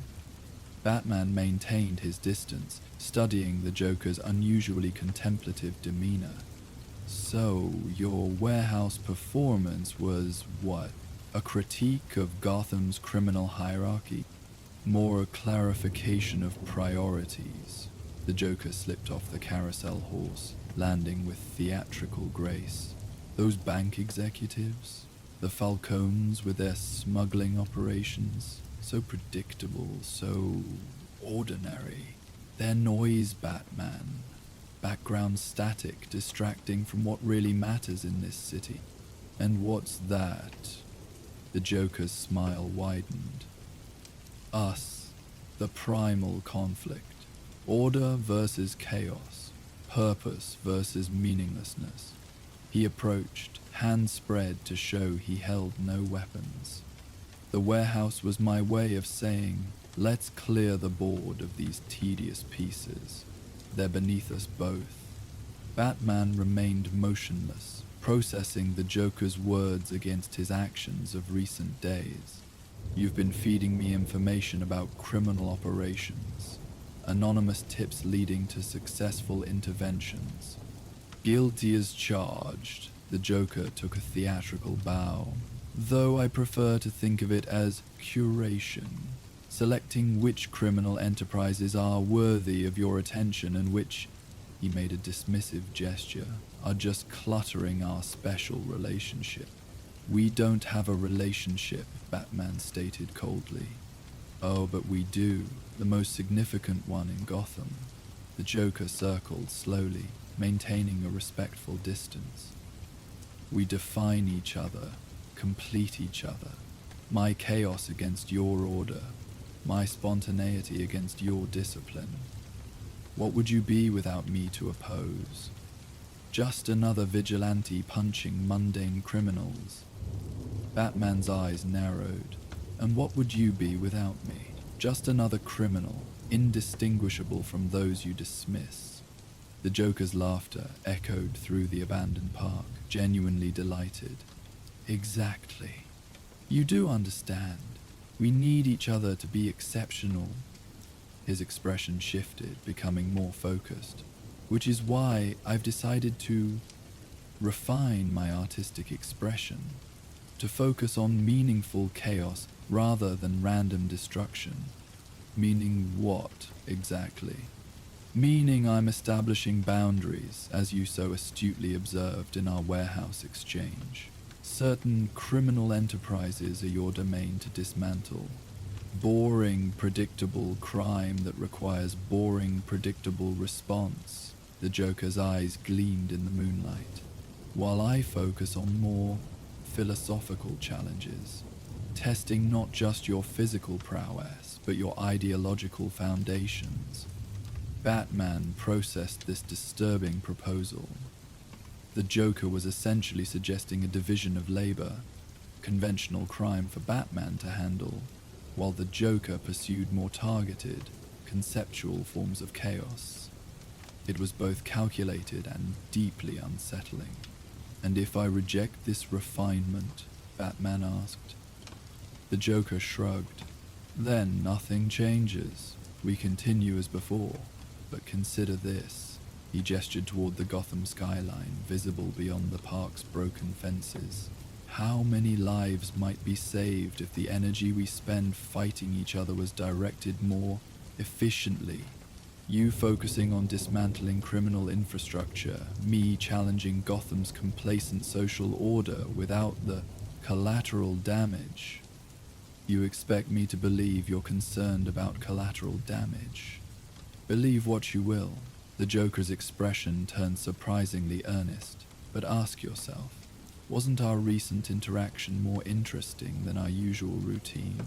Batman maintained his distance, studying the Joker's unusually contemplative demeanor. "So, your warehouse performance was what? A critique of Gotham's criminal hierarchy? More a clarification of priorities." The Joker slipped off the carousel horse, landing with theatrical grace. "Those bank executives? The Falcones with their smuggling operations? So predictable, so ordinary. Their noise, Batman. Background static distracting from what really matters in this city. And what's that?" The Joker's smile widened. "Us, the primal conflict. Order versus chaos. Purpose versus meaninglessness." He approached, hand spread to show he held no weapons. "The warehouse was my way of saying, let's clear the board of these tedious pieces. They're beneath us both." Batman remained motionless, processing the Joker's words against his actions of recent days. "You've been feeding me information about criminal operations, anonymous tips leading to successful interventions." "Guilty as charged," the Joker took a theatrical bow, "though I prefer to think of it as curation, selecting which criminal enterprises are worthy of your attention and which," he made a dismissive gesture, "are just cluttering our special relationship." "We don't have a relationship," Batman stated coldly. "Oh, but we do, the most significant one in Gotham." The Joker circled slowly, maintaining a respectful distance. "We define each other, complete each other. My chaos against your order, my spontaneity against your discipline. What would you be without me to oppose? Just another vigilante punching mundane criminals." Batman's eyes narrowed. "And what would you be without me? Just another criminal, indistinguishable from those you dismiss." The Joker's laughter echoed through the abandoned park, genuinely delighted. Exactly. You do understand. We need each other to be exceptional. His expression shifted, becoming more focused, which is why I've decided to refine my artistic expression, to focus on meaningful chaos rather than random destruction. Meaning what, exactly? Meaning I'm establishing boundaries, as you so astutely observed in our warehouse exchange. Certain criminal enterprises are your domain to dismantle. Boring, predictable crime that requires boring, predictable response. The Joker's eyes gleamed in the moonlight, while I focus on more philosophical challenges, testing not just your physical prowess, but your ideological foundations. Batman processed this disturbing proposal. The Joker was essentially suggesting a division of labor, conventional crime for Batman to handle, while the Joker pursued more targeted, conceptual forms of chaos. It was both calculated and deeply unsettling. And if I reject this refinement, Batman asked. The Joker shrugged. Then nothing changes. We continue as before. But consider this. He gestured toward the Gotham skyline, visible beyond the park's broken fences. How many lives might be saved if the energy we spend fighting each other was directed more efficiently? You focusing on dismantling criminal infrastructure, me challenging Gotham's complacent social order without the collateral damage. You expect me to believe you're concerned about collateral damage? Believe what you will. The Joker's expression turned surprisingly earnest. But ask yourself, wasn't our recent interaction more interesting than our usual routine?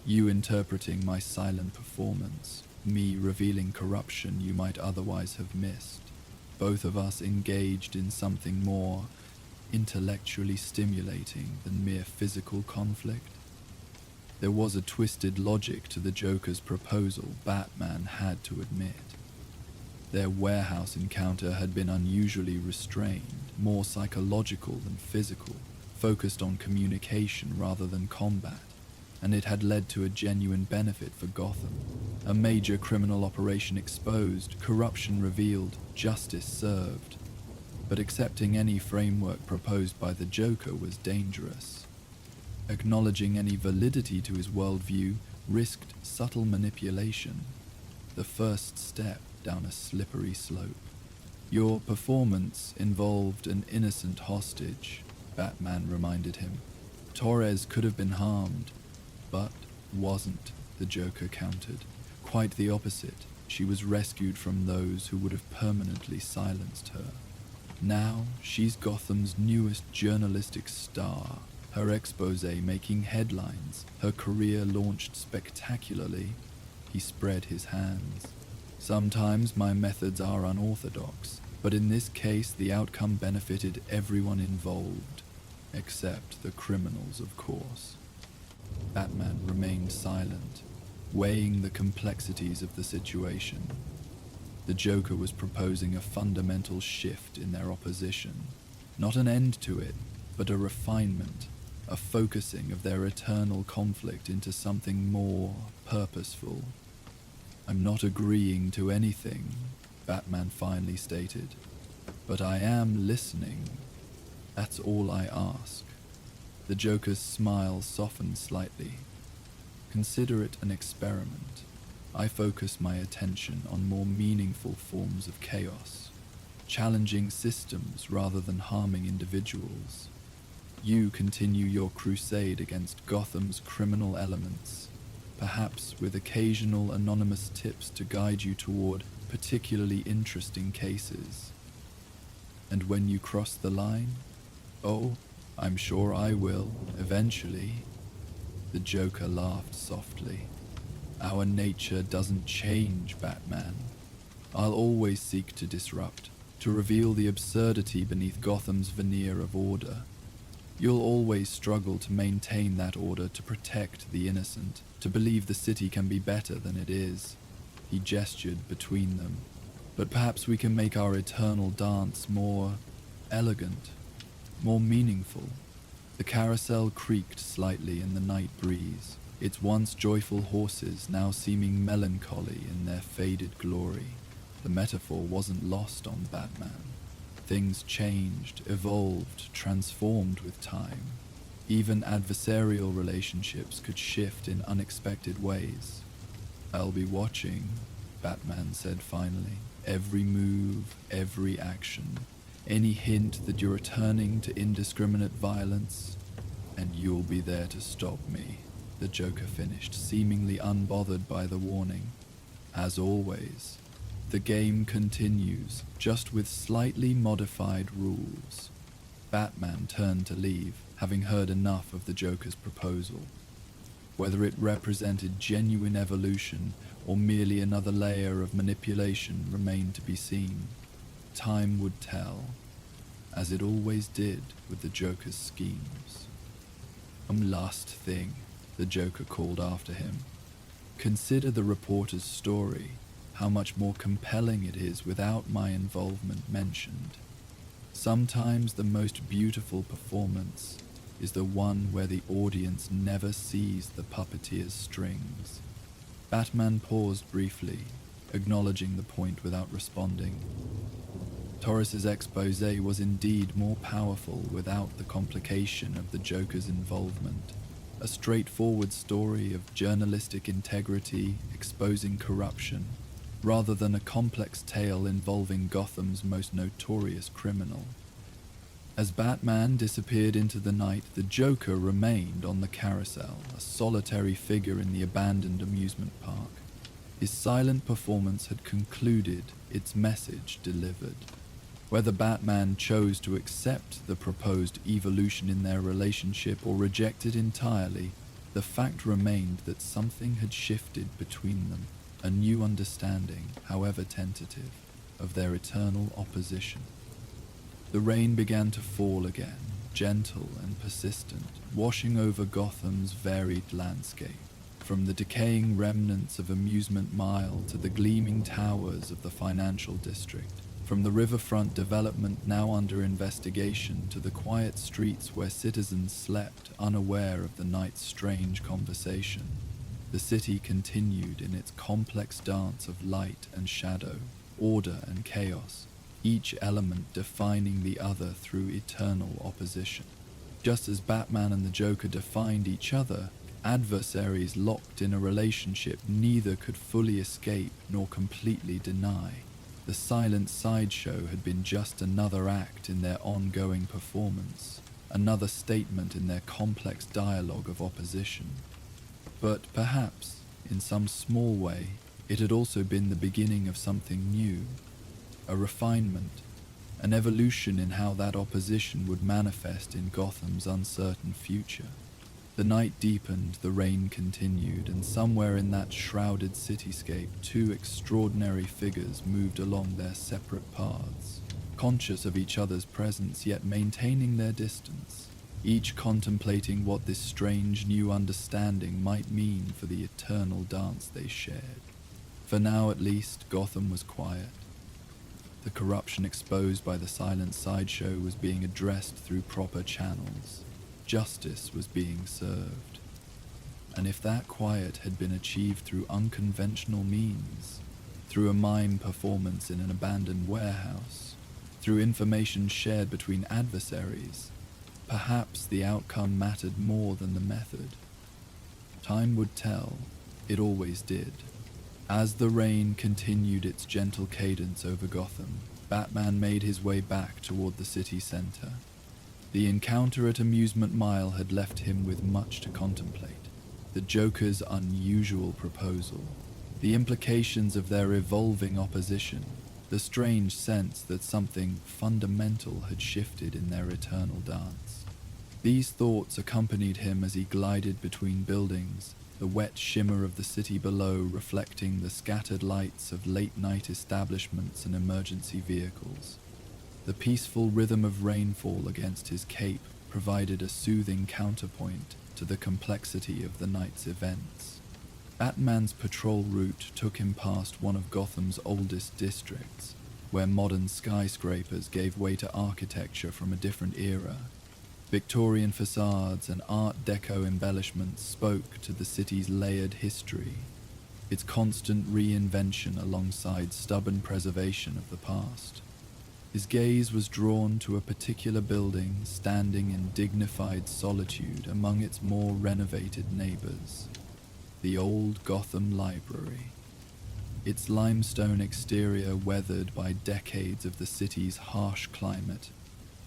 You interpreting my silent performance, me revealing corruption you might otherwise have missed. Both of us engaged in something more intellectually stimulating than mere physical conflict. There was a twisted logic to the Joker's proposal, Batman had to admit. Their warehouse encounter had been unusually restrained, more psychological than physical, focused on communication rather than combat, and it had led to a genuine benefit for Gotham. A major criminal operation exposed, corruption revealed, justice served. But accepting any framework proposed by the Joker was dangerous. Acknowledging any validity to his worldview risked subtle manipulation, the first step down a slippery slope. Your performance involved an innocent hostage, Batman reminded him. Torres could have been harmed, but wasn't, the Joker countered. Quite the opposite. She was rescued from those who would have permanently silenced her. Now she's Gotham's newest journalistic star, her expose making headlines, her career launched spectacularly. He spread his hands. Sometimes my methods are unorthodox, but in this case the outcome benefited everyone involved, except the criminals, of course. Batman remained silent, weighing the complexities of the situation. The Joker was proposing a fundamental shift in their opposition, not an end to it, but a refinement, a focusing of their eternal conflict into something more purposeful. I'm not agreeing to anything, Batman finally stated, but I am listening. That's all I ask. The Joker's smile softened slightly. Consider it an experiment. I focus my attention on more meaningful forms of chaos, challenging systems rather than harming individuals. You continue your crusade against Gotham's criminal elements, perhaps with occasional anonymous tips to guide you toward particularly interesting cases. And when you cross the line, oh, I'm sure I will, eventually. The Joker laughed softly. Our nature doesn't change, Batman. I'll always seek to disrupt, to reveal the absurdity beneath Gotham's veneer of order. You'll always struggle to maintain that order, to protect the innocent, to believe the city can be better than it is. He gestured between them. But perhaps we can make our eternal dance more elegant, more meaningful. The carousel creaked slightly in the night breeze, its once joyful horses now seeming melancholy in their faded glory. The metaphor wasn't lost on Batman. Things changed, evolved, transformed with time. Even adversarial relationships could shift in unexpected ways. "I'll be watching," Batman said finally. "Every move, every action. Any hint that you're returning to indiscriminate violence, and you'll be there to stop me," the Joker finished, seemingly unbothered by the warning. As always, the game continues, just with slightly modified rules. Batman turned to leave, having heard enough of the Joker's proposal. Whether it represented genuine evolution or merely another layer of manipulation remained to be seen. Time would tell, as it always did with the Joker's schemes. Last thing," the Joker called after him. "Consider the reporter's story, how much more compelling it is without my involvement mentioned. Sometimes the most beautiful performance is the one where the audience never sees the puppeteer's strings." Batman paused briefly, acknowledging the point without responding. Torres's exposé was indeed more powerful without the complication of the Joker's involvement. A straightforward story of journalistic integrity exposing corruption, rather than a complex tale involving Gotham's most notorious criminal. As Batman disappeared into the night, the Joker remained on the carousel, a solitary figure in the abandoned amusement park. His silent performance had concluded, its message delivered. Whether Batman chose to accept the proposed evolution in their relationship or reject it entirely, the fact remained that something had shifted between them, a new understanding, however tentative, of their eternal opposition. The rain began to fall again, gentle and persistent, washing over Gotham's varied landscape, from the decaying remnants of Amusement Mile to the gleaming towers of the financial district, from the riverfront development now under investigation to the quiet streets where citizens slept unaware of the night's strange conversation. The city continued in its complex dance of light and shadow, order and chaos, each element defining the other through eternal opposition. Just as Batman and the Joker defined each other, adversaries locked in a relationship neither could fully escape nor completely deny. The silent sideshow had been just another act in their ongoing performance, another statement in their complex dialogue of opposition. But perhaps, in some small way, it had also been the beginning of something new, a refinement, an evolution in how that opposition would manifest in Gotham's uncertain future. The night deepened, the rain continued, and somewhere in that shrouded cityscape, two extraordinary figures moved along their separate paths, conscious of each other's presence yet maintaining their distance, each contemplating what this strange new understanding might mean for the eternal dance they shared. For now, at least, Gotham was quiet. The corruption exposed by the silent sideshow was being addressed through proper channels. Justice was being served. And if that quiet had been achieved through unconventional means, through a mime performance in an abandoned warehouse, through information shared between adversaries, perhaps the outcome mattered more than the method. Time would tell. It always did. As the rain continued its gentle cadence over Gotham, Batman made his way back toward the city center. The encounter at Amusement Mile had left him with much to contemplate. The Joker's unusual proposal, the implications of their evolving opposition, the strange sense that something fundamental had shifted in their eternal dance. These thoughts accompanied him as he glided between buildings, the wet shimmer of the city below reflecting the scattered lights of late-night establishments and emergency vehicles. The peaceful rhythm of rainfall against his cape provided a soothing counterpoint to the complexity of the night's events. Batman's patrol route took him past one of Gotham's oldest districts, where modern skyscrapers gave way to architecture from a different era. Victorian facades and Art Deco embellishments spoke to the city's layered history, its constant reinvention alongside stubborn preservation of the past. His gaze was drawn to a particular building standing in dignified solitude among its more renovated neighbors, the old Gotham Library. Its limestone exterior weathered by decades of the city's harsh climate,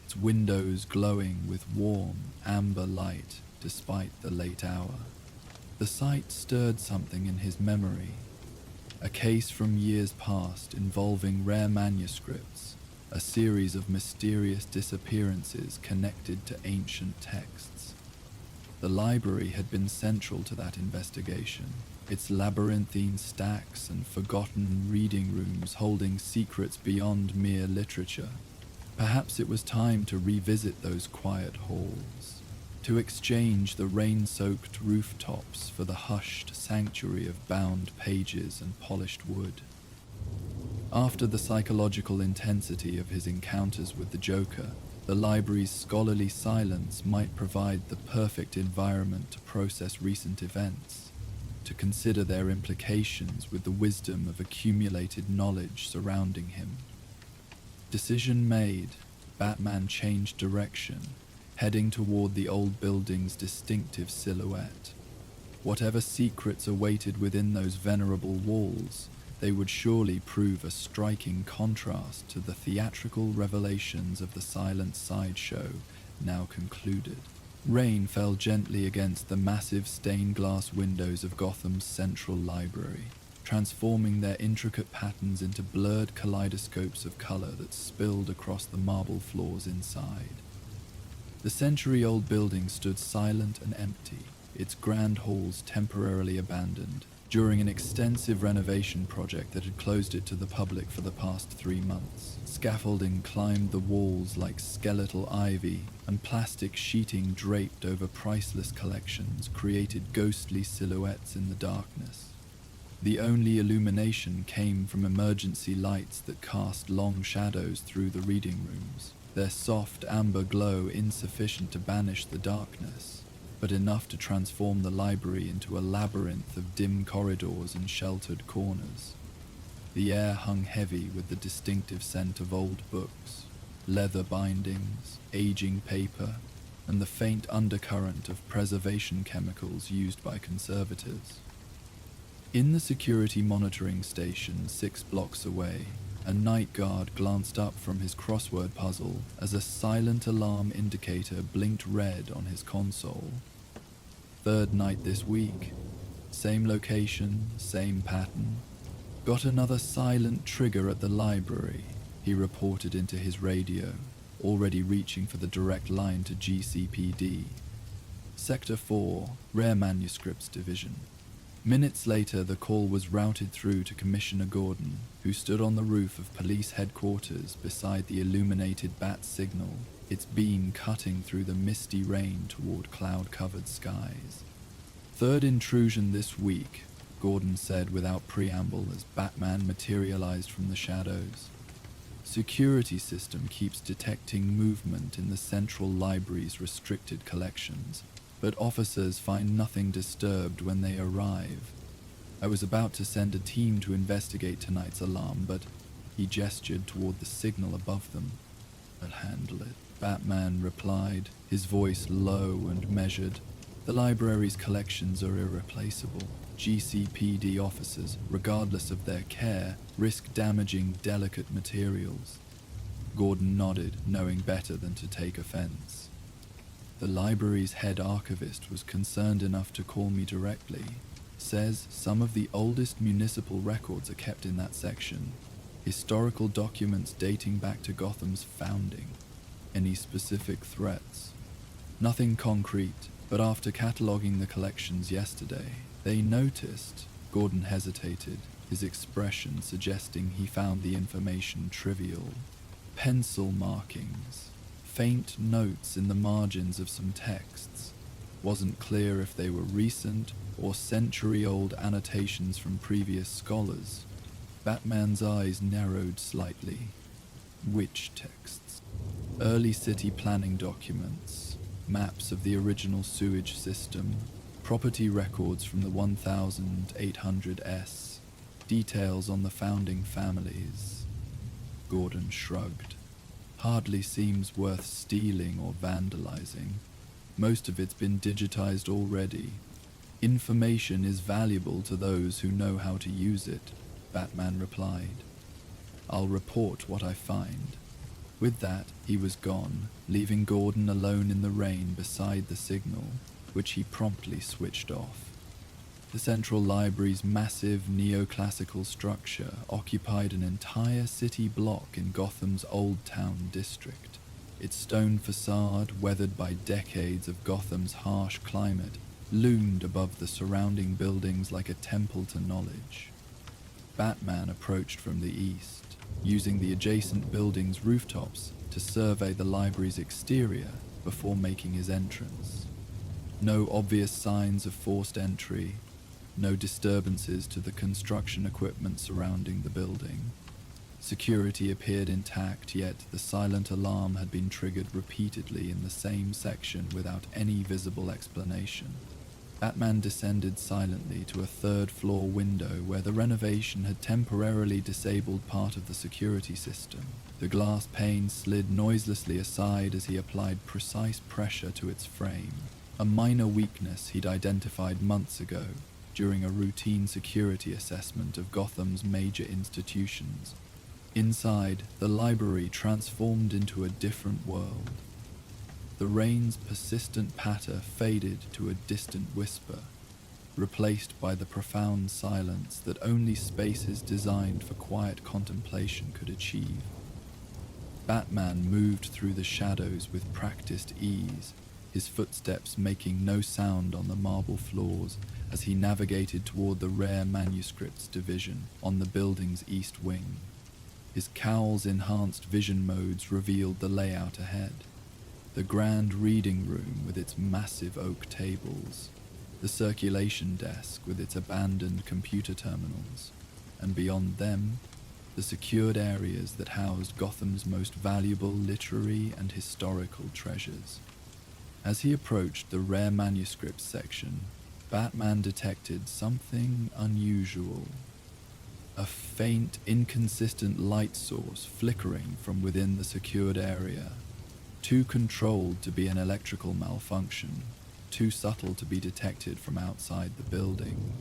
its windows glowing with warm, amber light despite the late hour. The sight stirred something in his memory, a case from years past involving rare manuscripts, a series of mysterious disappearances connected to ancient texts. The library had been central to that investigation, its labyrinthine stacks and forgotten reading rooms holding secrets beyond mere literature. Perhaps it was time to revisit those quiet halls, to exchange the rain-soaked rooftops for the hushed sanctuary of bound pages and polished wood. After the psychological intensity of his encounters with the Joker, the library's scholarly silence might provide the perfect environment to process recent events, to consider their implications with the wisdom of accumulated knowledge surrounding him. Decision made, Batman changed direction, heading toward the old building's distinctive silhouette. Whatever secrets awaited within those venerable walls, they would surely prove a striking contrast to the theatrical revelations of the silent sideshow now concluded. Rain fell gently against the massive stained glass windows of Gotham's central library, transforming their intricate patterns into blurred kaleidoscopes of color that spilled across the marble floors inside. The century-old building stood silent and empty, its grand halls temporarily abandoned, during an extensive renovation project that had closed it to the public for the past 3 months. Scaffolding climbed the walls like skeletal ivy, and plastic sheeting draped over priceless collections created ghostly silhouettes in the darkness. The only illumination came from emergency lights that cast long shadows through the reading rooms, their soft amber glow insufficient to banish the darkness, but enough to transform the library into a labyrinth of dim corridors and sheltered corners. The air hung heavy with the distinctive scent of old books, leather bindings, aging paper, and the faint undercurrent of preservation chemicals used by conservators. In the security monitoring station 6 blocks away, a night guard glanced up from his crossword puzzle as a silent alarm indicator blinked red on his console. 3rd night this week. Same location, same pattern. Got another silent trigger at the library, he reported into his radio, already reaching for the direct line to GCPD. Sector 4, Rare Manuscripts Division. Minutes later, the call was routed through to Commissioner Gordon, who stood on the roof of police headquarters beside the illuminated bat signal, its beam cutting through the misty rain toward cloud-covered skies. 3rd intrusion this week, Gordon said without preamble as Batman materialized from the shadows. Security system keeps detecting movement in the central library's restricted collections, but officers find nothing disturbed when they arrive. I was about to send a team to investigate tonight's alarm, but he gestured toward the signal above them. I'll handle it, Batman replied, his voice low and measured. The library's collections are irreplaceable. GCPD officers, regardless of their care, risk damaging delicate materials. Gordon nodded, knowing better than to take offense. The library's head archivist was concerned enough to call me directly. Says some of the oldest municipal records are kept in that section. Historical documents dating back to Gotham's founding. Any specific threats? Nothing concrete, but after cataloguing the collections yesterday, they noticed. Gordon hesitated, his expression suggesting he found the information trivial. Pencil markings. Faint notes in the margins of some texts. Wasn't clear if they were recent or century-old annotations from previous scholars, Batman's eyes narrowed slightly. Which texts? Early city planning documents, maps of the original sewage system, property records from the 1800s, details on the founding families. Gordon shrugged. Hardly seems worth stealing or vandalizing. Most of it's been digitized already. Information is valuable to those who know how to use it, Batman replied. I'll report what I find. With that, he was gone, leaving Gordon alone in the rain beside the signal, which he promptly switched off. The Central Library's massive neoclassical structure occupied an entire city block in Gotham's Old Town district. Its stone facade, weathered by decades of Gotham's harsh climate, loomed above the surrounding buildings like a temple to knowledge. Batman approached from the east, using the adjacent building's rooftops to survey the library's exterior before making his entrance. No obvious signs of forced entry, no disturbances to the construction equipment surrounding the building. Security appeared intact, yet the silent alarm had been triggered repeatedly in the same section without any visible explanation. Batman descended silently to a third-floor window where the renovation had temporarily disabled part of the security system. The glass pane slid noiselessly aside as he applied precise pressure to its frame, a minor weakness he'd identified months ago during a routine security assessment of Gotham's major institutions. Inside, the library transformed into a different world. The rain's persistent patter faded to a distant whisper, replaced by the profound silence that only spaces designed for quiet contemplation could achieve. Batman moved through the shadows with practiced ease, his footsteps making no sound on the marble floors as he navigated toward the rare manuscripts division on the building's east wing. His cowl's enhanced vision modes revealed the layout ahead. The grand reading room with its massive oak tables, the circulation desk with its abandoned computer terminals, and beyond them, the secured areas that housed Gotham's most valuable literary and historical treasures. As he approached the rare manuscripts section, Batman detected something unusual. A faint, inconsistent light source flickering from within the secured area. Too controlled to be an electrical malfunction, too subtle to be detected from outside the building.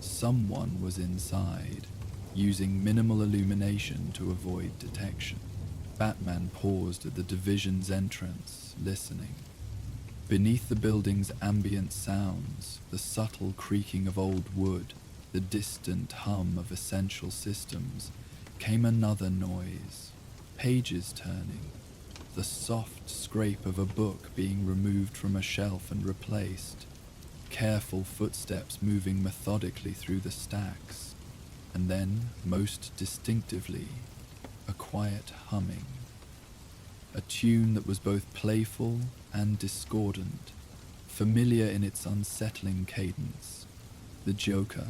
Someone was inside, using minimal illumination to avoid detection. Batman paused at the division's entrance, listening. Beneath the building's ambient sounds, the subtle creaking of old wood, the distant hum of essential systems, came another noise, pages turning, the soft scrape of a book being removed from a shelf and replaced, careful footsteps moving methodically through the stacks, and then, most distinctively, a quiet humming. A tune that was both playful and discordant, familiar in its unsettling cadence. The Joker.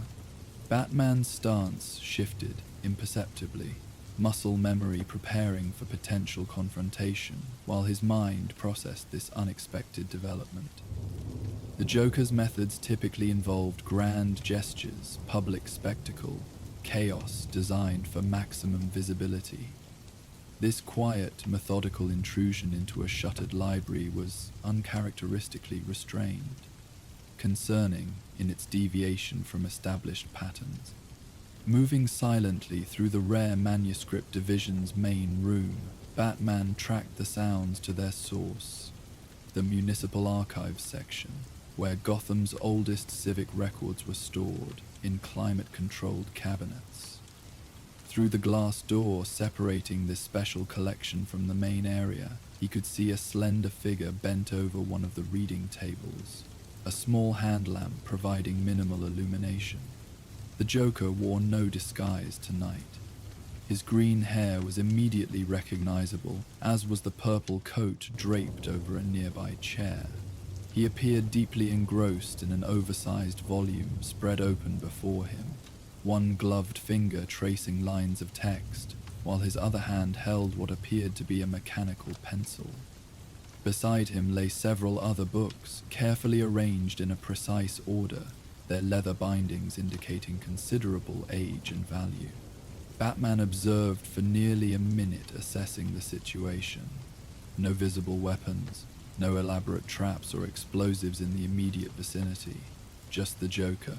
Batman's stance shifted imperceptibly, muscle memory preparing for potential confrontation, while his mind processed this unexpected development. The Joker's methods typically involved grand gestures, public spectacle, chaos designed for maximum visibility. This quiet, methodical intrusion into a shuttered library was uncharacteristically restrained, concerning in its deviation from established patterns. Moving silently through the rare manuscript division's main room, Batman tracked the sounds to their source, the Municipal Archives section, where Gotham's oldest civic records were stored in climate-controlled cabinets. Through the glass door separating this special collection from the main area, he could see a slender figure bent over one of the reading tables, a small hand lamp providing minimal illumination. The Joker wore no disguise tonight. His green hair was immediately recognizable, as was the purple coat draped over a nearby chair. He appeared deeply engrossed in an oversized volume spread open before him, one gloved finger tracing lines of text, while his other hand held what appeared to be a mechanical pencil. Beside him lay several other books, carefully arranged in a precise order, their leather bindings indicating considerable age and value. Batman observed for nearly a minute, assessing the situation. No visible weapons, no elaborate traps or explosives in the immediate vicinity, just the Joker,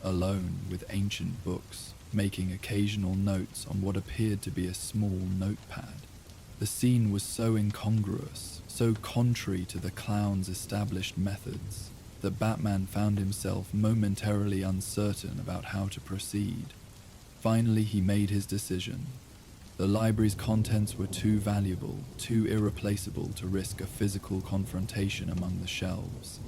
alone with ancient books, making occasional notes on what appeared to be a small notepad. The scene was so incongruous, so contrary to the clown's established methods, that Batman found himself momentarily uncertain about how to proceed. Finally, he made his decision. The library's contents were too valuable, too irreplaceable to risk a physical confrontation among the shelves.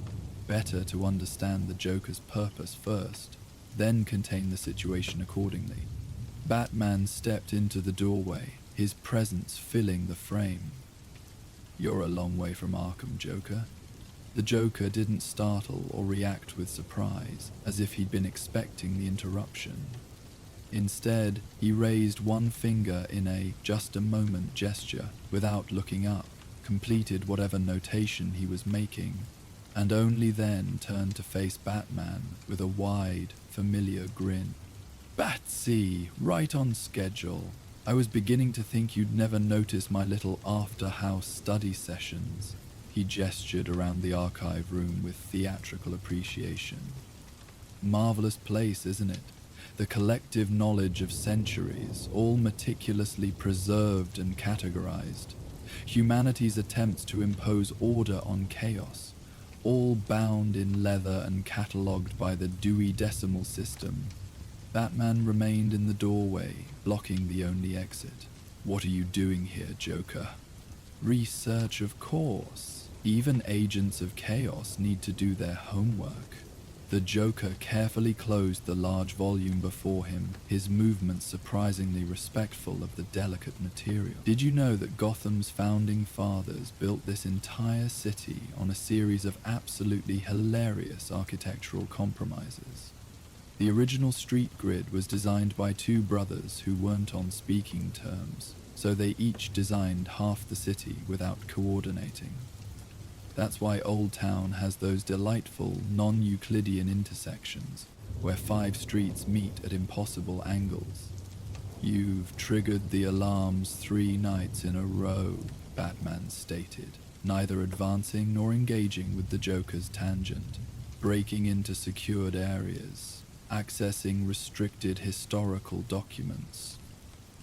Better to understand the Joker's purpose first, then contain the situation accordingly. Batman stepped into the doorway, his presence filling the frame. "You're a long way from Arkham, Joker." The Joker didn't startle or react with surprise, as if he'd been expecting the interruption. Instead, he raised one finger in a just-a-moment gesture without looking up, completed whatever notation he was making, and only then turned to face Batman with a wide, familiar grin. "Batsy, right on schedule. I was beginning to think you'd never notice my little after-house study sessions." He gestured around the archive room with theatrical appreciation. "Marvelous place, isn't it? The collective knowledge of centuries, all meticulously preserved and categorized. Humanity's attempts to impose order on chaos, all bound in leather and catalogued by the Dewey Decimal System." Batman remained in the doorway, blocking the only exit. "What are you doing here, Joker?" "Research, of course. Even agents of chaos need to do their homework." The Joker carefully closed the large volume before him, his movements surprisingly respectful of the delicate material. "Did you know that Gotham's founding fathers built this entire city on a series of absolutely hilarious architectural compromises? The original street grid was designed by two brothers who weren't on speaking terms, so they each designed half the city without coordinating. That's why Old Town has those delightful, non-Euclidean intersections, where 5 streets meet at impossible angles. You've triggered the alarms 3 nights in a row, Batman stated, neither advancing nor engaging with the Joker's tangent, breaking into secured areas, accessing restricted historical documents.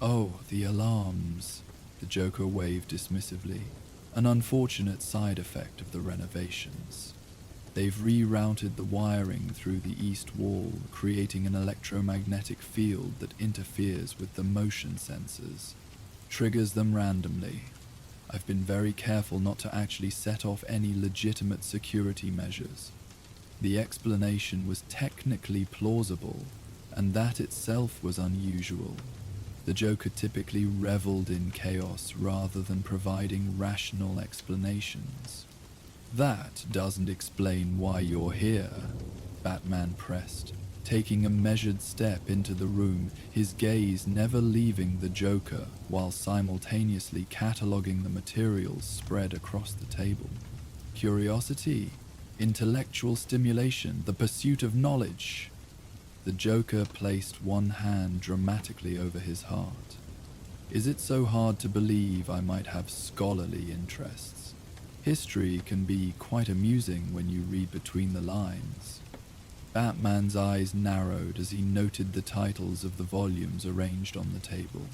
Oh, the alarms, the Joker waved dismissively. An unfortunate side effect of the renovations. They've rerouted the wiring through the east wall, creating an electromagnetic field that interferes with the motion sensors, triggers them randomly. I've been very careful not to actually set off any legitimate security measures. The explanation was technically plausible, and that itself was unusual. The Joker typically reveled in chaos rather than providing rational explanations. That doesn't explain why you're here, Batman pressed, taking a measured step into the room, his gaze never leaving the Joker while simultaneously cataloging the materials spread across the table. Curiosity, intellectual stimulation, the pursuit of knowledge. The Joker placed one hand dramatically over his heart. Is it so hard to believe I might have scholarly interests? History can be quite amusing when you read between the lines. Batman's eyes narrowed as he noted the titles of the volumes arranged on the table.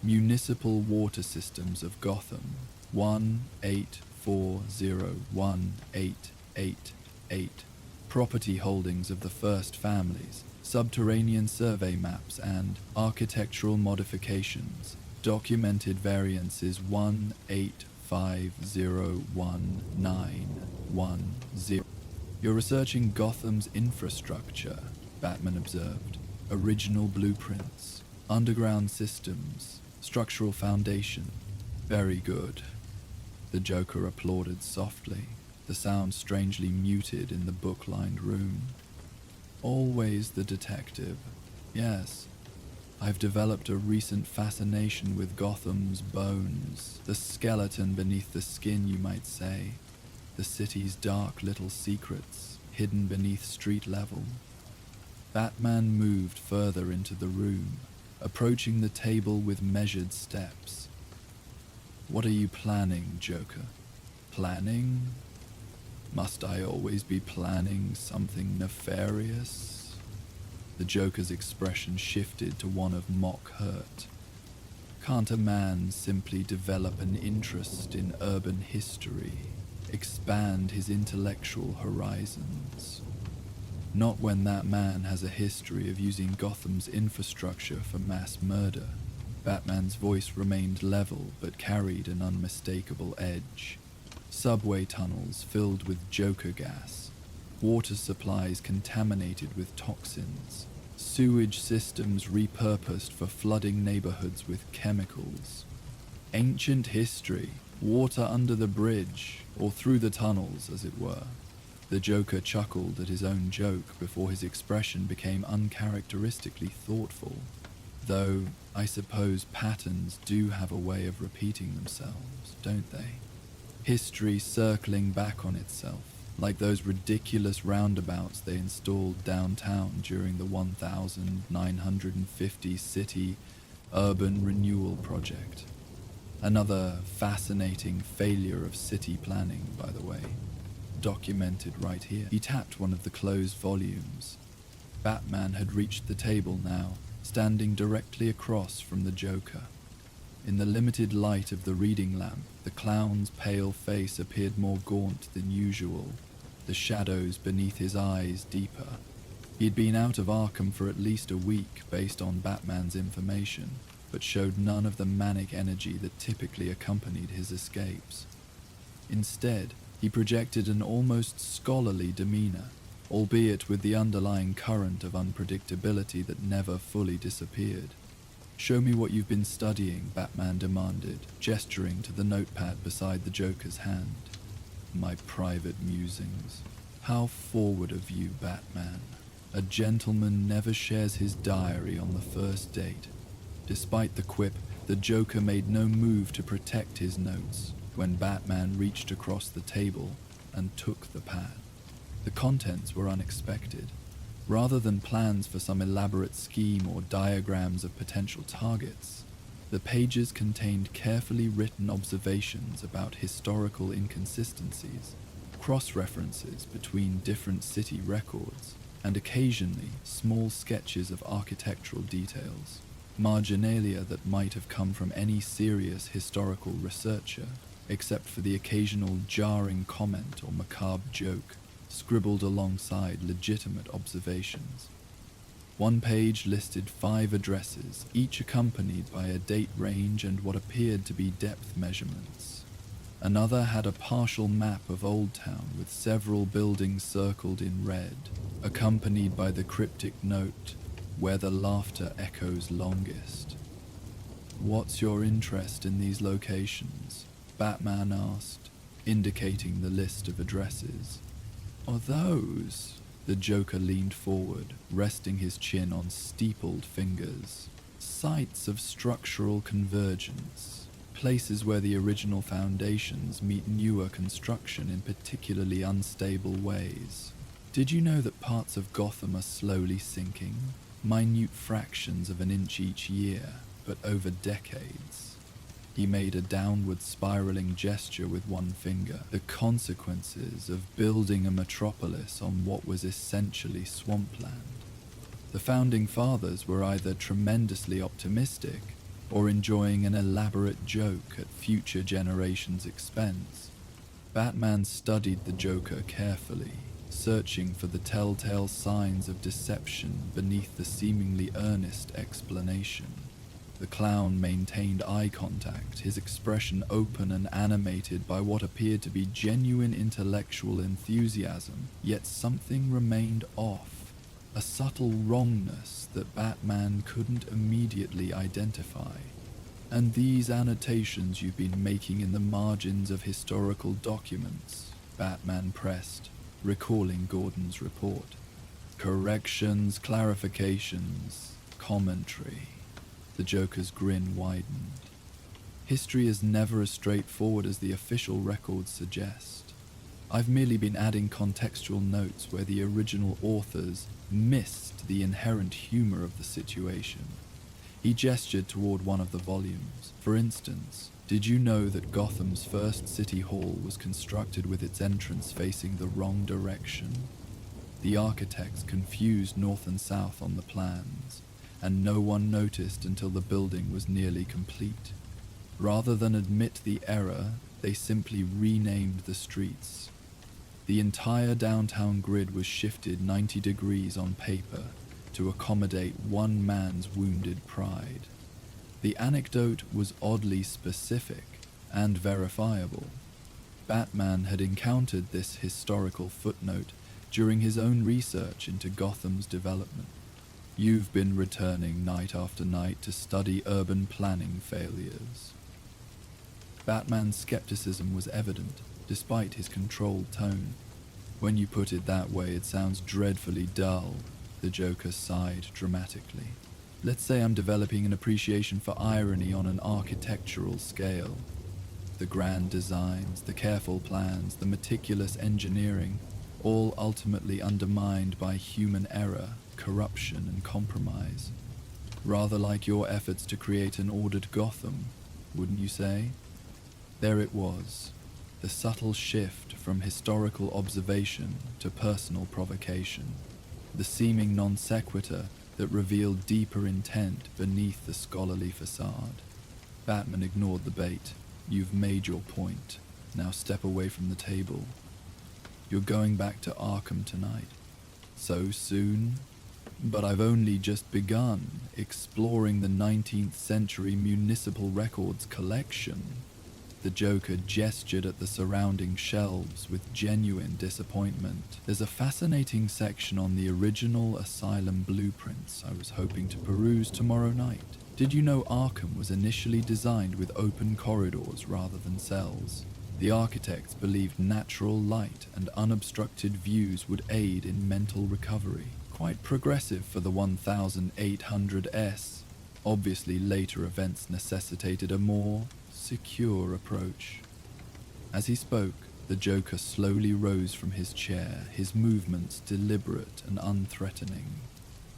Municipal Water Systems of Gotham, 184018888. Property holdings of the First Families, subterranean survey maps and architectural modifications, documented variances 185019110. You're researching Gotham's infrastructure, Batman observed. Original blueprints, underground systems, structural foundation. Very good. The Joker applauded softly. the sound strangely muted in the book-lined room. Always the detective. Yes, I've developed a recent fascination with Gotham's bones, the skeleton beneath the skin, you might say, the city's dark little secrets hidden beneath street level. Batman moved further into the room, approaching the table with measured steps. What are you planning, Joker? Planning? Must I always be planning something nefarious? The Joker's expression shifted to one of mock hurt. Can't a man simply develop an interest in urban history, expand his intellectual horizons? Not when that man has a history of using Gotham's infrastructure for mass murder. Batman's voice remained level but carried an unmistakable edge. Subway tunnels filled with Joker gas, water supplies contaminated with toxins, sewage systems repurposed for flooding neighborhoods with chemicals. Ancient history, water under the bridge, or through the tunnels, as it were. The Joker chuckled at his own joke before his expression became uncharacteristically thoughtful. Though, I suppose patterns do have a way of repeating themselves, don't they? History circling back on itself, like those ridiculous roundabouts they installed downtown during the 1950 city urban renewal project. Another fascinating failure of city planning, by the way. Documented right here. He tapped one of the closed volumes. Batman had reached the table now, standing directly across from the Joker. In the limited light of the reading lamp, the clown's pale face appeared more gaunt than usual, the shadows beneath his eyes deeper. He had been out of Arkham for at least a week based on Batman's information, but showed none of the manic energy that typically accompanied his escapes. Instead, he projected an almost scholarly demeanor, albeit with the underlying current of unpredictability that never fully disappeared. "Show me what you've been studying," Batman demanded, gesturing to the notepad beside the Joker's hand. "My private musings. How forward of you, Batman. A gentleman never shares his diary on the first date." Despite the quip, the Joker made no move to protect his notes when Batman reached across the table and took the pad. The contents were unexpected. Rather than plans for some elaborate scheme or diagrams of potential targets, the pages contained carefully written observations about historical inconsistencies, cross-references between different city records, and occasionally small sketches of architectural details, marginalia that might have come from any serious historical researcher, except for the occasional jarring comment or macabre joke scribbled alongside legitimate observations. One page listed 5 addresses, each accompanied by a date range and what appeared to be depth measurements. Another had a partial map of Old Town with several buildings circled in red, accompanied by the cryptic note, "Where the laughter echoes longest." "What's your interest in these locations?" Batman asked, indicating the list of addresses. "Are those?" The Joker leaned forward, resting his chin on steepled fingers. "Sites of structural convergence. Places where the original foundations meet newer construction in particularly unstable ways. Did you know that parts of Gotham are slowly sinking? Minute fractions of an inch each year, but over decades." He made a downward spiraling gesture with one finger. The consequences of building a metropolis on what was essentially swampland. The founding fathers were either tremendously optimistic or enjoying an elaborate joke at future generations' expense. Batman studied the Joker carefully, searching for the telltale signs of deception beneath the seemingly earnest explanation. The clown maintained eye contact, his expression open and animated by what appeared to be genuine intellectual enthusiasm, yet something remained off, a subtle wrongness that Batman couldn't immediately identify. "And these annotations you've been making in the margins of historical documents, Batman pressed, recalling Gordon's report. Corrections, clarifications, commentary. The Joker's grin widened. History is never as straightforward as the official records suggest. I've merely been adding contextual notes where the original authors missed the inherent humor of the situation. He gestured toward one of the volumes. For instance, did you know that Gotham's first city hall was constructed with its entrance facing the wrong direction? The architects confused north and south on the plans, and no one noticed until the building was nearly complete. Rather than admit the error, they simply renamed the streets. The entire downtown grid was shifted 90 degrees on paper to accommodate one man's wounded pride. The anecdote was oddly specific and verifiable. Batman had encountered this historical footnote during his own research into Gotham's development. You've been returning night after night to study urban planning failures. Batman's skepticism was evident, despite his controlled tone. When you put it that way, it sounds dreadfully dull, the Joker sighed dramatically. Let's say I'm developing an appreciation for irony on an architectural scale. The grand designs, the careful plans, the meticulous engineering, all ultimately undermined by human error, corruption, and compromise. Rather like your efforts to create an ordered Gotham, wouldn't you say? There it was, the subtle shift from historical observation to personal provocation, the seeming non sequitur that revealed deeper intent beneath the scholarly facade. Batman ignored the bait. You've made your point. Now step away from the table. You're going back to Arkham tonight. So soon? But I've only just begun exploring the 19th century municipal records collection. The Joker gestured at the surrounding shelves with genuine disappointment. There's a fascinating section on the original asylum blueprints I was hoping to peruse tomorrow night. Did you know Arkham was initially designed with open corridors rather than cells? The architects believed natural light and unobstructed views would aid in mental recovery. Quite progressive for the 1800s. Obviously, later events necessitated a more secure approach. As he spoke, the Joker slowly rose from his chair, his movements deliberate and unthreatening.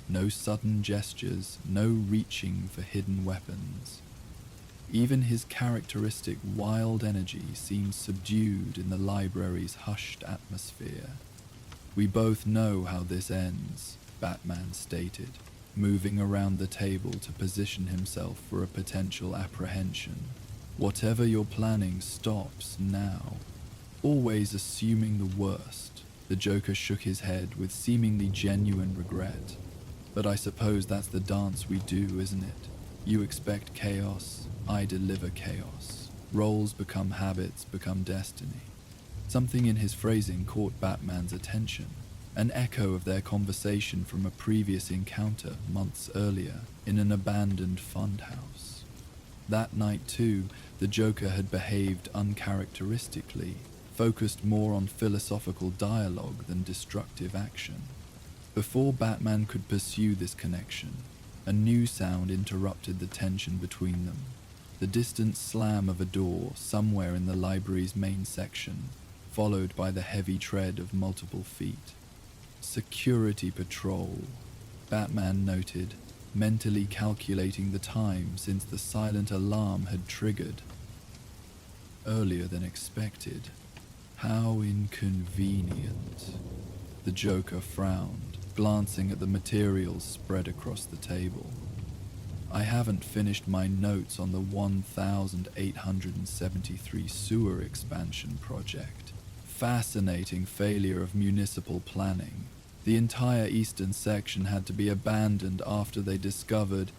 No sudden gestures, no reaching for hidden weapons. Even his characteristic wild energy seemed subdued in the library's hushed atmosphere. We both know how this ends, Batman stated, moving around the table to position himself for a potential apprehension. Whatever you're planning stops now. Always assuming the worst. The Joker shook his head with seemingly genuine regret. But I suppose that's the dance we do, isn't it? You expect chaos, I deliver chaos. Roles become habits, become destiny. Something in his phrasing caught Batman's attention. An echo of their conversation from a previous encounter months earlier in an abandoned funhouse. That night too, the Joker had behaved uncharacteristically, focused more on philosophical dialogue than destructive action. Before Batman could pursue this connection, a new sound interrupted the tension between them. The distant slam of a door somewhere in the library's main section, followed by the heavy tread of multiple feet. Security patrol, Batman noted, mentally calculating the time since the silent alarm had triggered. Earlier than expected. How inconvenient. The Joker frowned, glancing at the materials spread across the table. I haven't finished my notes on the 1873 sewer expansion project. Fascinating failure of municipal planning. The entire eastern section had to be abandoned after they discovered...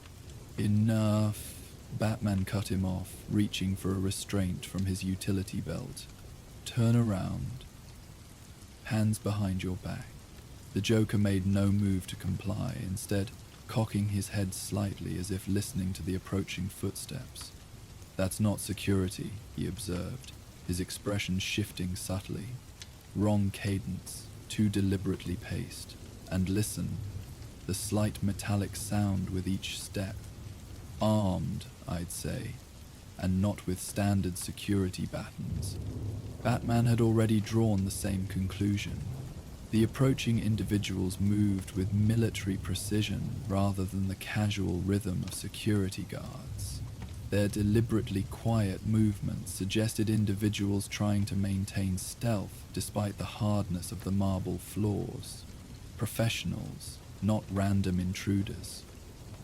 Enough. Batman cut him off, reaching for a restraint from his utility belt. Turn around. Hands behind your back. The Joker made no move to comply, instead cocking his head slightly as if listening to the approaching footsteps. That's not security, he observed, his expression shifting subtly. Wrong cadence, too deliberately paced. And listen, the slight metallic sound with each step. Armed, I'd say, and not with standard security batons. Batman had already drawn the same conclusion. The approaching individuals moved with military precision rather than the casual rhythm of security guards. Their deliberately quiet movements suggested individuals trying to maintain stealth despite the hardness of the marble floors. Professionals, not random intruders.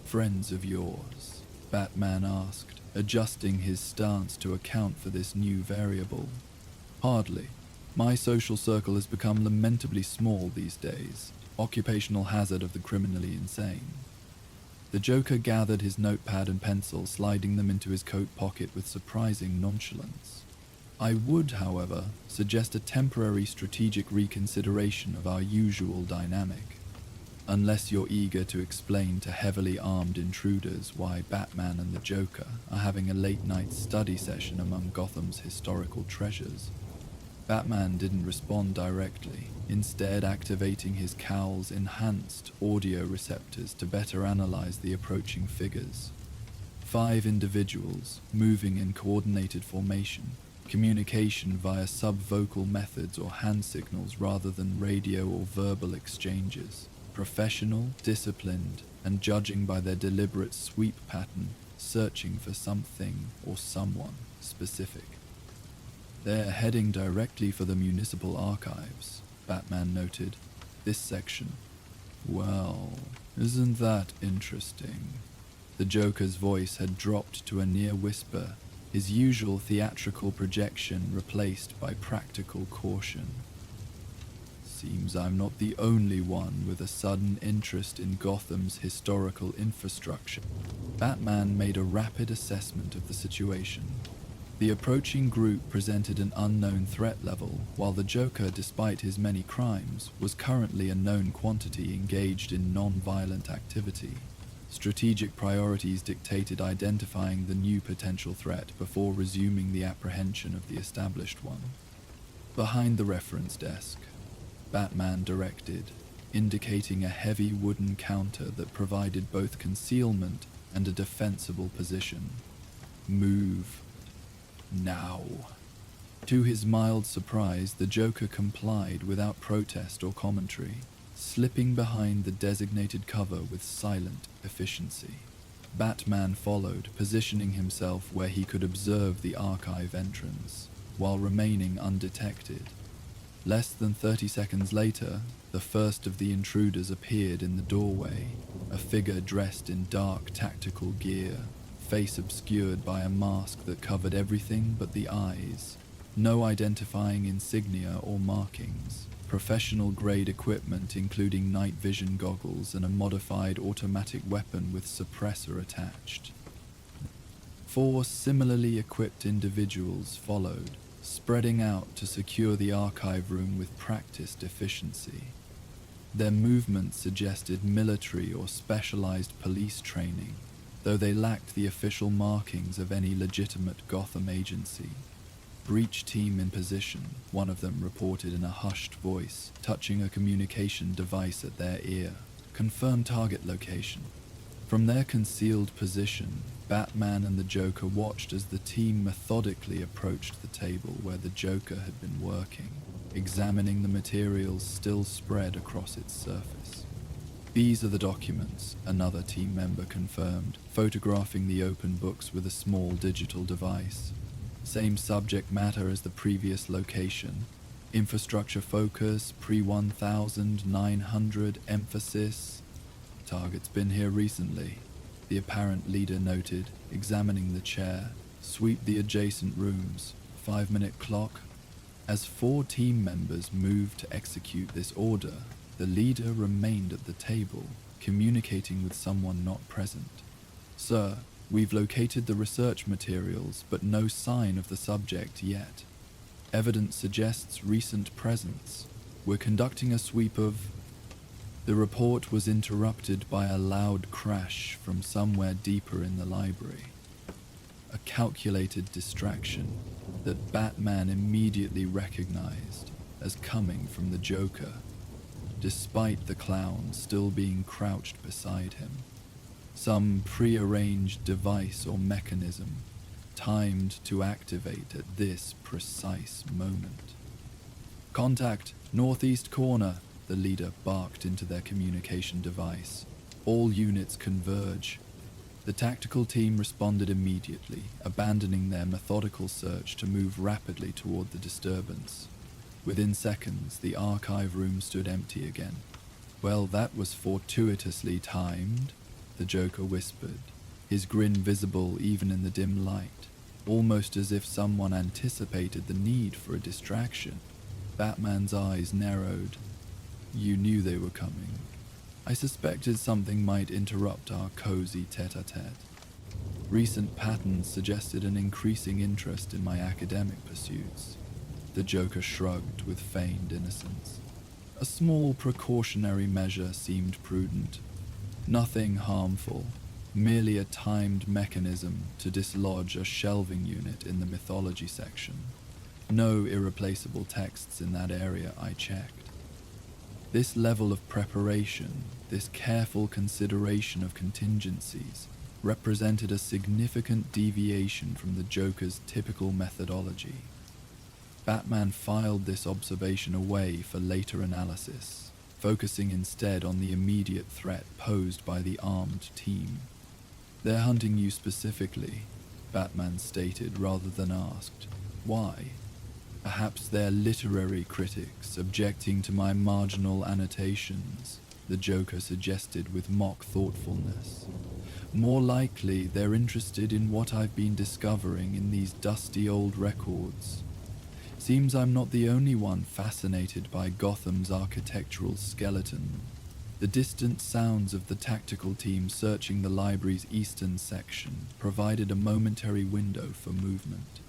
Friends of yours? Batman asked, adjusting his stance to account for this new variable. Hardly. My social circle has become lamentably small these days, occupational hazard of the criminally insane. The Joker gathered his notepad and pencil, sliding them into his coat pocket with surprising nonchalance. I would, however, suggest a temporary strategic reconsideration of our usual dynamic. Unless you're eager to explain to heavily armed intruders why Batman and the Joker are having a late-night study session among Gotham's historical treasures. Batman didn't respond directly, instead activating his cowl's enhanced audio receptors to better analyze the approaching figures. 5 individuals, moving in coordinated formation, communication via subvocal methods or hand signals rather than radio or verbal exchanges. Professional, disciplined, and judging by their deliberate sweep pattern, searching for something or someone specific. They're heading directly for the municipal archives, Batman noted. This section. Well, isn't that interesting? The Joker's voice had dropped to a near whisper, his usual theatrical projection replaced by practical caution. Seems I'm not the only one with a sudden interest in Gotham's historical infrastructure. Batman made a rapid assessment of the situation. The approaching group presented an unknown threat level, while the Joker, despite his many crimes, was currently a known quantity engaged in non-violent activity. Strategic priorities dictated identifying the new potential threat before resuming the apprehension of the established one. Behind the reference desk, Batman directed, indicating a heavy wooden counter that provided both concealment and a defensible position. Move. Now. To his mild surprise, the Joker complied without protest or commentary, slipping behind the designated cover with silent efficiency. Batman followed, positioning himself where he could observe the archive entrance, while remaining undetected. Less than 30 seconds later, the first of the intruders appeared in the doorway, a figure dressed in dark tactical gear, face obscured by a mask that covered everything but the eyes. No identifying insignia or markings. Professional-grade equipment including night vision goggles and a modified automatic weapon with suppressor attached. 4 similarly equipped individuals followed, spreading out to secure the archive room with practiced efficiency. Their movements suggested military or specialized police training, though they lacked the official markings of any legitimate Gotham agency. Breach team in position, one of them reported in a hushed voice, touching a communication device at their ear. Confirm target location. From their concealed position, Batman and the Joker watched as the team methodically approached the table where the Joker had been working, examining the materials still spread across its surface. These are the documents, another team member confirmed, photographing the open books with a small digital device. Same subject matter as the previous location. Infrastructure focus, pre-1900, emphasis. Target's been here recently, the apparent leader noted, examining the chair. Sweep the adjacent rooms. 5-minute clock. As 4 team members moved to execute this order, the leader remained at the table, communicating with someone not present. Sir, we've located the research materials, but no sign of the subject yet. Evidence suggests recent presence. We're conducting a sweep of... The report was interrupted by a loud crash from somewhere deeper in the library. A calculated distraction that Batman immediately recognized. as coming from the Joker, despite the clown still being crouched beside him. Some prearranged device or mechanism timed to activate at this precise moment. "Contact, northeast corner," the leader barked into their communication device. "All units converge." The tactical team responded immediately, abandoning their methodical search to move rapidly toward the disturbance. Within seconds, the archive room stood empty again. "Well, that was fortuitously timed," the Joker whispered, his grin visible even in the dim light, almost as if someone anticipated the need for a distraction. Batman's eyes narrowed. "You knew they were coming. I suspected something might interrupt our cozy tete-a-tete. Recent patterns suggested an increasing interest in my academic pursuits." The Joker shrugged with feigned innocence. A small precautionary measure seemed prudent. Nothing harmful, merely a timed mechanism to dislodge a shelving unit in the mythology section. No irreplaceable texts in that area, I checked. This level of preparation, this careful consideration of contingencies, represented a significant deviation from the Joker's typical methodology. Batman filed this observation away for later analysis, focusing instead on the immediate threat posed by the armed team. "They're hunting you specifically," Batman stated rather than asked. "Why?" "Perhaps they're literary critics objecting to my marginal annotations," the Joker suggested with mock thoughtfulness. "More likely, they're interested in what I've been discovering in these dusty old records. Seems I'm not the only one fascinated by Gotham's architectural skeleton." The distant sounds of the tactical team searching the library's eastern section provided a momentary window for movement.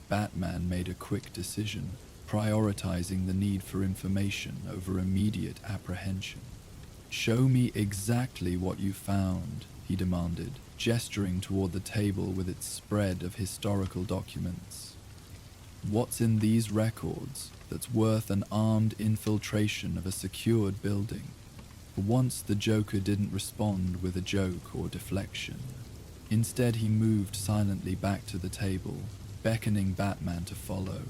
Batman made a quick decision, prioritizing the need for information over immediate apprehension. "Show me exactly what you found," he demanded, gesturing toward the table with its spread of historical documents. "What's in these records that's worth an armed infiltration of a secured building?" For once, the Joker didn't respond with a joke or deflection. Instead, he moved silently back to the table, beckoning Batman to follow.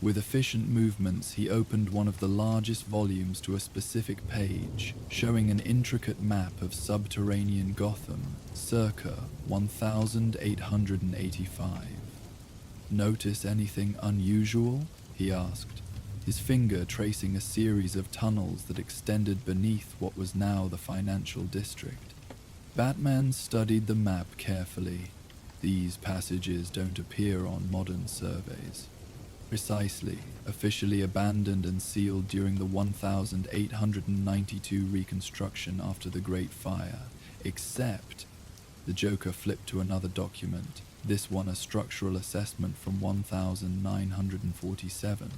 With efficient movements, he opened one of the largest volumes to a specific page, showing an intricate map of subterranean Gotham, circa 1885. "Notice anything unusual?" he asked, his finger tracing a series of tunnels that extended beneath what was now the financial district. Batman studied the map carefully. "These passages don't appear on modern surveys." "Precisely, officially abandoned and sealed during the 1892 reconstruction after the Great Fire, except..." The Joker flipped to another document, this one a structural assessment from 1947.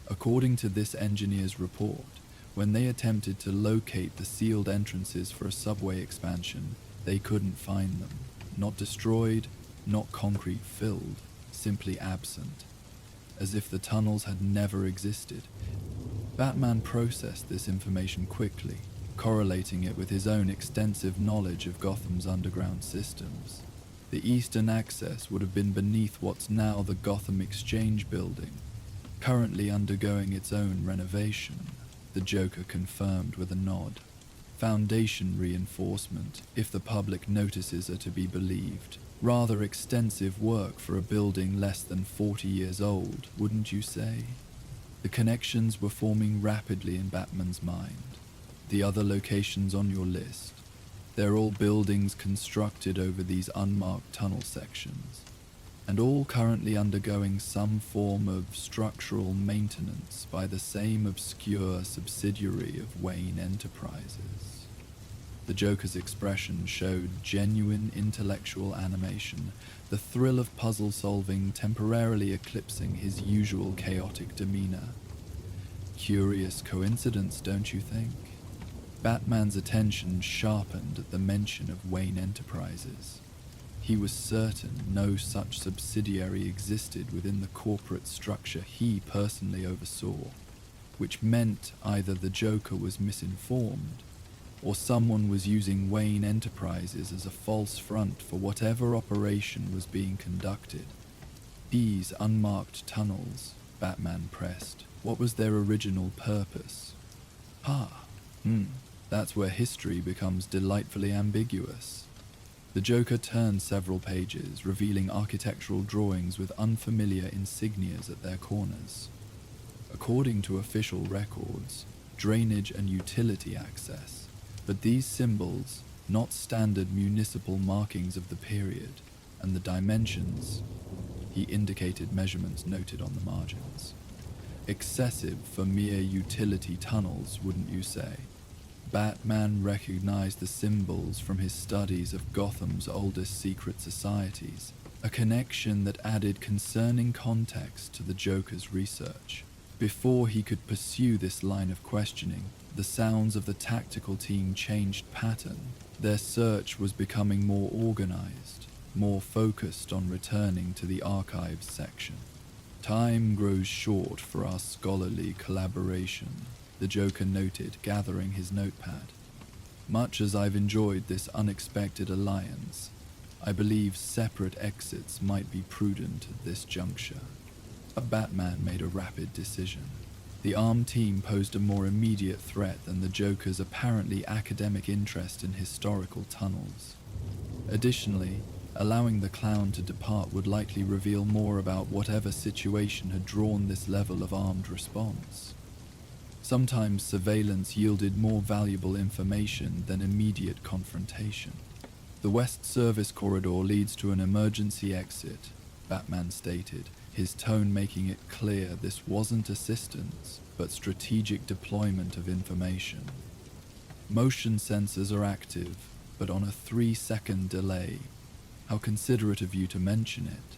"According to this engineer's report, when they attempted to locate the sealed entrances for a subway expansion, they couldn't find them. Not destroyed, not concrete filled, simply absent. As if the tunnels had never existed." Batman processed this information quickly, correlating it with his own extensive knowledge of Gotham's underground systems. The eastern access would have been beneath what's now the Gotham Exchange building, currently undergoing its own renovation, the Joker confirmed with a nod. "Foundation reinforcement, if the public notices are to be believed. Rather extensive work for a building less than 40 years old, wouldn't you say?" The connections were forming rapidly in Batman's mind. "The other locations on your list, they're all buildings constructed over these unmarked tunnel sections, and all currently undergoing some form of structural maintenance by the same obscure subsidiary of Wayne Enterprises." The Joker's expression showed genuine intellectual animation, the thrill of puzzle solving temporarily eclipsing his usual chaotic demeanor. "Curious coincidence, don't you think?" Batman's attention sharpened at the mention of Wayne Enterprises. He was certain no such subsidiary existed within the corporate structure he personally oversaw. which meant either the Joker was misinformed or someone was using Wayne Enterprises as a false front for whatever operation was being conducted. These unmarked tunnels, Batman pressed. What was their original purpose? That's where history becomes delightfully ambiguous. The Joker turned several pages, revealing architectural drawings with unfamiliar insignias at their corners. According to official records, drainage and utility access, but these symbols, not standard municipal markings of the period, and the dimensions, he indicated measurements noted on the margins. Excessive for mere utility tunnels, wouldn't you say? Batman recognized the symbols from his studies of Gotham's oldest secret societies, a connection that added concerning context to the Joker's research. Before he could pursue this line of questioning, the sounds of the tactical team changed pattern. Their search was becoming more organized, more focused on returning to the archives section. Time grows short for our scholarly collaboration, the Joker noted, gathering his notepad. Much as I've enjoyed this unexpected alliance, I believe separate exits might be prudent at this juncture. Batman made a rapid decision. The armed team posed a more immediate threat than the Joker's apparently academic interest in historical tunnels. Additionally, allowing the clown to depart would likely reveal more about whatever situation had drawn this level of armed response. Sometimes surveillance yielded more valuable information than immediate confrontation. The West Service Corridor leads to an emergency exit, Batman stated, his tone making it clear this wasn't assistance, but strategic deployment of information. Motion sensors are active, but on a 3-second delay. How considerate of you to mention it.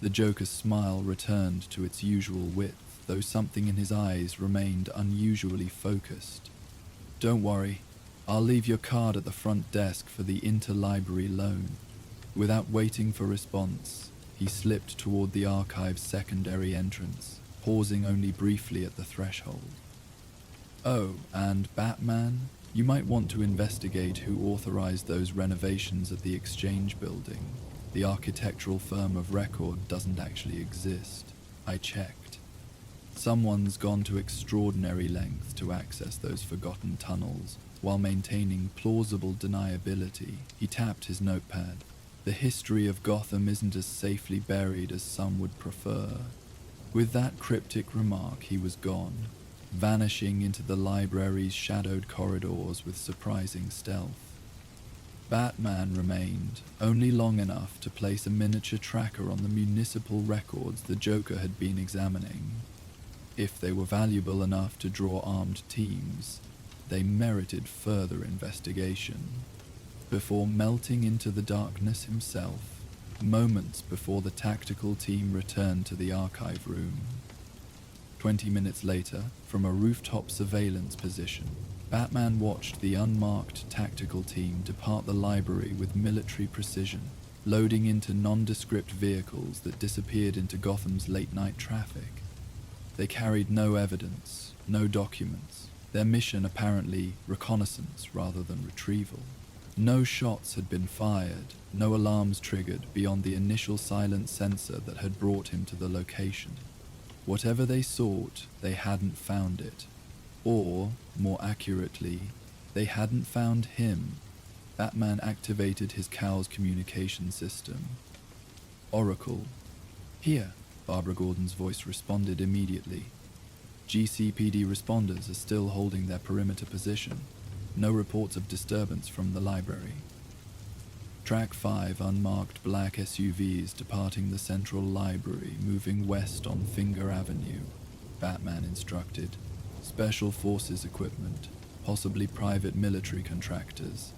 The Joker's smile returned to its usual width, though something in his eyes remained unusually focused. Don't worry, I'll leave your card at the front desk for the interlibrary loan. Without waiting for response, he slipped toward the archive's secondary entrance, pausing only briefly at the threshold. Oh, and Batman, you might want to investigate who authorized those renovations at the Exchange building. The architectural firm of record doesn't actually exist. I checked. Someone's gone to extraordinary lengths to access those forgotten tunnels, while maintaining plausible deniability. He tapped his notepad. The history of Gotham isn't as safely buried as some would prefer. With that cryptic remark, he was gone, vanishing into the library's shadowed corridors with surprising stealth. Batman remained, only long enough to place a miniature tracker on the municipal records the Joker had been examining. If they were valuable enough to draw armed teams, they merited further investigation. Before melting into the darkness himself, moments before the tactical team returned to the archive room. 20 minutes later, from a rooftop surveillance position, Batman watched the unmarked tactical team depart the library with military precision, loading into nondescript vehicles that disappeared into Gotham's late-night traffic. They carried no evidence, no documents, their mission apparently reconnaissance rather than retrieval. No shots had been fired, no alarms triggered beyond the initial silent sensor that had brought him to the location. Whatever they sought, they hadn't found it. Or, more accurately, they hadn't found him. Batman activated his cow's communication system. Oracle. Here, Barbara Gordon's voice responded immediately. GCPD responders are still holding their perimeter position. No reports of disturbance from the library. Track 5 unmarked black SUVs departing the central library, moving west on Finger Avenue, Batman instructed. Special forces equipment, possibly private military contractors.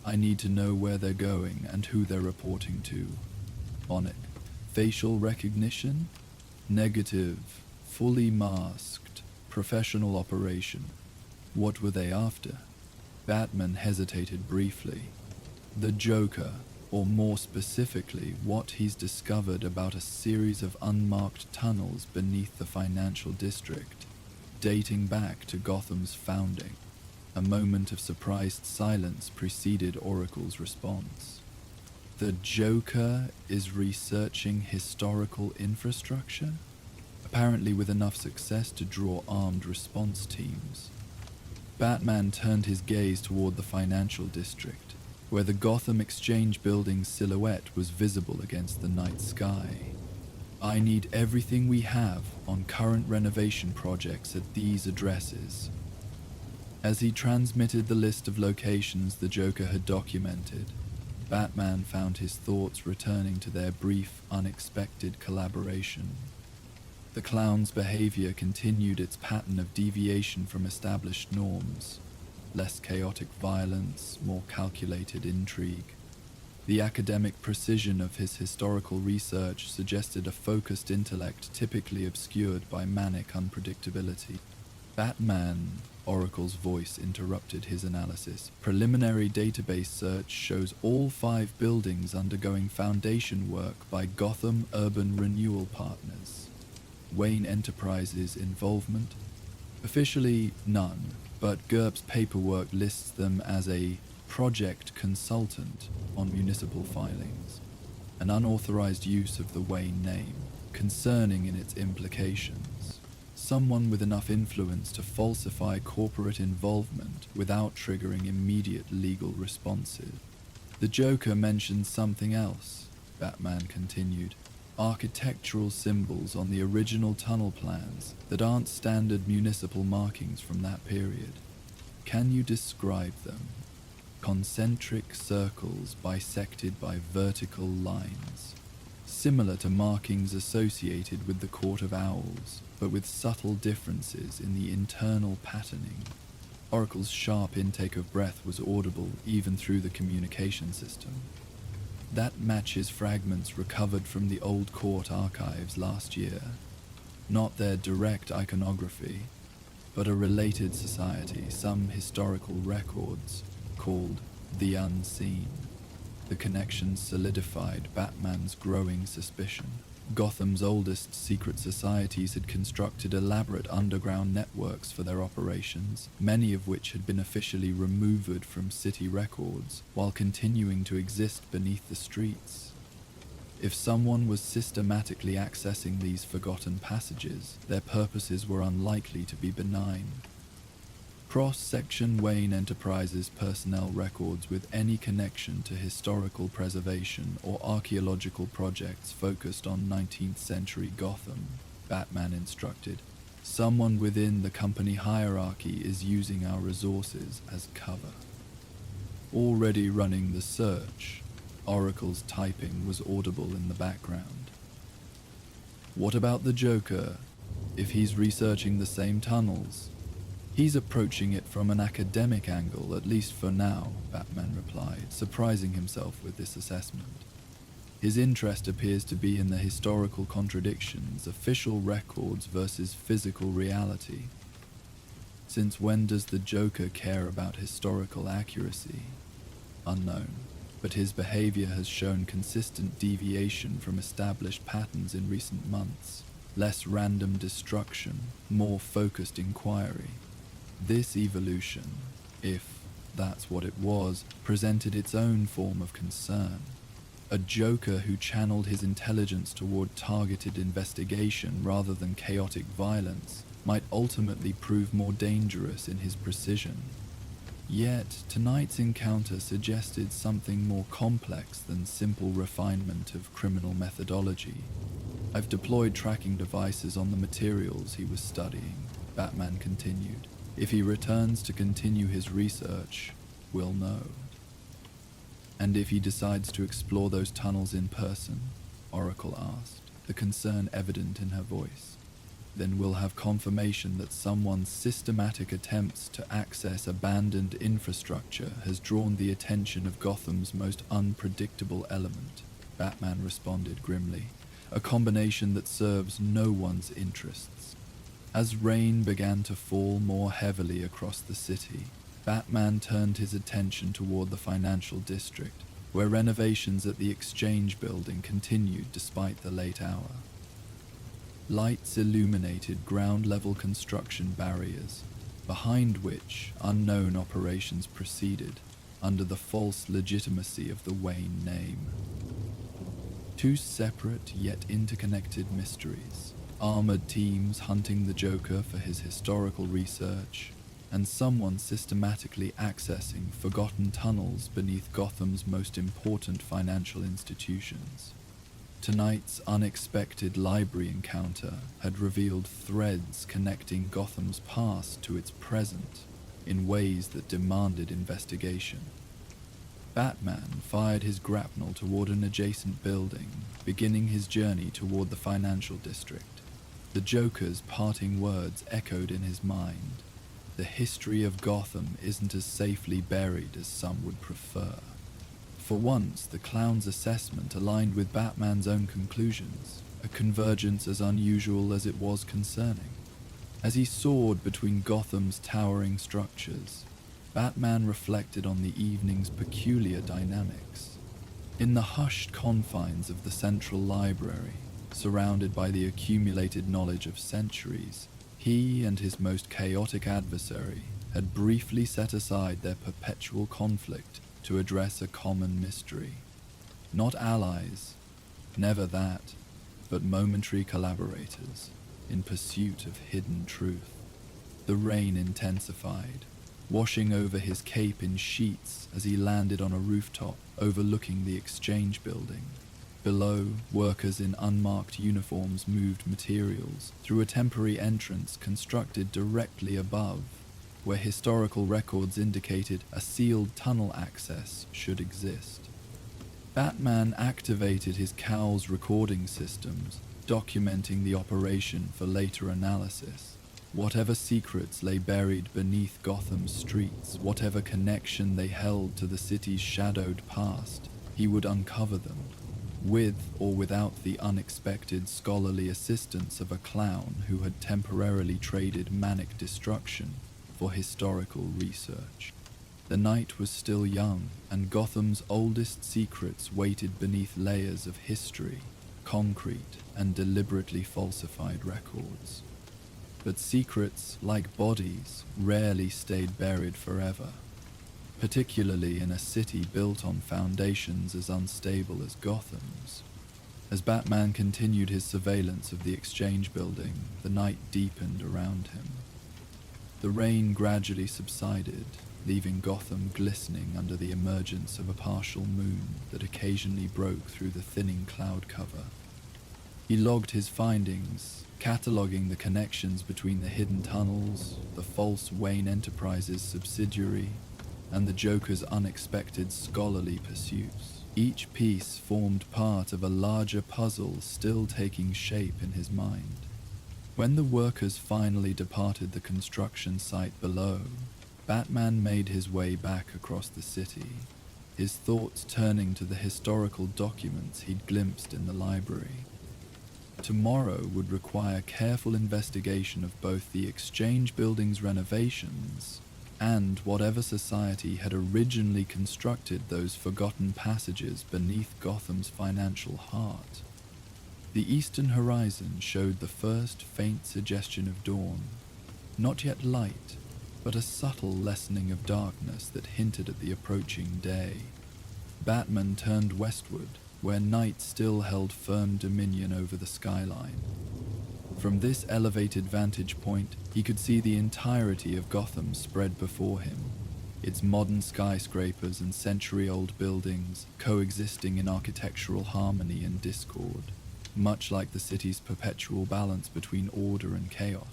I need to know where they're going and who they're reporting to. On it. Facial recognition? Negative. Fully masked. Professional operation. What were they after? Batman hesitated briefly. The Joker, or more specifically, what he's discovered about a series of unmarked tunnels beneath the financial district. dating back to Gotham's founding. A moment of surprised silence preceded Oracle's response. The Joker is researching historical infrastructure? Apparently with enough success to draw armed response teams. Batman turned his gaze toward the financial district, where the Gotham Exchange Building's silhouette was visible against the night sky. I need everything we have on current renovation projects at these addresses. As he transmitted the list of locations the Joker had documented, Batman found his thoughts returning to their brief, unexpected collaboration. The clown's behavior continued its pattern of deviation from established norms, less chaotic violence, more calculated intrigue. The academic precision of his historical research suggested a focused intellect typically obscured by manic unpredictability. Batman, Oracle's voice interrupted his analysis. Preliminary database search shows all 5 buildings undergoing foundation work by Gotham Urban Renewal Partners. Wayne Enterprises' involvement? Officially, none, but GURPS paperwork lists them as a project consultant on municipal filings, an unauthorized use of the Wayne name, concerning in its implications. Someone with enough influence to falsify corporate involvement without triggering immediate legal responses. The Joker mentioned something else, Batman continued. Architectural symbols on the original tunnel plans that aren't standard municipal markings from that period. Can you describe them? Concentric circles bisected by vertical lines, similar to markings associated with the Court of Owls, but with subtle differences in the internal patterning. Oracle's sharp intake of breath was audible even through the communication system. That matches fragments recovered from the old court archives last year. Not their direct iconography, but a related society, some historical records called the Unseen. The connection solidified Batman's growing suspicion. Gotham's oldest secret societies had constructed elaborate underground networks for their operations, many of which had been officially removed from city records, while continuing to exist beneath the streets. If someone was systematically accessing these forgotten passages, their purposes were unlikely to be benign. Cross-section Wayne Enterprises personnel records with any connection to historical preservation or archaeological projects focused on 19th century Gotham, Batman instructed. Someone within the company hierarchy is using our resources as cover. Already running the search, Oracle's typing was audible in the background. What about the Joker? If he's researching the same tunnels, he's approaching it from an academic angle, at least for now, Batman replied, surprising himself with this assessment. His interest appears to be in the historical contradictions, official records versus physical reality. Since when does the Joker care about historical accuracy? Unknown, but his behavior has shown consistent deviation from established patterns in recent months. Less random destruction, more focused inquiry. This evolution, if that's what it was, presented its own form of concern. A Joker who channeled his intelligence toward targeted investigation rather than chaotic violence might ultimately prove more dangerous in his precision. Yet, tonight's encounter suggested something more complex than simple refinement of criminal methodology. I've deployed tracking devices on the materials he was studying, Batman continued. If he returns to continue his research, we'll know. And if he decides to explore those tunnels in person, Oracle asked, the concern evident in her voice, then we'll have confirmation that someone's systematic attempts to access abandoned infrastructure has drawn the attention of Gotham's most unpredictable element, Batman responded grimly, a combination that serves no one's interests. As rain began to fall more heavily across the city, Batman turned his attention toward the financial district, where renovations at the Exchange Building continued despite the late hour. Lights illuminated ground-level construction barriers, behind which unknown operations proceeded under the false legitimacy of the Wayne name. Two separate yet interconnected mysteries: armored teams hunting the Joker for his historical research, and someone systematically accessing forgotten tunnels beneath Gotham's most important financial institutions. Tonight's unexpected library encounter had revealed threads connecting Gotham's past to its present in ways that demanded investigation. Batman fired his grapnel toward an adjacent building, beginning his journey toward the financial district. The Joker's parting words echoed in his mind. The history of Gotham isn't as safely buried as some would prefer. For once, the clown's assessment aligned with Batman's own conclusions, a convergence as unusual as it was concerning. As he soared between Gotham's towering structures, Batman reflected on the evening's peculiar dynamics. In the hushed confines of the central library, surrounded by the accumulated knowledge of centuries, he and his most chaotic adversary had briefly set aside their perpetual conflict to address a common mystery. Not allies, never that, but momentary collaborators in pursuit of hidden truth. The rain intensified, washing over his cape in sheets as he landed on a rooftop overlooking the exchange building. Below, workers in unmarked uniforms moved materials through a temporary entrance constructed directly above, where historical records indicated a sealed tunnel access should exist. Batman activated his cowl's recording systems, documenting the operation for later analysis. Whatever secrets lay buried beneath Gotham's streets, whatever connection they held to the city's shadowed past, he would uncover them, with or without the unexpected scholarly assistance of a clown who had temporarily traded manic destruction for historical research. The night was still young, and Gotham's oldest secrets waited beneath layers of history, concrete, and deliberately falsified records. But secrets, like bodies, rarely stayed buried forever, particularly in a city built on foundations as unstable as Gotham's. As Batman continued his surveillance of the exchange building, the night deepened around him. The rain gradually subsided, leaving Gotham glistening under the emergence of a partial moon that occasionally broke through the thinning cloud cover. He logged his findings, cataloging the connections between the hidden tunnels, the false Wayne Enterprises subsidiary, and the Joker's unexpected scholarly pursuits. Each piece formed part of a larger puzzle still taking shape in his mind. When the workers finally departed the construction site below, Batman made his way back across the city, his thoughts turning to the historical documents he'd glimpsed in the library. Tomorrow would require careful investigation of both the exchange building's renovations and whatever society had originally constructed those forgotten passages beneath Gotham's financial heart. The eastern horizon showed the first faint suggestion of dawn, not yet light, but a subtle lessening of darkness that hinted at the approaching day. Batman turned westward, where night still held firm dominion over the skyline. From this elevated vantage point, he could see the entirety of Gotham spread before him, its modern skyscrapers and century-old buildings coexisting in architectural harmony and discord, much like the city's perpetual balance between order and chaos.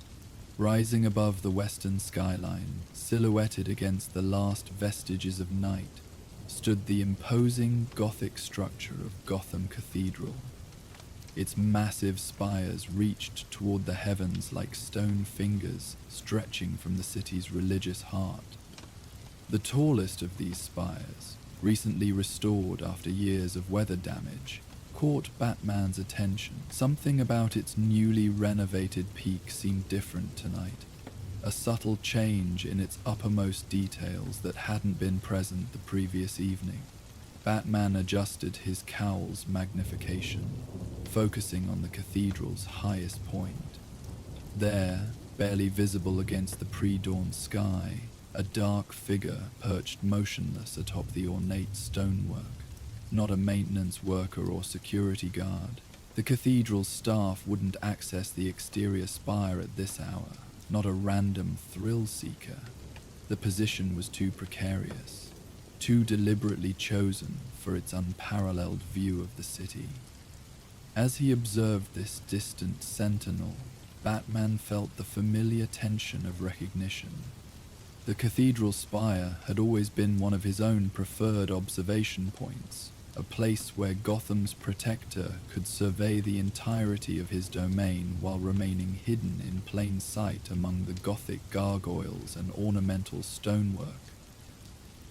Rising above the western skyline, silhouetted against the last vestiges of night, stood the imposing Gothic structure of Gotham Cathedral. Its massive spires reached toward the heavens like stone fingers stretching from the city's religious heart. The tallest of these spires, recently restored after years of weather damage, caught Batman's attention. Something about its newly renovated peak seemed different tonight, a subtle change in its uppermost details that hadn't been present the previous evening. Batman adjusted his cowl's magnification, focusing on the cathedral's highest point. There, barely visible against the pre-dawn sky, a dark figure perched motionless atop the ornate stonework. Not a maintenance worker or security guard. The cathedral's staff wouldn't access the exterior spire at this hour, not a random thrill seeker. The position was too precarious, too deliberately chosen for its unparalleled view of the city. As he observed this distant sentinel, Batman felt the familiar tension of recognition. The cathedral spire had always been one of his own preferred observation points, a place where Gotham's protector could survey the entirety of his domain while remaining hidden in plain sight among the Gothic gargoyles and ornamental stonework.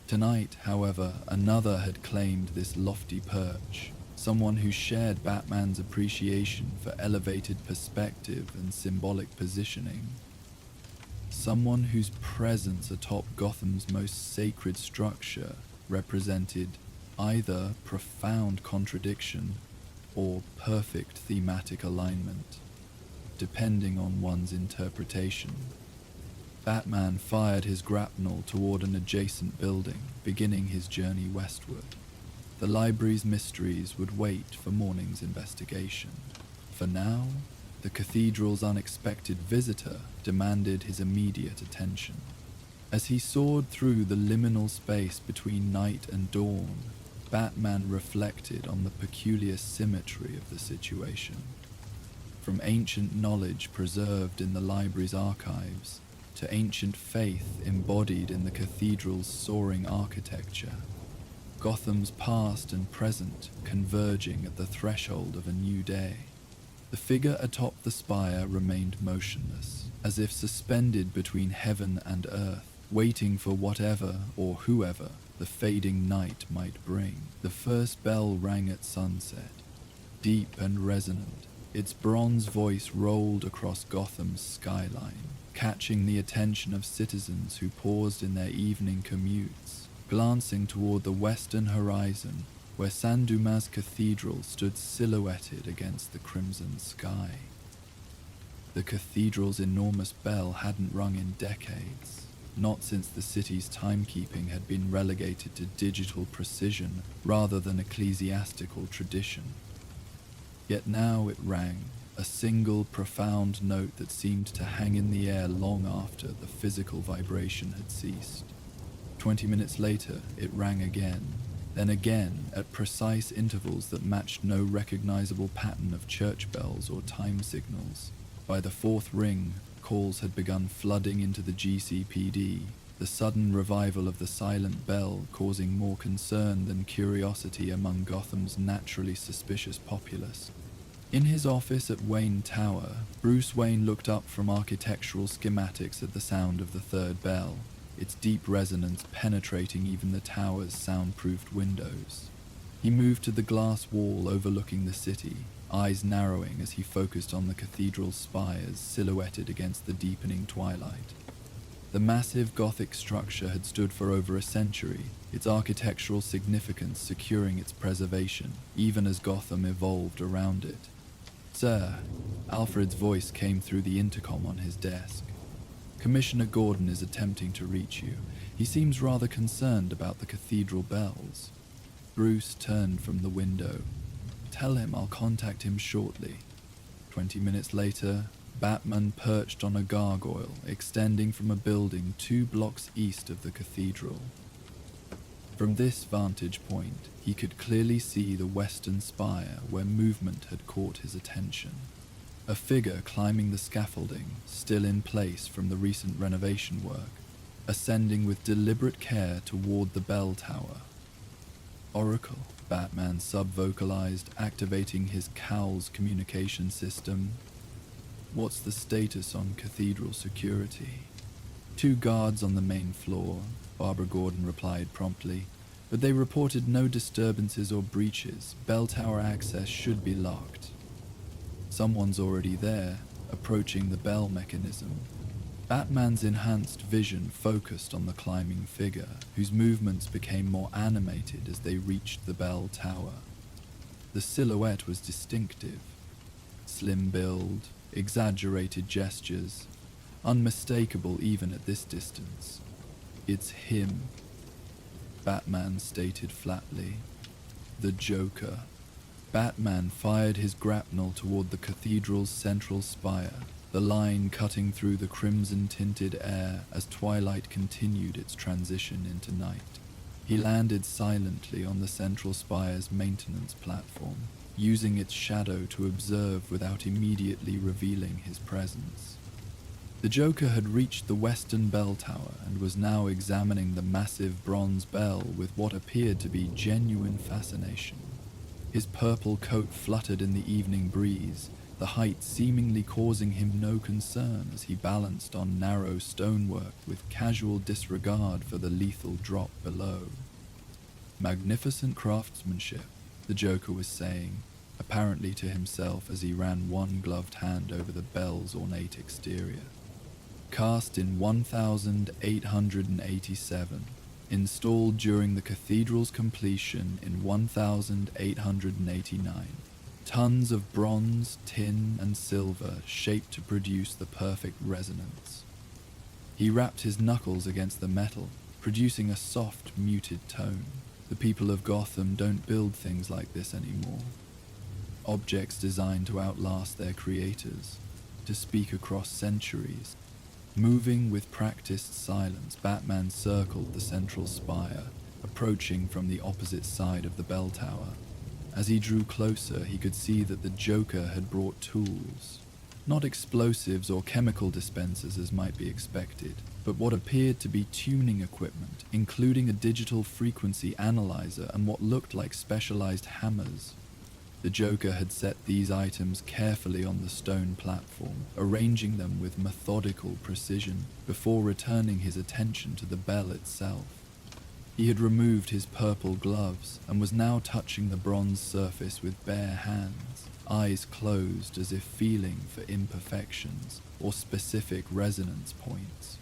Tonight, however, another had claimed this lofty perch, someone who shared Batman's appreciation for elevated perspective and symbolic positioning. Someone whose presence atop Gotham's most sacred structure represented either profound contradiction or perfect thematic alignment, depending on one's interpretation. Batman fired his grapnel toward an adjacent building, beginning his journey westward. The library's mysteries would wait for morning's investigation. For now, the cathedral's unexpected visitor demanded his immediate attention. As he soared through the liminal space between night and dawn, Batman reflected on the peculiar symmetry of the situation. From ancient knowledge preserved in the library's archives to ancient faith embodied in the cathedral's soaring architecture, Gotham's past and present converging at the threshold of a new day. The figure atop the spire remained motionless, as if suspended between heaven and earth, waiting for whatever or whoever the fading night might bring. The first bell rang at sunset, deep and resonant. Its bronze voice rolled across Gotham's skyline, catching the attention of citizens who paused in their evening commutes, glancing toward the western horizon where San Dumas Cathedral stood silhouetted against the crimson sky. The cathedral's enormous bell hadn't rung in decades, not since the city's timekeeping had been relegated to digital precision rather than ecclesiastical tradition. Yet now it rang, a single profound note that seemed to hang in the air long after the physical vibration had ceased. 20 minutes later, it rang again, then again at precise intervals that matched no recognizable pattern of church bells or time signals. By the fourth ring, calls had begun flooding into the GCPD, the sudden revival of the silent bell causing more concern than curiosity among Gotham's naturally suspicious populace. In his office at Wayne Tower, Bruce Wayne looked up from architectural schematics at the sound of the third bell, its deep resonance penetrating even the tower's soundproofed windows. He moved to the glass wall overlooking the city, eyes narrowing as he focused on the cathedral's spires silhouetted against the deepening twilight. The massive Gothic structure had stood for over a century, its architectural significance securing its preservation, even as Gotham evolved around it. "Sir," Alfred's voice came through the intercom on his desk. "Commissioner Gordon is attempting to reach you. He seems rather concerned about the cathedral bells." Bruce turned from the window. "Tell him I'll contact him shortly." 20 minutes later, Batman perched on a gargoyle extending from a building 2 blocks east of the cathedral. From this vantage point, he could clearly see the western spire where movement had caught his attention. A figure climbing the scaffolding, still in place from the recent renovation work, ascending with deliberate care toward the bell tower. "Oracle," Batman sub-vocalized, activating his cowl's communication system. "What's the status on cathedral security?" "2 guards on the main floor," Barbara Gordon replied promptly, "but they reported no disturbances or breaches. Bell tower access should be locked." Someone's already there, approaching the bell mechanism. Batman's enhanced vision focused on the climbing figure, whose movements became more animated as they reached the bell tower. The silhouette was distinctive. Slim build, exaggerated gestures, unmistakable even at this distance. "It's him," Batman stated flatly. "The Joker." Batman fired his grapnel toward the cathedral's central spire, the line cutting through the crimson-tinted air as twilight continued its transition into night. He landed silently on the central spire's maintenance platform, using its shadow to observe without immediately revealing his presence. The Joker had reached the western bell tower and was now examining the massive bronze bell with what appeared to be genuine fascination. His purple coat fluttered in the evening breeze, the height seemingly causing him no concern as he balanced on narrow stonework with casual disregard for the lethal drop below. "Magnificent craftsmanship," the Joker was saying, apparently to himself as he ran one gloved hand over the bell's ornate exterior. "Cast in 1887, installed during the cathedral's completion in 1889. Tons of bronze, tin, and silver shaped to produce the perfect resonance." He rapped his knuckles against the metal, producing a soft, muted tone. "The people of Gotham don't build things like this anymore. Objects designed to outlast their creators, to speak across centuries." Moving with practiced silence, Batman circled the central spire, approaching from the opposite side of the bell tower. As he drew closer, he could see that the Joker had brought tools. Not explosives or chemical dispensers as might be expected, but what appeared to be tuning equipment, including a digital frequency analyzer and what looked like specialized hammers. The Joker had set these items carefully on the stone platform, arranging them with methodical precision before returning his attention to the bell itself. He had removed his purple gloves and was now touching the bronze surface with bare hands, eyes closed as if feeling for imperfections or specific resonance points.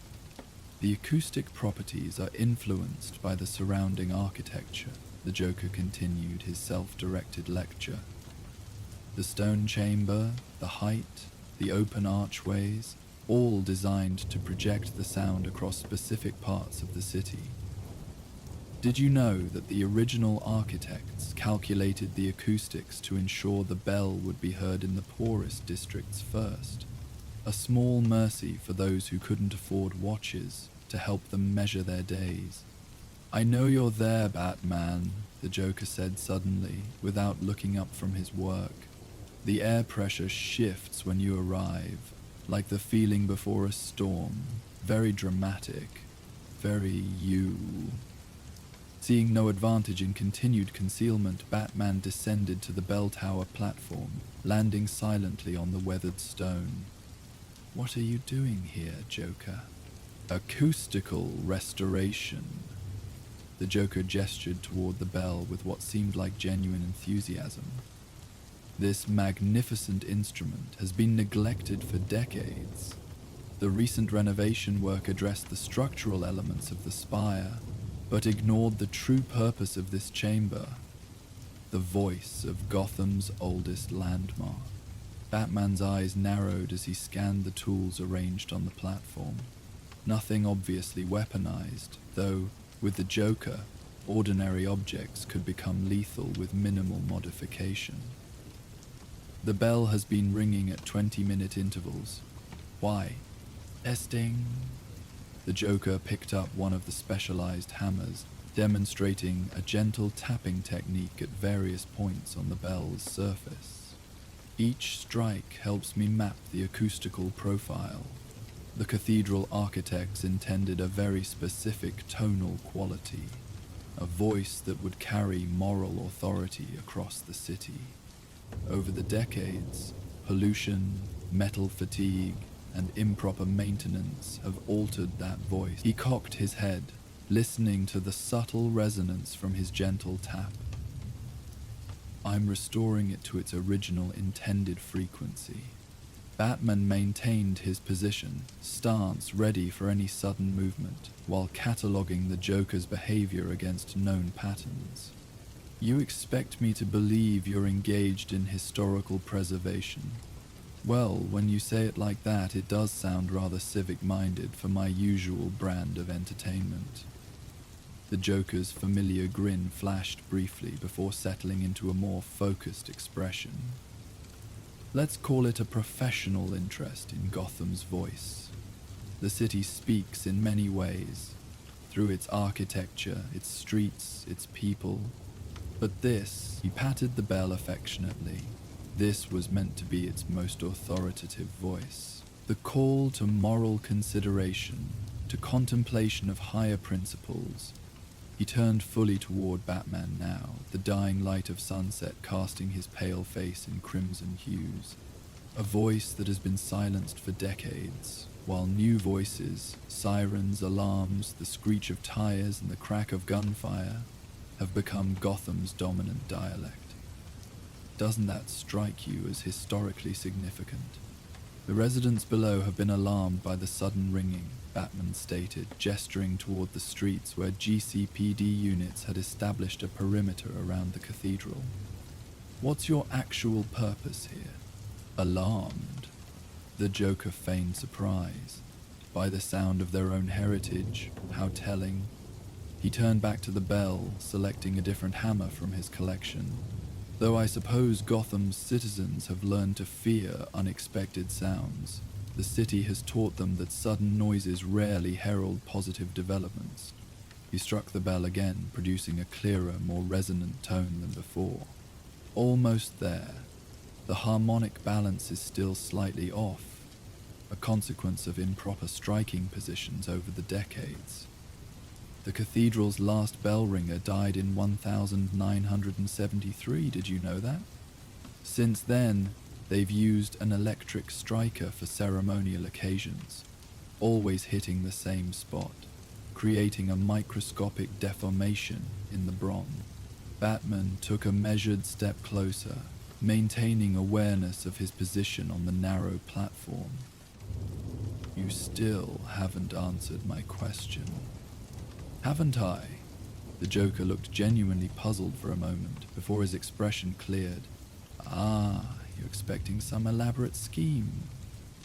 "The acoustic properties are influenced by the surrounding architecture," the Joker continued his self-directed lecture. "The stone chamber, the height, the open archways, all designed to project the sound across specific parts of the city. Did you know that the original architects calculated the acoustics to ensure the bell would be heard in the poorest districts first? A small mercy for those who couldn't afford watches to help them measure their days." "I know you're there, Batman," the Joker said suddenly, without looking up from his work. "The air pressure shifts when you arrive, like the feeling before a storm. Very dramatic. Very you." Seeing no advantage in continued concealment, Batman descended to the bell tower platform, landing silently on the weathered stone. "What are you doing here, Joker?" "Acoustical restoration." The Joker gestured toward the bell with what seemed like genuine enthusiasm. "This magnificent instrument has been neglected for decades. The recent renovation work addressed the structural elements of the spire, but ignored the true purpose of this chamber, the voice of Gotham's oldest landmark." Batman's eyes narrowed as he scanned the tools arranged on the platform. Nothing obviously weaponized, though, with the Joker, ordinary objects could become lethal with minimal modification. "The bell has been ringing at 20-minute intervals. Why?" "Testing." The Joker picked up one of the specialized hammers, demonstrating a gentle tapping technique at various points on the bell's surface. "Each strike helps me map the acoustical profile. The cathedral architects intended a very specific tonal quality, a voice that would carry moral authority across the city. Over the decades, pollution, metal fatigue, and improper maintenance have altered that voice." He cocked his head, listening to the subtle resonance from his gentle tap. "I'm restoring it to its original intended frequency." Batman maintained his position, stance ready for any sudden movement, while cataloging the Joker's behavior against known patterns. You expect me to believe you're engaged in historical preservation. Well, when you say it like that, it does sound rather civic-minded for my usual brand of entertainment. The Joker's familiar grin flashed briefly before settling into a more focused expression. Let's call it a professional interest in Gotham's voice. The city speaks in many ways, through its architecture, its streets, its people. But this, he patted the bell affectionately, this was meant to be its most authoritative voice. The call to moral consideration, to contemplation of higher principles. He turned fully toward Batman now, the dying light of sunset casting his pale face in crimson hues. A voice that has been silenced for decades, while new voices, sirens, alarms, the screech of tires and the crack of gunfire have become Gotham's dominant dialect. Doesn't that strike you as historically significant? The residents below have been alarmed by the sudden ringing, Batman stated, gesturing toward the streets where GCPD units had established a perimeter around the cathedral. What's your actual purpose here? Alarmed? The Joker feigned surprise. By the sound of their own heritage, how telling. He turned back to the bell, selecting a different hammer from his collection. Though I suppose Gotham's citizens have learned to fear unexpected sounds, the city has taught them that sudden noises rarely herald positive developments. He struck the bell again, producing a clearer, more resonant tone than before. Almost there. The harmonic balance is still slightly off, a consequence of improper striking positions over the decades. The cathedral's last bell ringer died in 1973, did you know that? Since then, they've used an electric striker for ceremonial occasions, always hitting the same spot, creating a microscopic deformation in the bronze. Batman took a measured step closer, maintaining awareness of his position on the narrow platform. You still haven't answered my question. Haven't I? The Joker looked genuinely puzzled for a moment before his expression cleared. Ah, you're expecting some elaborate scheme.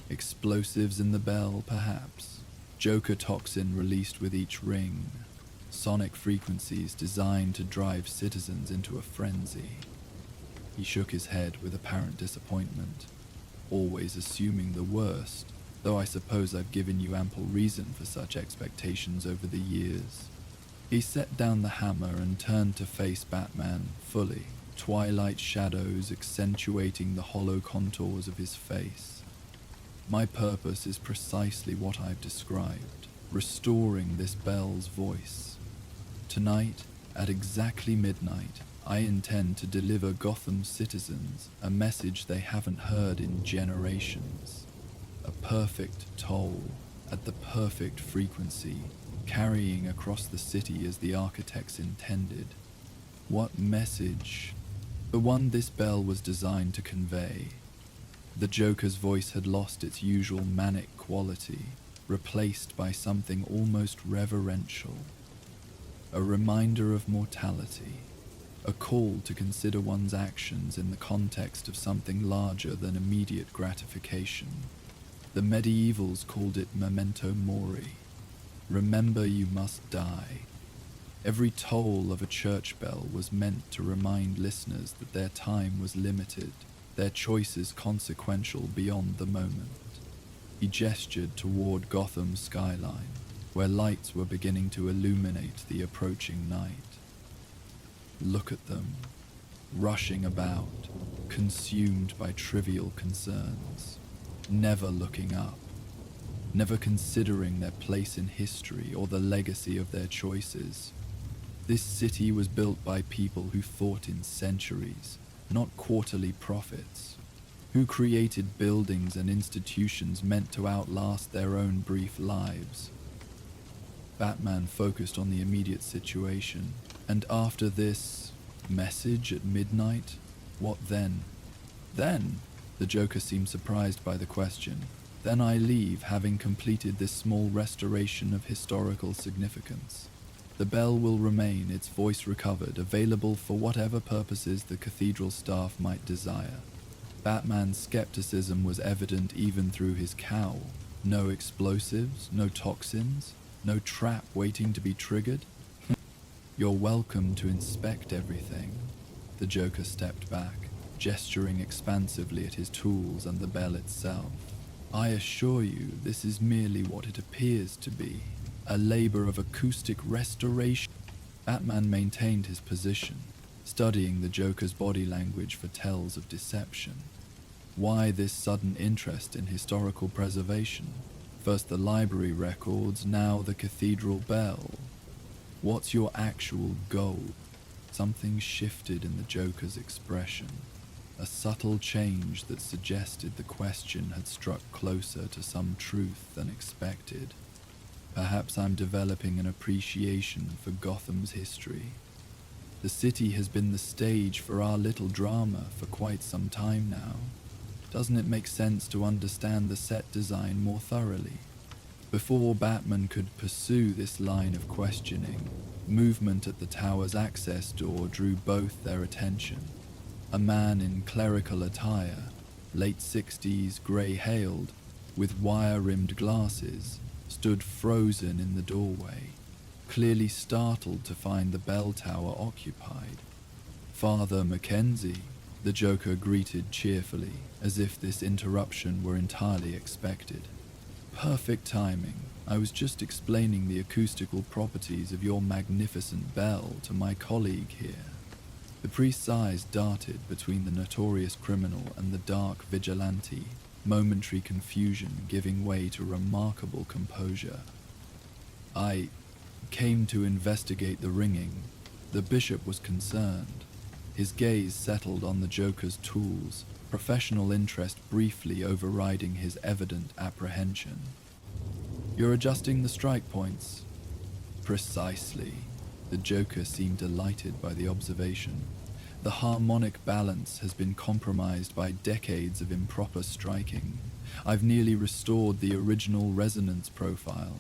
Explosives in the bell, perhaps. Joker toxin released with each ring. Sonic frequencies designed to drive citizens into a frenzy. He shook his head with apparent disappointment, always assuming the worst, though I suppose I've given you ample reason for such expectations over the years. He set down the hammer and turned to face Batman fully, twilight shadows accentuating the hollow contours of his face. My purpose is precisely what I've described, restoring this bell's voice. Tonight, at exactly midnight, I intend to deliver Gotham citizens a message they haven't heard in generations. A perfect toll, at the perfect frequency, carrying across the city as the architects intended. What message? The one this bell was designed to convey. The Joker's voice had lost its usual manic quality, replaced by something almost reverential. A reminder of mortality, a call to consider one's actions in the context of something larger than immediate gratification. The medievals called it memento mori. Remember you must die. Every toll of a church bell was meant to remind listeners that their time was limited, their choices consequential beyond the moment. He gestured toward Gotham's skyline, where lights were beginning to illuminate the approaching night. Look at them, rushing about, consumed by trivial concerns, never looking up, never considering their place in history or the legacy of their choices. This city was built by people who thought in centuries, not quarterly profits, who created buildings and institutions meant to outlast their own brief lives. Batman focused on the immediate situation, and after this message at midnight, what then? Then? The Joker seemed surprised by the question. Then I leave, having completed this small restoration of historical significance. The bell will remain, its voice recovered, available for whatever purposes the cathedral staff might desire. Batman's skepticism was evident even through his cowl. No explosives, no toxins, no trap waiting to be triggered. You're welcome to inspect everything. The Joker stepped back, gesturing expansively at his tools and the bell itself. I assure you, this is merely what it appears to be, a labor of acoustic restoration. Batman maintained his position, studying the Joker's body language for tells of deception. Why this sudden interest in historical preservation? First the library records, now the cathedral bell. What's your actual goal? Something shifted in the Joker's expression, a subtle change that suggested the question had struck closer to some truth than expected. Perhaps I'm developing an appreciation for Gotham's history. The city has been the stage for our little drama for quite some time now. Doesn't it make sense to understand the set design more thoroughly? Before Batman could pursue this line of questioning, movement at the tower's access door drew both their attention. A man in clerical attire, late 60s, grey-hailed, with wire-rimmed glasses, stood frozen in the doorway, clearly startled to find the bell tower occupied. Father Mackenzie, the Joker greeted cheerfully, as if this interruption were entirely expected. Perfect timing. I was just explaining the acoustical properties of your magnificent bell to my colleague here. The priest's eyes darted between the notorious criminal and the dark vigilante, momentary confusion giving way to remarkable composure. I came to investigate the ringing. The bishop was concerned. His gaze settled on the Joker's tools, professional interest briefly overriding his evident apprehension. You're adjusting the strike points? Precisely. The Joker seemed delighted by the observation. The harmonic balance has been compromised by decades of improper striking. I've nearly restored the original resonance profile.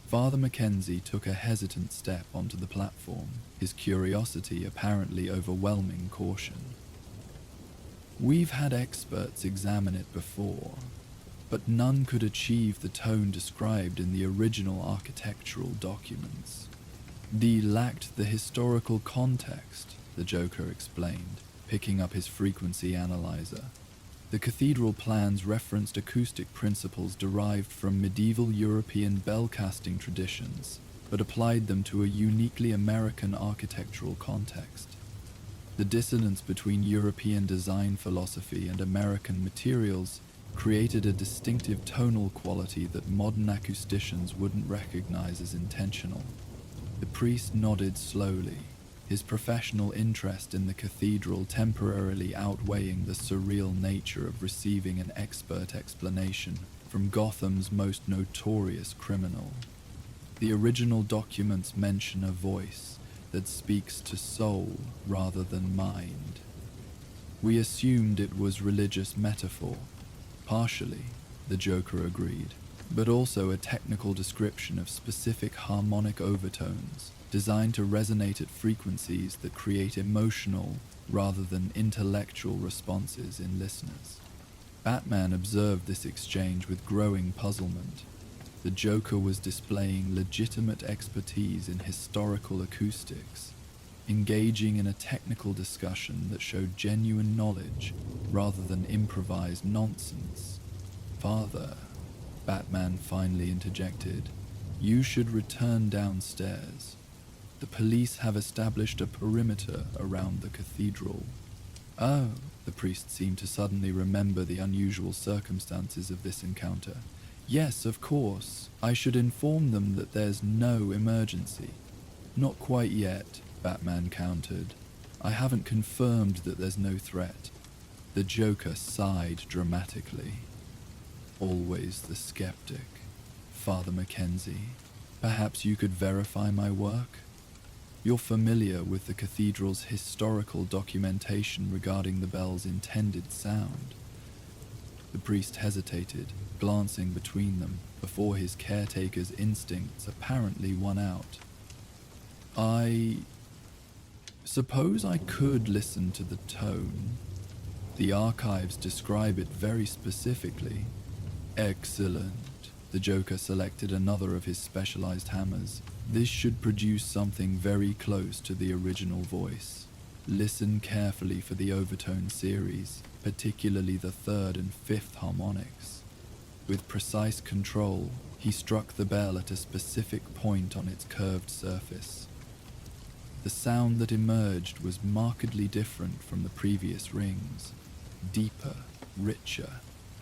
Father Mackenzie took a hesitant step onto the platform, his curiosity apparently overwhelming caution. We've had experts examine it before, but none could achieve the tone described in the original architectural documents. They lacked the historical context, the Joker explained, picking up his frequency analyzer. The cathedral plans referenced acoustic principles derived from medieval European bell-casting traditions, but applied them to a uniquely American architectural context. The dissonance between European design philosophy and American materials created a distinctive tonal quality that modern acousticians wouldn't recognize as intentional. The priest nodded slowly, his professional interest in the cathedral temporarily outweighing the surreal nature of receiving an expert explanation from Gotham's most notorious criminal. The original documents mention a voice that speaks to soul rather than mind. We assumed it was religious metaphor. Partially, the Joker agreed, but also a technical description of specific harmonic overtones designed to resonate at frequencies that create emotional rather than intellectual responses in listeners. Batman observed this exchange with growing puzzlement. The Joker was displaying legitimate expertise in historical acoustics, engaging in a technical discussion that showed genuine knowledge rather than improvised nonsense. Father, Batman finally interjected, you should return downstairs. The police have established a perimeter around the cathedral. Oh, the priest seemed to suddenly remember the unusual circumstances of this encounter. Yes, of course. I should inform them that there's no emergency. Not quite yet, Batman countered. I haven't confirmed that there's no threat. The Joker sighed dramatically. Always the skeptic. Father Mackenzie, perhaps you could verify my work? You're familiar with the cathedral's historical documentation regarding the bell's intended sound. The priest hesitated, glancing between them, before his caretaker's instincts apparently won out. I suppose I could listen to the tone. The archives describe it very specifically. Excellent. The Joker selected another of his specialized hammers. This should produce something very close to the original voice. Listen carefully for the overtone series, particularly the third and fifth harmonics. With precise control, he struck the bell at a specific point on its curved surface. The sound that emerged was markedly different from the previous rings, deeper, richer,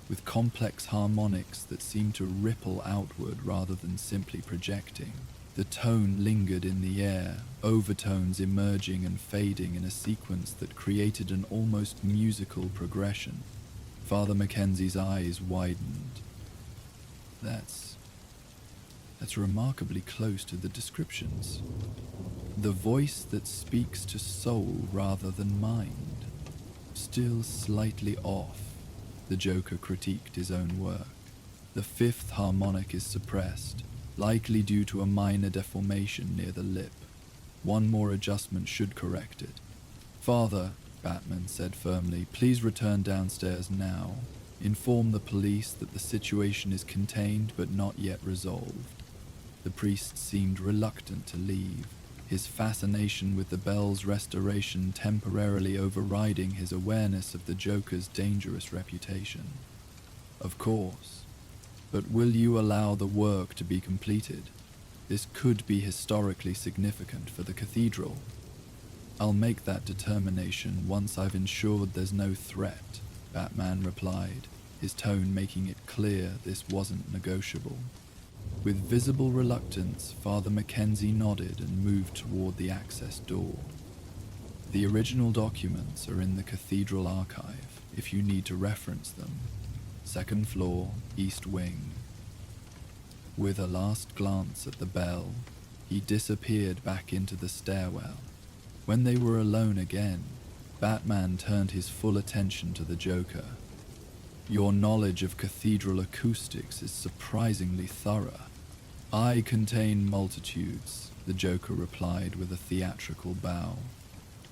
with complex harmonics that seemed to ripple outward rather than simply projecting. The tone lingered in the air, overtones emerging and fading in a sequence that created an almost musical progression. Father Mackenzie's eyes widened. That's remarkably close to the descriptions. The voice that speaks to soul rather than mind. Still slightly off, the Joker critiqued his own work. The fifth harmonic is suppressed, likely due to a minor deformation near the lip. One more adjustment should correct it. Father, Batman said firmly, please return downstairs now. Inform the police that the situation is contained but not yet resolved. The priest seemed reluctant to leave, his fascination with the bell's restoration temporarily overriding his awareness of the Joker's dangerous reputation. Of course, but will you allow the work to be completed? This could be historically significant for the cathedral. I'll make that determination once I've ensured there's no threat, Batman replied, his tone making it clear this wasn't negotiable. With visible reluctance, Father Mackenzie nodded and moved toward the access door. The original documents are in the cathedral archive, if you need to reference them. Second floor, east wing. With a last glance at the bell, he disappeared back into the stairwell. When they were alone again, Batman turned his full attention to the Joker. Your knowledge of cathedral acoustics is surprisingly thorough. I contain multitudes, the Joker replied with a theatrical bow.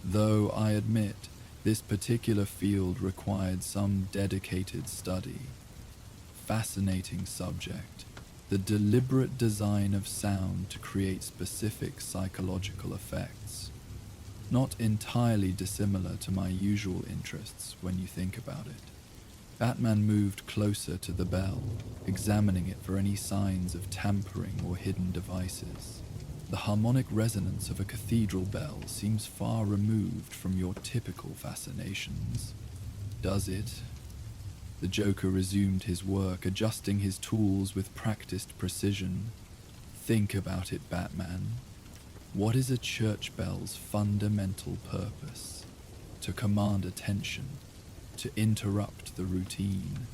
Though I admit, this particular field required some dedicated study. Fascinating subject, the deliberate design of sound to create specific psychological effects. Not entirely dissimilar to my usual interests when you think about it. Batman moved closer to the bell, examining it for any signs of tampering or hidden devices. The harmonic resonance of a cathedral bell seems far removed from your typical fascinations. Does it? The Joker resumed his work, adjusting his tools with practiced precision. Think about it, Batman. What is a church bell's fundamental purpose? To command attention, to interrupt the routine,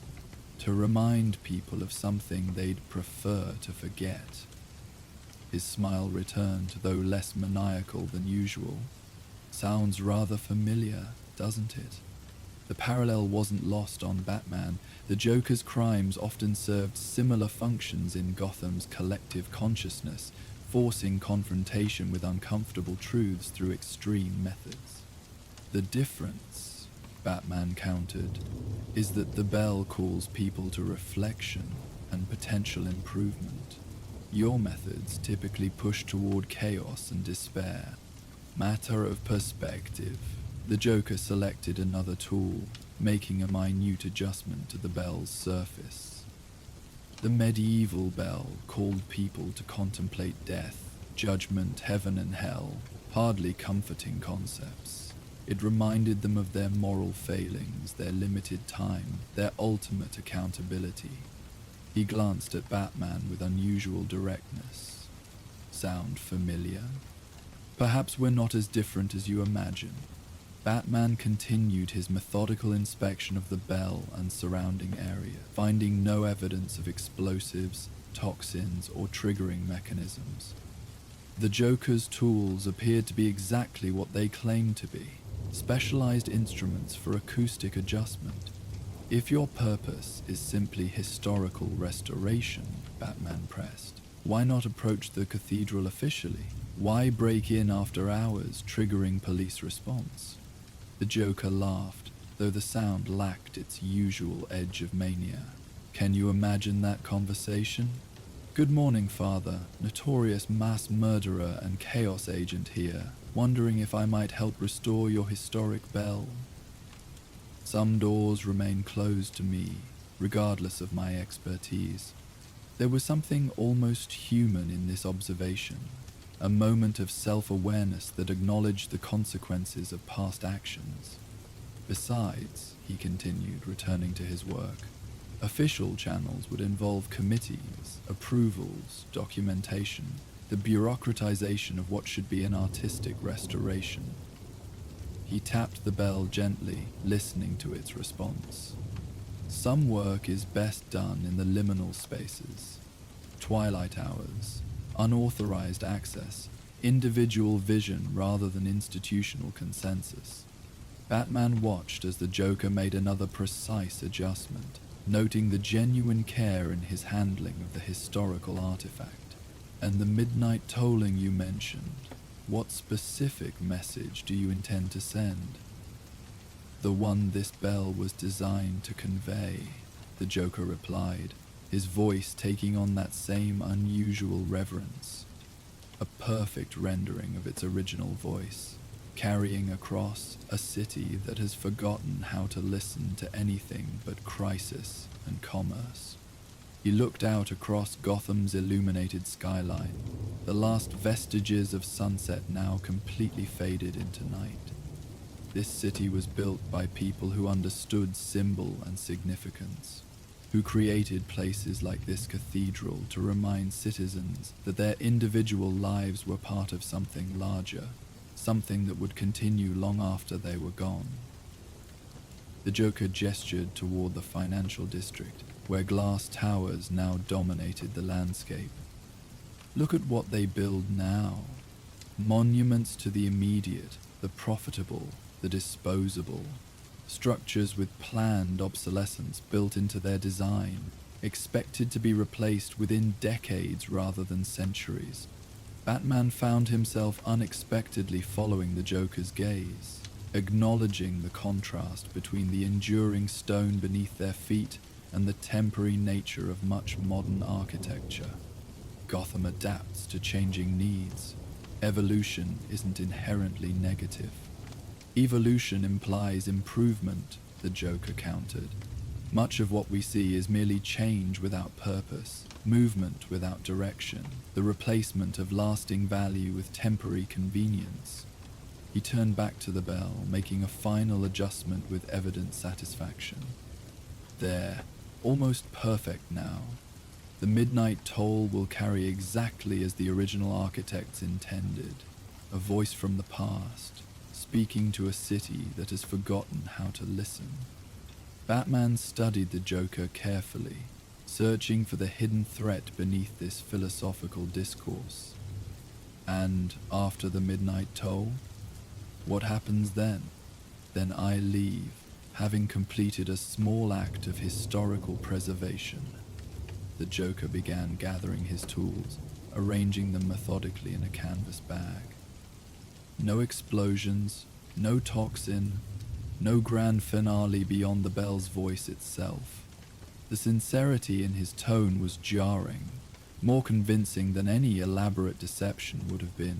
to remind people of something they'd prefer to forget. His smile returned, though less maniacal than usual. Sounds rather familiar, doesn't it? The parallel wasn't lost on Batman. The Joker's crimes often served similar functions in Gotham's collective consciousness, forcing confrontation with uncomfortable truths through extreme methods. The difference, Batman countered, is that the bell calls people to reflection and potential improvement. Your methods typically push toward chaos and despair. Matter of perspective. The Joker selected another tool, making a minute adjustment to the bell's surface. The medieval bell called people to contemplate death, judgment, heaven and hell, hardly comforting concepts. It reminded them of their moral failings, their limited time, their ultimate accountability. He glanced at Batman with unusual directness. Sound familiar? Perhaps we're not as different as you imagine. Batman continued his methodical inspection of the bell and surrounding area, finding no evidence of explosives, toxins, or triggering mechanisms. The Joker's tools appeared to be exactly what they claimed to be. Specialized instruments for acoustic adjustment. If your purpose is simply historical restoration, Batman pressed, Why not approach the cathedral officially? Why break in after hours, triggering police response? The Joker laughed, though the sound lacked its usual edge of mania. Can you imagine that conversation? Good morning, Father. Notorious mass murderer and chaos agent here, wondering if I might help restore your historic bell. Some doors remain closed to me, regardless of my expertise. There was something almost human in this observation, a moment of self-awareness that acknowledged the consequences of past actions. Besides, he continued, returning to his work, official channels would involve committees, approvals, documentation, the bureaucratization of what should be an artistic restoration. He tapped the bell gently, listening to its response. Some work is best done in the liminal spaces, twilight hours, unauthorized access, individual vision rather than institutional consensus. Batman watched as the Joker made another precise adjustment, noting the genuine care in his handling of the historical artifact. And the midnight tolling you mentioned, what specific message do you intend to send? The one this bell was designed to convey, the Joker replied, his voice taking on that same unusual reverence. A perfect rendering of its original voice, carrying across a city that has forgotten how to listen to anything but crisis and commerce. He looked out across Gotham's illuminated skyline, the last vestiges of sunset now completely faded into night. This city was built by people who understood symbol and significance, who created places like this cathedral to remind citizens that their individual lives were part of something larger, something that would continue long after they were gone. The Joker gestured toward the financial district, where glass towers now dominated the landscape. Look at what they build now. Monuments to the immediate, the profitable, the disposable. Structures with planned obsolescence built into their design, expected to be replaced within decades rather than centuries. Batman found himself unexpectedly following the Joker's gaze, acknowledging the contrast between the enduring stone beneath their feet and the temporary nature of much modern architecture. Gotham adapts to changing needs. Evolution isn't inherently negative. Evolution implies improvement, the Joker countered. Much of what we see is merely change without purpose, movement without direction, the replacement of lasting value with temporary convenience. He turned back to the bell, making a final adjustment with evident satisfaction. There, almost perfect now. The midnight toll will carry exactly as the original architects intended. A voice from the past, speaking to a city that has forgotten how to listen. Batman studied the Joker carefully, searching for the hidden threat beneath this philosophical discourse. And after the midnight toll, what happens then? Then I leave, having completed a small act of historical preservation. The Joker began gathering his tools, arranging them methodically in a canvas bag. No explosions, no toxin, no grand finale beyond the bell's voice itself. The sincerity in his tone was jarring, more convincing than any elaborate deception would have been.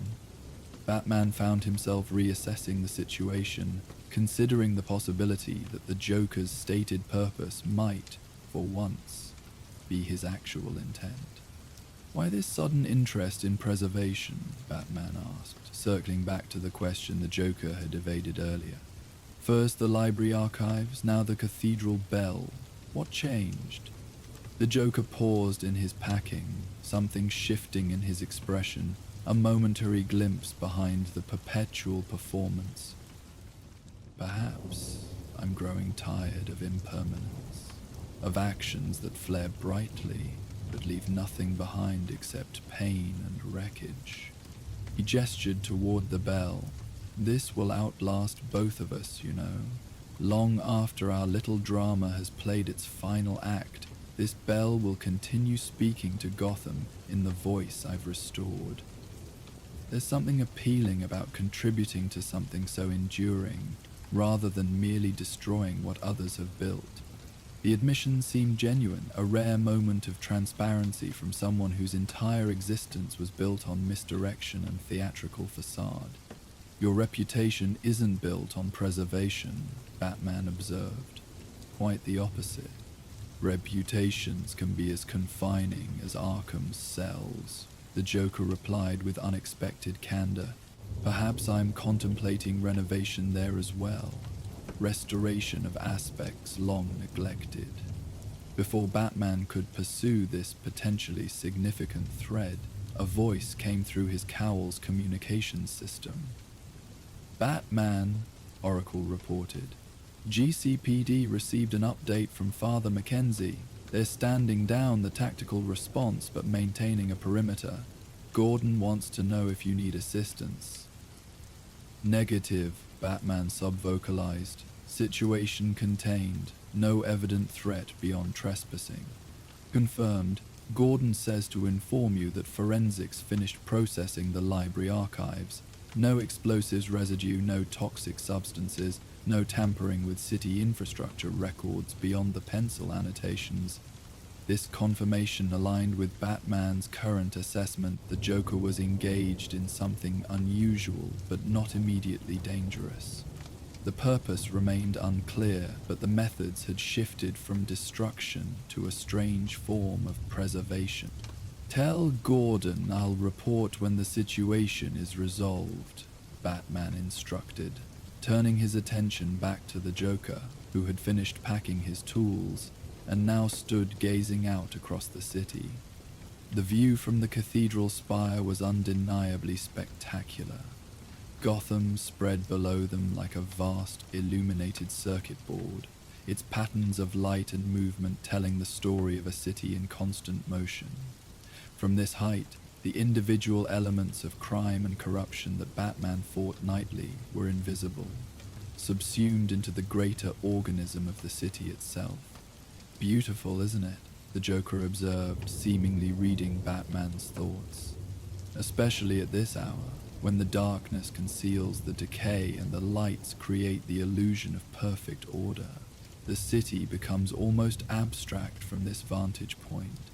Batman found himself reassessing the situation, considering the possibility that the Joker's stated purpose might, for once, be his actual intent. Why this sudden interest in preservation? Batman asked, circling back to the question the Joker had evaded earlier. First the library archives, now the cathedral bell. What changed? The Joker paused in his packing, something shifting in his expression, a momentary glimpse behind the perpetual performance. Perhaps I'm growing tired of impermanence, of actions that flare brightly but leave nothing behind except pain and wreckage. He gestured toward the bell. This will outlast both of us, you know. Long after our little drama has played its final act, This bell will continue speaking to Gotham in the voice I've restored. There's something appealing about contributing to something so enduring, rather than merely destroying what others have built. The admission seemed genuine, a rare moment of transparency from someone whose entire existence was built on misdirection and theatrical facade. Your reputation isn't built on preservation, Batman observed. Quite the opposite. Reputations can be as confining as Arkham's cells, the Joker replied with unexpected candor. Perhaps I'm contemplating renovation there as well. Restoration of aspects long neglected. Before Batman could pursue this potentially significant thread, a voice came through his cowl's communications system. Batman, Oracle reported. GCPD received an update from Father Mackenzie. They're standing down the tactical response but maintaining a perimeter. Gordon wants to know if you need assistance. Negative, Batman subvocalized. Situation contained. No evident threat beyond trespassing. Confirmed. Gordon says to inform you that forensics finished processing the library archives. No explosives residue, no toxic substances, no tampering with city infrastructure records beyond the pencil annotations. This confirmation aligned with Batman's current assessment the Joker was engaged in something unusual but not immediately dangerous. The purpose remained unclear, but the methods had shifted from destruction to a strange form of preservation. Tell Gordon I'll report when the situation is resolved, Batman instructed, turning his attention back to the Joker, who had finished packing his tools and now stood gazing out across the city. The view from the cathedral spire was undeniably spectacular. Gotham spread below them like a vast, illuminated circuit board, its patterns of light and movement telling the story of a city in constant motion. From this height, the individual elements of crime and corruption that Batman fought nightly were invisible, subsumed into the greater organism of the city itself. Beautiful, isn't it? The Joker observed, seemingly reading Batman's thoughts. Especially at this hour, when the darkness conceals the decay and the lights create the illusion of perfect order. The city becomes almost abstract from this vantage point.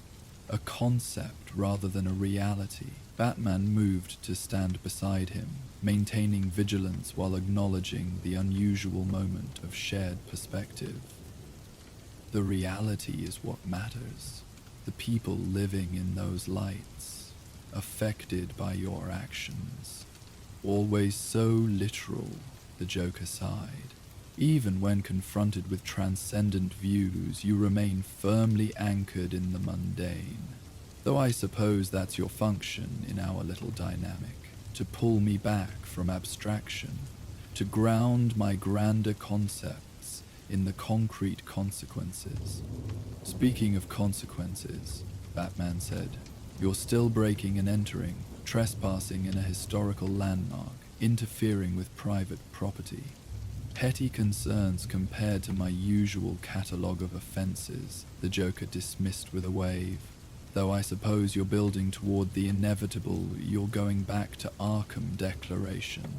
A concept rather than a reality. Batman moved to stand beside him, maintaining vigilance while acknowledging the unusual moment of shared perspective. The reality is what matters. The people living in those lights, affected by your actions. Always so literal, the Joker sighed. Even when confronted with transcendent views, you remain firmly anchored in the mundane. Though I suppose that's your function in our little dynamic, to pull me back from abstraction, to ground my grander concepts in the concrete consequences. Speaking of consequences, Batman said, you're still breaking and entering, trespassing in a historical landmark, interfering with private property. Petty concerns compared to my usual catalogue of offences, the Joker dismissed with a wave. Though I suppose you're building toward the inevitable, you're going back to Arkham declaration.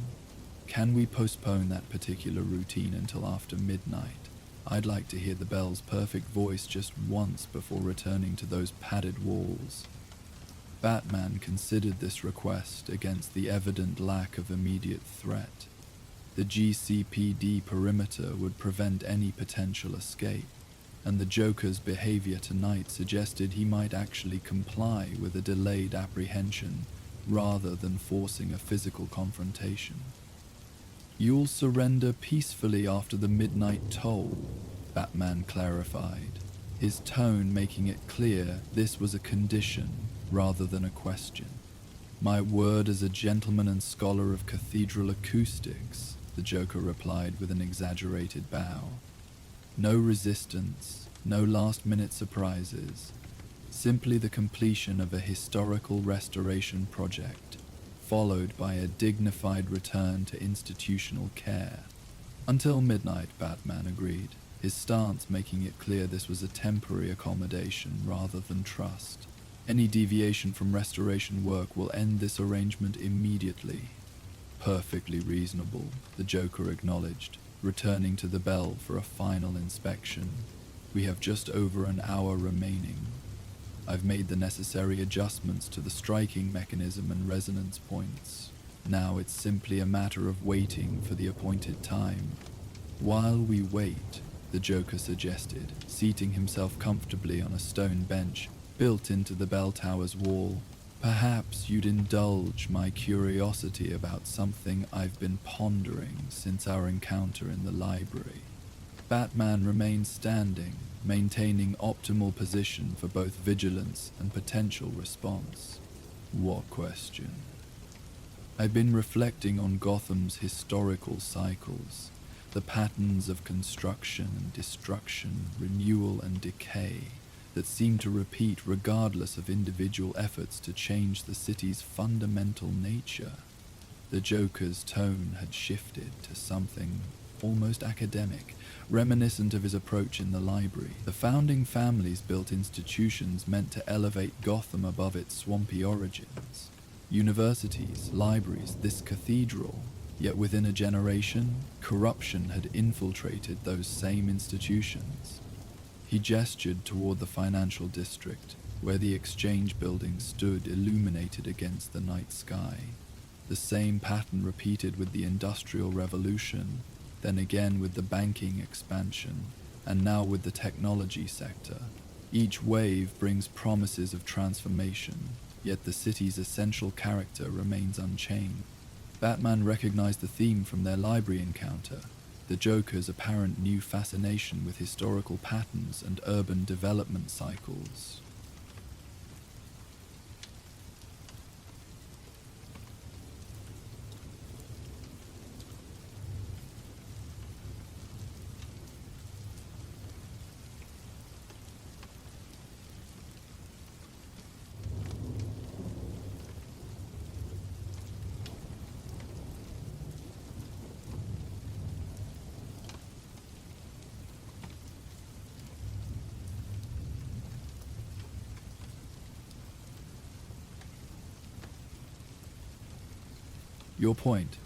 Can we postpone that particular routine until after midnight? I'd like to hear the bell's perfect voice just once before returning to those padded walls. Batman considered this request against the evident lack of immediate threat. The GCPD perimeter would prevent any potential escape, and the Joker's behavior tonight suggested he might actually comply with a delayed apprehension rather than forcing a physical confrontation. You'll surrender peacefully after the midnight toll, Batman clarified, his tone making it clear this was a condition rather than a question. My word as a gentleman and scholar of cathedral acoustics, the Joker replied with an exaggerated bow. No resistance, no last-minute surprises, simply the completion of a historical restoration project, followed by a dignified return to institutional care. Until midnight, Batman agreed. his stance making it clear this was a temporary accommodation rather than trust. Any deviation from restoration work will end this arrangement immediately. Perfectly reasonable, the Joker acknowledged, returning to the bell for a final inspection. We have just over an hour remaining. I've made the necessary adjustments to the striking mechanism and resonance points. Now it's simply a matter of waiting for the appointed time. While we wait, the Joker suggested, seating himself comfortably on a stone bench built into the bell tower's wall, perhaps you'd indulge my curiosity about something I've been pondering since our encounter in the library. Batman remained standing, maintaining optimal position for both vigilance and potential response. What question? I've been reflecting on Gotham's historical cycles, the patterns of construction and destruction, renewal and decay that seem to repeat regardless of individual efforts to change the city's fundamental nature. The Joker's tone had shifted to something almost academic, reminiscent of his approach in the library. The founding families built institutions meant to elevate Gotham above its swampy origins. Universities, libraries, this cathedral. Yet within a generation, corruption had infiltrated those same institutions. He gestured toward the financial district, where the exchange building stood illuminated against the night sky. The same pattern repeated with the Industrial Revolution, then again with the banking expansion, and now with the technology sector. Each wave brings promises of transformation, yet the city's essential character remains unchanged. Batman recognized the theme from their library encounter, the Joker's apparent new fascination with historical patterns and urban development cycles. Your point.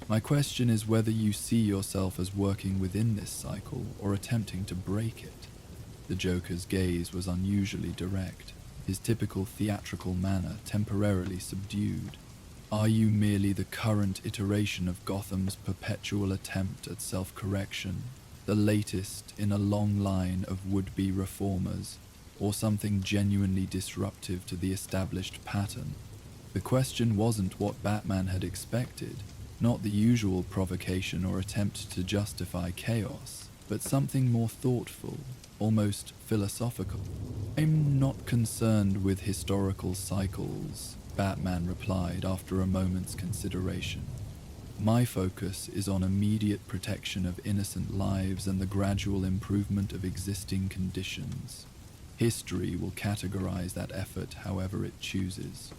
My question is whether you see yourself as working within this cycle or attempting to break it. The Joker's gaze was unusually direct, his typical theatrical manner temporarily subdued. Are you merely the current iteration of Gotham's perpetual attempt at self-correction, the latest in a long line of would-be reformers, or something genuinely disruptive to the established pattern? The question wasn't what Batman had expected, not the usual provocation or attempt to justify chaos, but something more thoughtful, almost philosophical. I'm not concerned with historical cycles, Batman replied after a moment's consideration. My focus is on immediate protection of innocent lives and the gradual improvement of existing conditions. History will categorize that effort however it chooses.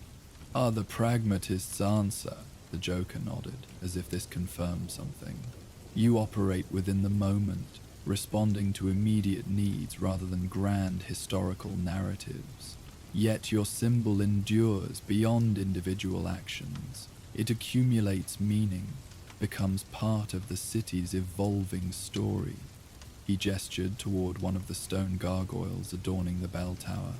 The pragmatist's answer, the Joker nodded, as if this confirmed something. You operate within the moment, responding to immediate needs rather than grand historical narratives. Yet your symbol endures beyond individual actions. It accumulates meaning, becomes part of the city's evolving story. He gestured toward one of the stone gargoyles adorning the bell tower.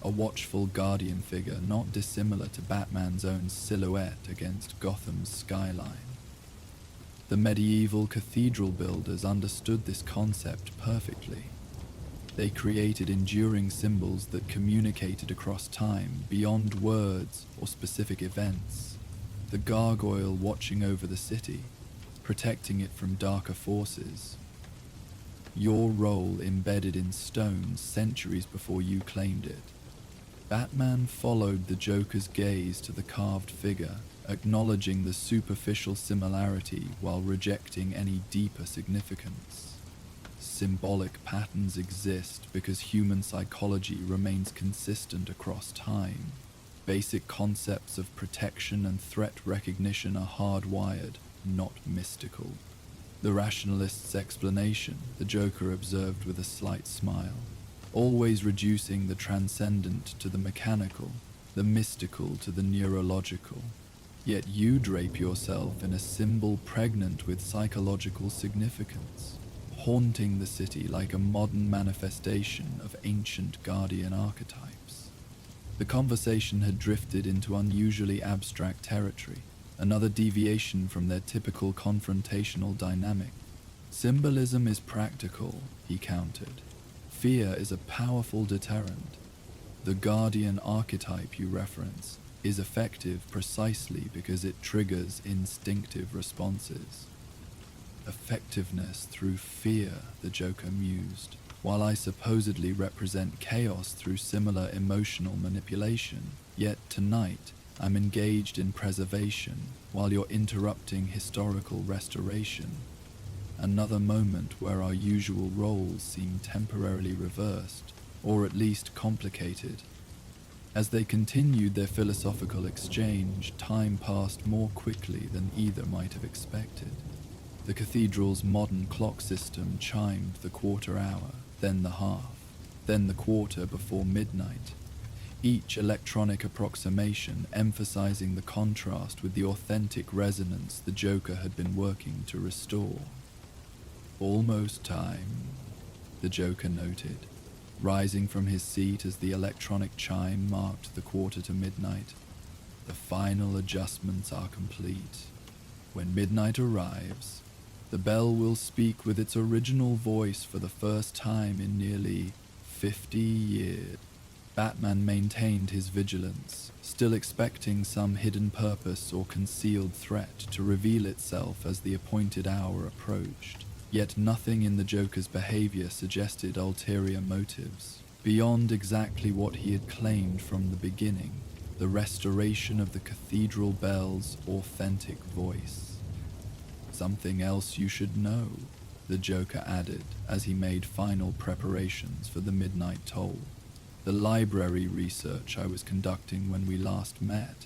A watchful guardian figure not dissimilar to Batman's own silhouette against Gotham's skyline. The medieval cathedral builders understood this concept perfectly. They created enduring symbols that communicated across time, beyond words or specific events. The gargoyle watching over the city, protecting it from darker forces. Your role embedded in stone centuries before you claimed it. Batman followed the Joker's gaze to the carved figure, acknowledging the superficial similarity while rejecting any deeper significance. Symbolic patterns exist because human psychology remains consistent across time. Basic concepts of protection and threat recognition are hardwired, not mystical. The rationalist's explanation, the Joker observed with a slight smile, always reducing the transcendent to the mechanical, the mystical to the neurological. Yet you drape yourself in a symbol pregnant with psychological significance, haunting the city like a modern manifestation of ancient guardian archetypes. The conversation had drifted into unusually abstract territory, another deviation from their typical confrontational dynamic. Symbolism is practical, he countered. Fear is a powerful deterrent. The guardian archetype you reference is effective precisely because it triggers instinctive responses. Effectiveness through fear, the Joker mused, while I supposedly represent chaos through similar emotional manipulation, yet tonight I'm engaged in preservation while you're interrupting historical restoration. Another moment where our usual roles seem temporarily reversed, or at least complicated. As they continued their philosophical exchange, time passed more quickly than either might have expected. The cathedral's modern clock system chimed the quarter hour, then the half, then the quarter before midnight, each electronic approximation emphasizing the contrast with the authentic resonance the Joker had been working to restore. Almost time, the Joker noted, rising from his seat as the electronic chime marked the quarter to midnight. The final adjustments are complete. When midnight arrives, the bell will speak with its original voice for the first time in nearly 50 years. Batman maintained his vigilance, still expecting some hidden purpose or concealed threat to reveal itself as the appointed hour approached. Yet nothing in the Joker's behavior suggested ulterior motives, beyond exactly what he had claimed from the beginning, the restoration of the cathedral bell's authentic voice. Something else you should know, the Joker added as he made final preparations for the midnight toll. The library research I was conducting when we last met.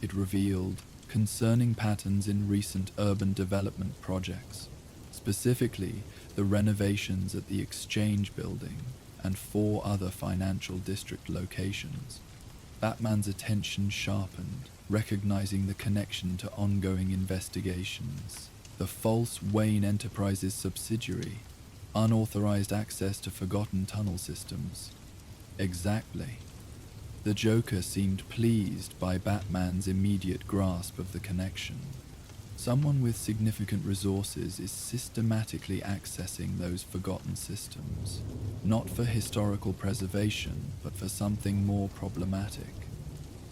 It revealed concerning patterns in recent urban development projects, specifically the renovations at the Exchange Building and 4 other financial district locations. Batman's attention sharpened, recognizing the connection to ongoing investigations. The false Wayne Enterprises subsidiary, unauthorized access to forgotten tunnel systems. Exactly. The Joker seemed pleased by Batman's immediate grasp of the connection. Someone with significant resources is systematically accessing those forgotten systems, not for historical preservation, but for something more problematic.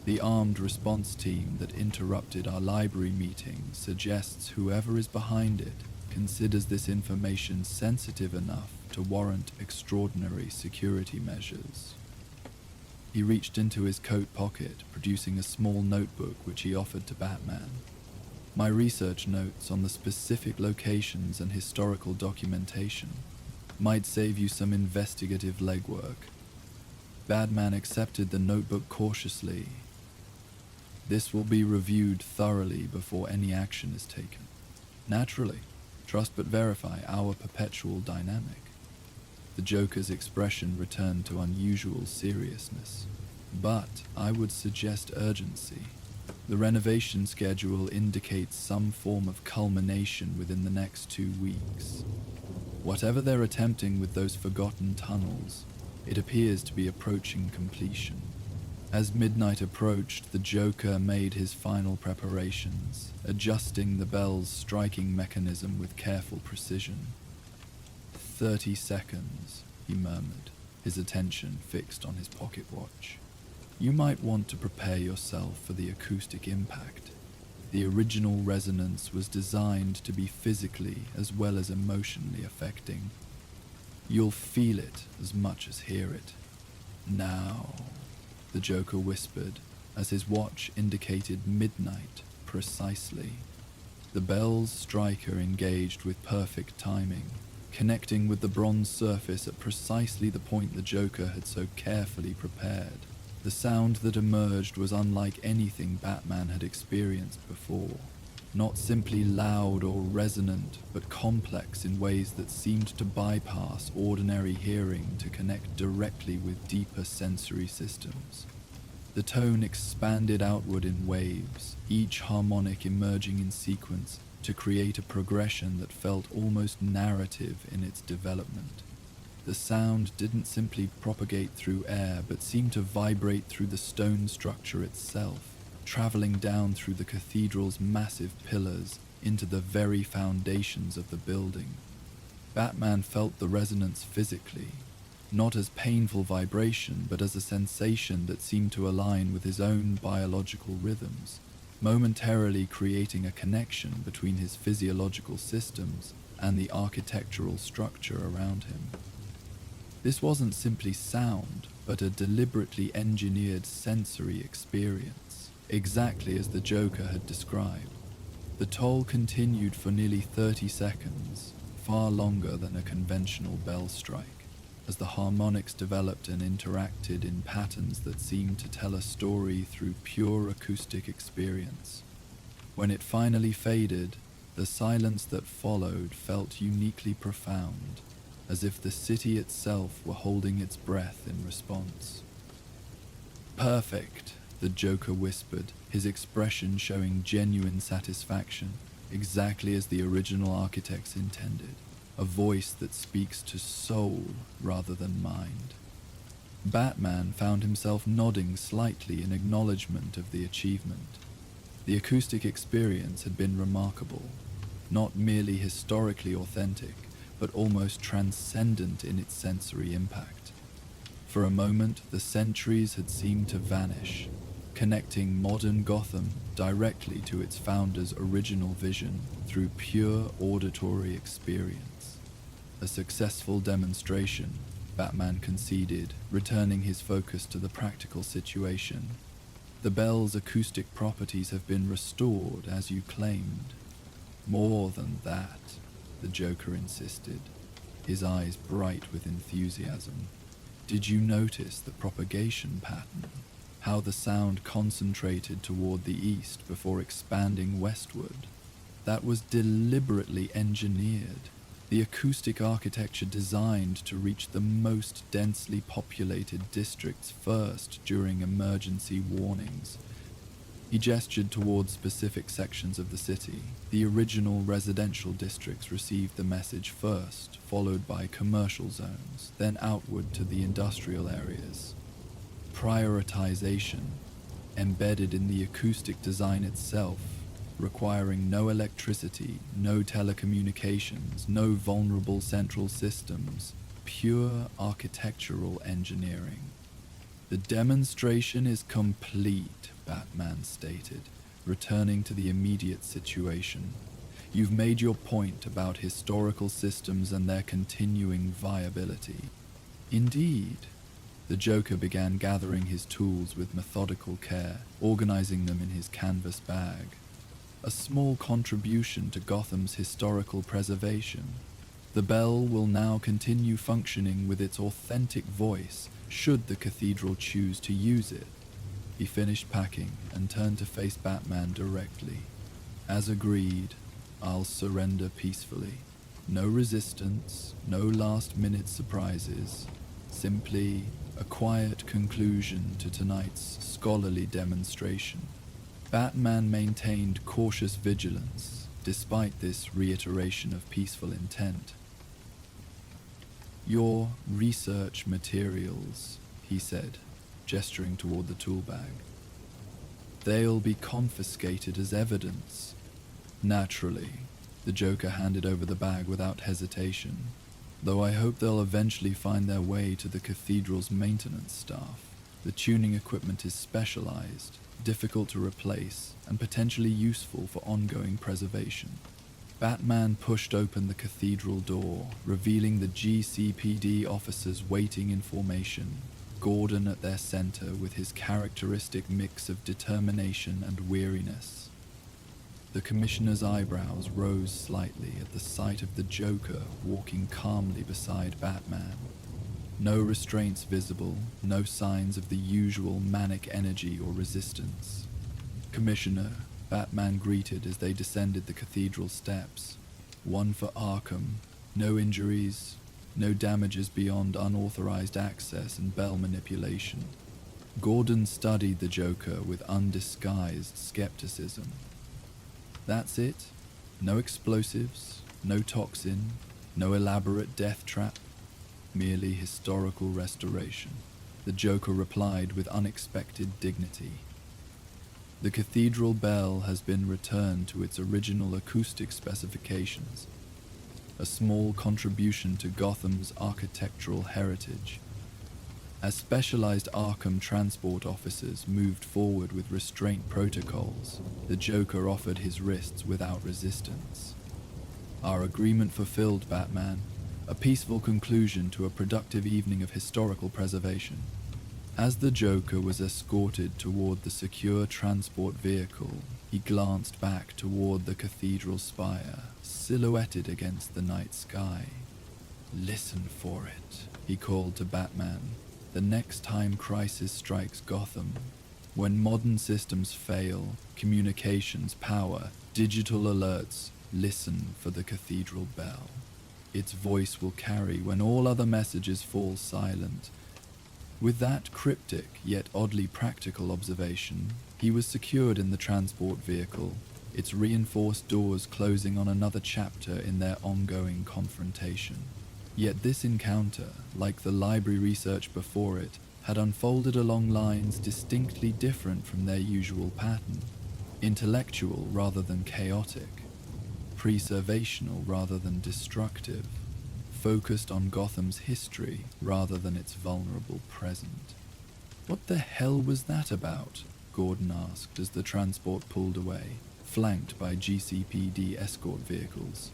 The armed response team that interrupted our library meeting suggests whoever is behind it considers this information sensitive enough to warrant extraordinary security measures. He reached into his coat pocket, producing a small notebook which he offered to Batman. My research notes on the specific locations and historical documentation might save you some investigative legwork. Batman accepted the notebook cautiously. This will be reviewed thoroughly before any action is taken. Naturally, trust but verify our perpetual dynamic. The Joker's expression returned to unusual seriousness, but I would suggest urgency. The renovation schedule indicates some form of culmination within the next 2 weeks. Whatever they're attempting with those forgotten tunnels, it appears to be approaching completion. As midnight approached, the Joker made his final preparations, adjusting the bell's striking mechanism with careful precision. 30 seconds, he murmured, his attention fixed on his pocket watch. You might want to prepare yourself for the acoustic impact. The original resonance was designed to be physically as well as emotionally affecting. You'll feel it as much as hear it. Now, the Joker whispered as his watch indicated midnight precisely. The bell's striker engaged with perfect timing, connecting with the bronze surface at precisely the point the Joker had so carefully prepared. The sound that emerged was unlike anything Batman had experienced before. not simply loud or resonant, but complex in ways that seemed to bypass ordinary hearing to connect directly with deeper sensory systems. The tone expanded outward in waves, each harmonic emerging in sequence to create a progression that felt almost narrative in its development. The sound didn't simply propagate through air, but seemed to vibrate through the stone structure itself, traveling down through the cathedral's massive pillars into the very foundations of the building. Batman felt the resonance physically, not as painful vibration, but as a sensation that seemed to align with his own biological rhythms, momentarily creating a connection between his physiological systems and the architectural structure around him. This wasn't simply sound, but a deliberately engineered sensory experience, exactly as the Joker had described. The toll continued for nearly 30 seconds, far longer than a conventional bell strike, as the harmonics developed and interacted in patterns that seemed to tell a story through pure acoustic experience. When it finally faded, the silence that followed felt uniquely profound, as if the city itself were holding its breath in response. "Perfect," the Joker whispered, his expression showing genuine satisfaction, exactly as the original architects intended, a voice that speaks to soul rather than mind. Batman found himself nodding slightly in acknowledgement of the achievement. The acoustic experience had been remarkable, not merely historically authentic, but almost transcendent in its sensory impact. For a moment, the centuries had seemed to vanish, connecting modern Gotham directly to its founder's original vision through pure auditory experience. A successful demonstration, Batman conceded, returning his focus to the practical situation. "The bell's acoustic properties have been restored, as you claimed." "More than that," the Joker insisted, his eyes bright with enthusiasm. "Did you notice the propagation pattern? How the sound concentrated toward the east before expanding westward? That was deliberately engineered. The acoustic architecture designed to reach the most densely populated districts first during emergency warnings." He gestured toward specific sections of the city. The original residential districts received the message first, followed by commercial zones, then outward to the industrial areas. Prioritization, embedded in the acoustic design itself, requiring no electricity, no telecommunications, no vulnerable central systems, pure architectural engineering. "The demonstration is complete," Batman stated, returning to the immediate situation. "You've made your point about historical systems and their continuing viability." "Indeed." The Joker began gathering his tools with methodical care, organizing them in his canvas bag. "A small contribution to Gotham's historical preservation. The bell will now continue functioning with its authentic voice, should the cathedral choose to use it." He finished packing and turned to face Batman directly. "As agreed, I'll surrender peacefully. No resistance, no last-minute surprises. Simply a quiet conclusion to tonight's scholarly demonstration." Batman maintained cautious vigilance, despite this reiteration of peaceful intent. "Your research materials," he said, gesturing toward the tool bag. "They'll be confiscated as evidence." "Naturally," the Joker handed over the bag without hesitation, "though I hope they'll eventually find their way to the cathedral's maintenance staff. The tuning equipment is specialized, difficult to replace, and potentially useful for ongoing preservation." Batman pushed open the cathedral door, revealing the GCPD officers waiting in formation, Gordon at their center with his characteristic mix of determination and weariness. The commissioner's eyebrows rose slightly at the sight of the Joker walking calmly beside Batman. No restraints visible, no signs of the usual manic energy or resistance. "Commissioner, Batman greeted as they descended the cathedral steps. One for Arkham. No injuries, no damages beyond unauthorized access and bell manipulation. Gordon studied the Joker with undisguised skepticism. That's it? No explosives, no toxin, no elaborate death trap? Merely historical restoration. The Joker replied with unexpected dignity. The cathedral bell has been returned to its original acoustic specifications, a small contribution to Gotham's architectural heritage. As specialized Arkham transport officers moved forward with restraint protocols, the Joker offered his wrists without resistance. Our agreement fulfilled, Batman. A peaceful conclusion to a productive evening of historical preservation. As the Joker was escorted toward the secure transport vehicle, he glanced back toward the cathedral spire, silhouetted against the night sky. Listen for it, he called to Batman. The next time crisis strikes Gotham, when modern systems fail, communications, power, digital alerts, listen for the cathedral bell. Its voice will carry when all other messages fall silent. With that cryptic yet oddly practical observation, he was secured in the transport vehicle, its reinforced doors closing on another chapter in their ongoing confrontation. Yet this encounter, like the library research before it, had unfolded along lines distinctly different from their usual pattern. Intellectual rather than chaotic. Preservational rather than destructive, focused on Gotham's history rather than its vulnerable present. What the hell was that about? Gordon asked as the transport pulled away, flanked by GCPD escort vehicles.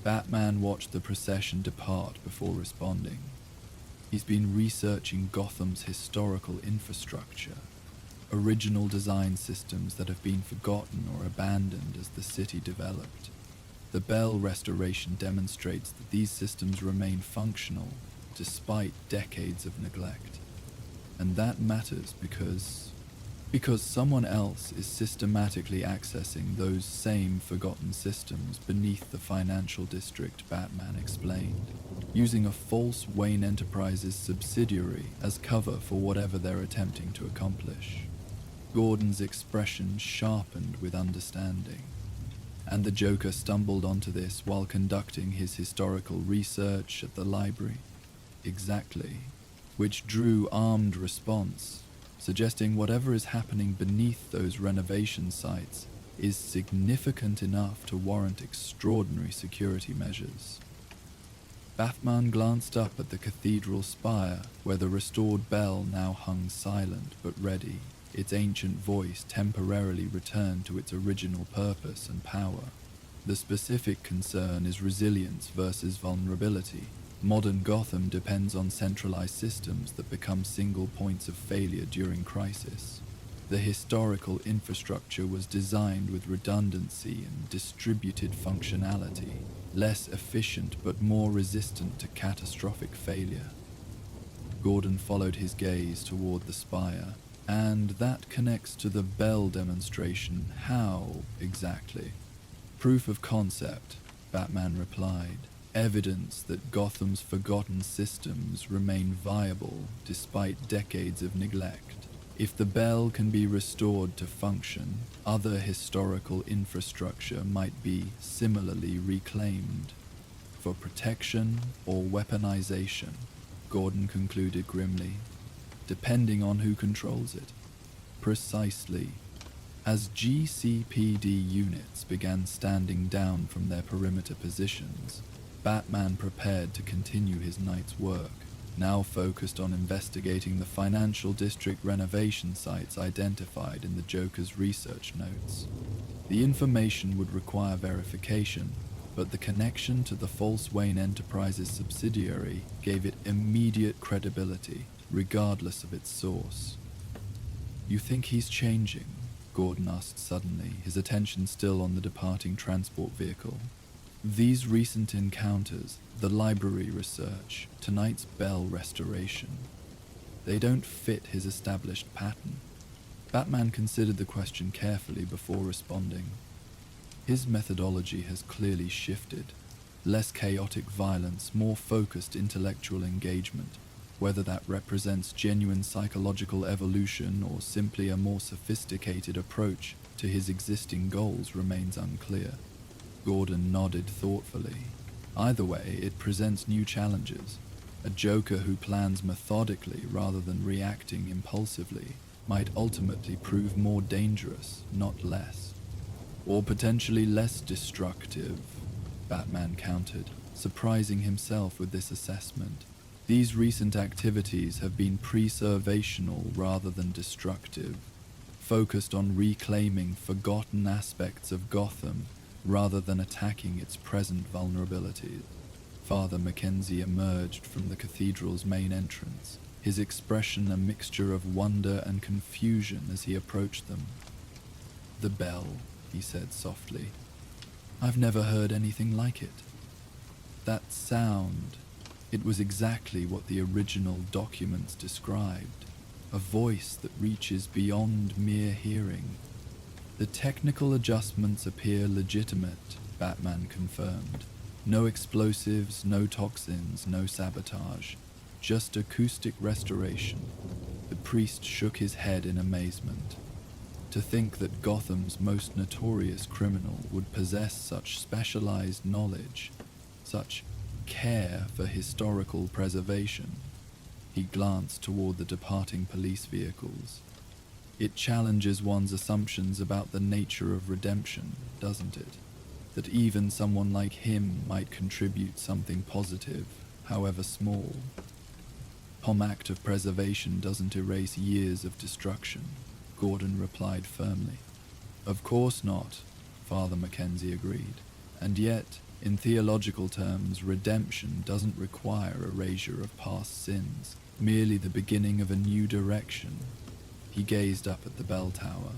Batman watched the procession depart before responding. He's been researching Gotham's historical infrastructure, original design systems that have been forgotten or abandoned as the city developed. The bell restoration demonstrates that these systems remain functional despite decades of neglect. And that matters because someone else is systematically accessing those same forgotten systems beneath the financial district, Batman explained, using a false Wayne Enterprises subsidiary as cover for whatever they're attempting to accomplish. Gordon's expression sharpened with understanding. And the Joker stumbled onto this while conducting his historical research at the library. Exactly. Which drew armed response, suggesting whatever is happening beneath those renovation sites is significant enough to warrant extraordinary security measures. Batman glanced up at the cathedral spire, where the restored bell now hung silent but ready, its ancient voice temporarily returned to its original purpose and power. The specific concern is resilience versus vulnerability. Modern Gotham depends on centralized systems that become single points of failure during crisis. The historical infrastructure was designed with redundancy and distributed functionality, less efficient but more resistant to catastrophic failure. Gordon followed his gaze toward the spire, and that connects to the bell demonstration. How, exactly? Proof of concept, Batman replied. Evidence that Gotham's forgotten systems remain viable despite decades of neglect. If the bell can be restored to function, other historical infrastructure might be similarly reclaimed. For protection or weaponization, Gordon concluded grimly, depending on who controls it. Precisely. As GCPD units began standing down from their perimeter positions, Batman prepared to continue his night's work, now focused on investigating the financial district renovation sites identified in the Joker's research notes. The information would require verification, but the connection to the false Wayne Enterprises subsidiary gave it immediate credibility, regardless of its source. "You think he's changing?" Gordon asked suddenly, his attention still on the departing transport vehicle. These recent encounters, the library research, tonight's bell restoration, they don't fit his established pattern. Batman considered the question carefully before responding. His methodology has clearly shifted. Less chaotic violence, more focused intellectual engagement. Whether that represents genuine psychological evolution or simply a more sophisticated approach to his existing goals remains unclear. Gordon nodded thoughtfully. Either way, it presents new challenges. A Joker who plans methodically rather than reacting impulsively might ultimately prove more dangerous, not less. Or potentially less destructive, Batman countered, surprising himself with this assessment. These recent activities have been preservational rather than destructive, focused on reclaiming forgotten aspects of Gotham rather than attacking its present vulnerabilities. Father Mackenzie emerged from the cathedral's main entrance, his expression a mixture of wonder and confusion as he approached them. "The bell," he said softly. "I've never heard anything like it. That sound, it was exactly what the original documents described, a voice that reaches beyond mere hearing." "The technical adjustments appear legitimate," Batman confirmed. "No explosives, no toxins, no sabotage. Just acoustic restoration." The priest shook his head in amazement. To think that Gotham's most notorious criminal would possess such specialized knowledge, such care for historical preservation. He glanced toward the departing police vehicles. It challenges one's assumptions about the nature of redemption, doesn't it? That even someone like him might contribute something positive, however small. "Some act of preservation doesn't erase years of destruction," Gordon replied firmly. "Of course not," Father Mackenzie agreed. "And yet, in theological terms, redemption doesn't require erasure of past sins, merely the beginning of a new direction." He gazed up at the bell tower.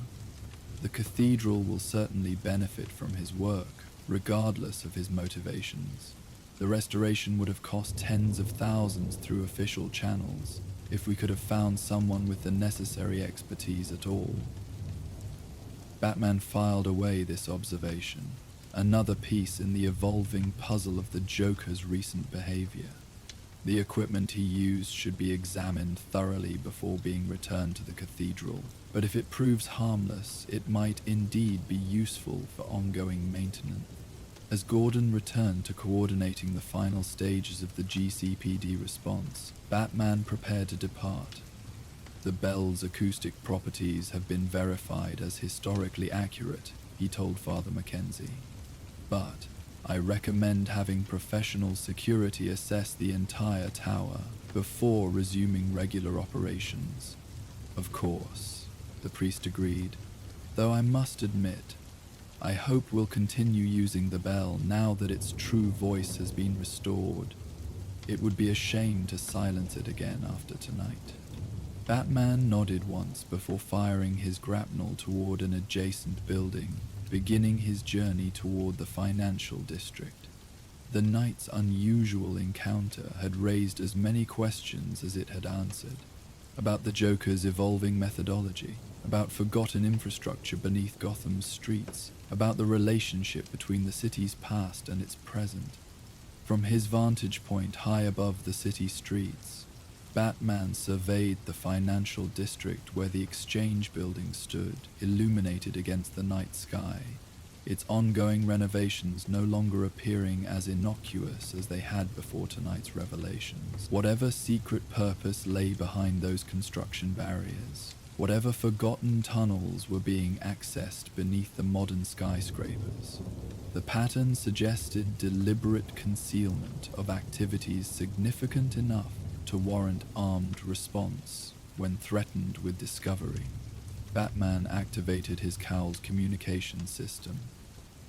"The cathedral will certainly benefit from his work, regardless of his motivations. The restoration would have cost tens of thousands through official channels, if we could have found someone with the necessary expertise at all." Batman filed away this observation, another piece in the evolving puzzle of the Joker's recent behavior. The equipment he used should be examined thoroughly before being returned to the cathedral, but if it proves harmless, it might indeed be useful for ongoing maintenance. As Gordon returned to coordinating the final stages of the GCPD response, Batman prepared to depart. "The bell's acoustic properties have been verified as historically accurate," he told Father Mackenzie. "But I recommend having professional security assess the entire tower before resuming regular operations." "Of course," the priest agreed, "though I must admit, I hope we'll continue using the bell now that its true voice has been restored. It would be a shame to silence it again after tonight." Batman nodded once before firing his grapnel toward an adjacent building, beginning his journey toward the financial district. The night's unusual encounter had raised as many questions as it had answered, about the Joker's evolving methodology, about forgotten infrastructure beneath Gotham's streets, about the relationship between the city's past and its present. From his vantage point high above the city streets, Batman surveyed the financial district where the Exchange building stood, illuminated against the night sky, its ongoing renovations no longer appearing as innocuous as they had before tonight's revelations. Whatever secret purpose lay behind those construction barriers, whatever forgotten tunnels were being accessed beneath the modern skyscrapers, the pattern suggested deliberate concealment of activities significant enough to warrant armed response when threatened with discovery. Batman activated his cowl's communication system.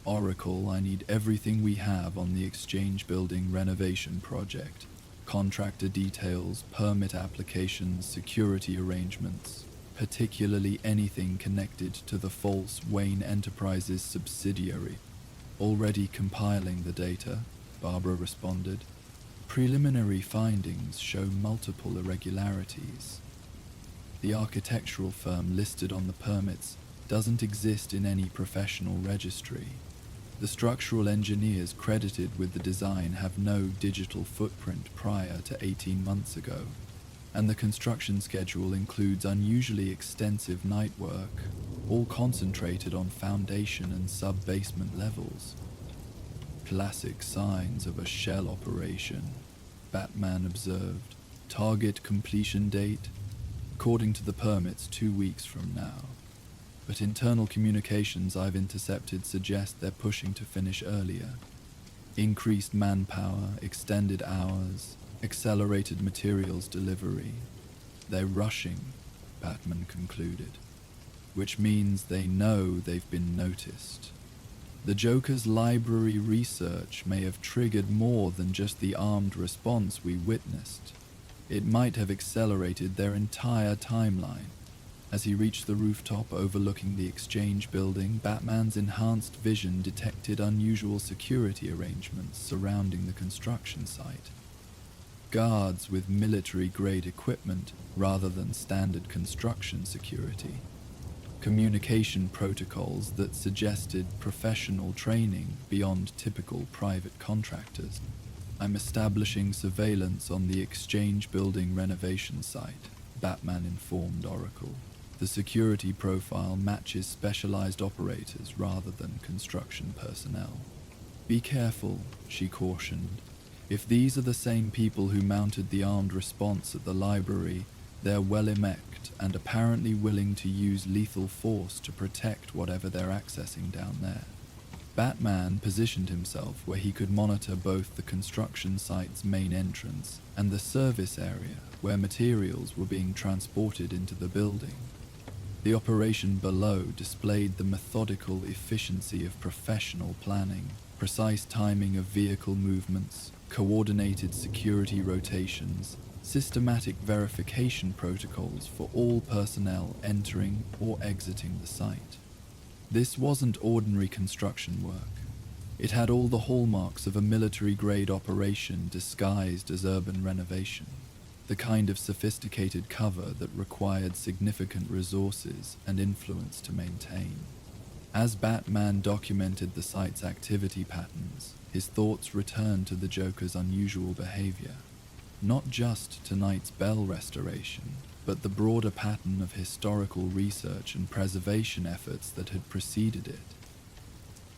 "Oracle, I need everything we have on the Exchange building renovation project. Contractor details, permit applications, security arrangements, particularly anything connected to the false Wayne Enterprises subsidiary." "Already compiling the data," Barbara responded. "Preliminary findings show multiple irregularities." The architectural firm listed on the permits doesn't exist in any professional registry. The structural engineers credited with the design have no digital footprint prior to 18 months ago, and the construction schedule includes unusually extensive night work, all concentrated on foundation and sub-basement levels. Classic signs of a shell operation, Batman observed. Target completion date, according to the permits, 2 weeks from now. But internal communications I've intercepted suggest they're pushing to finish earlier. Increased manpower, extended hours, accelerated materials delivery. They're rushing, Batman concluded, which means they know they've been noticed. The Joker's library research may have triggered more than just the armed response we witnessed. It might have accelerated their entire timeline. As he reached the rooftop overlooking the exchange building, Batman's enhanced vision detected unusual security arrangements surrounding the construction site. Guards with military-grade equipment rather than standard construction security. Communication protocols that suggested professional training beyond typical private contractors. I'm establishing surveillance on the exchange building renovation site, Batman informed Oracle. The security profile matches specialized operators rather than construction personnel. Be careful, she cautioned. If these are the same people who mounted the armed response at the library, they're well equipped and apparently willing to use lethal force to protect whatever they're accessing down there. Batman positioned himself where he could monitor both the construction site's main entrance and the service area where materials were being transported into the building. The operation below displayed the methodical efficiency of professional planning, precise timing of vehicle movements, coordinated security rotations, systematic verification protocols for all personnel entering or exiting the site. This wasn't ordinary construction work. It had all the hallmarks of a military-grade operation disguised as urban renovation, the kind of sophisticated cover that required significant resources and influence to maintain. As Batman documented the site's activity patterns, his thoughts returned to the Joker's unusual behavior. Not just tonight's Bell restoration, but the broader pattern of historical research and preservation efforts that had preceded it.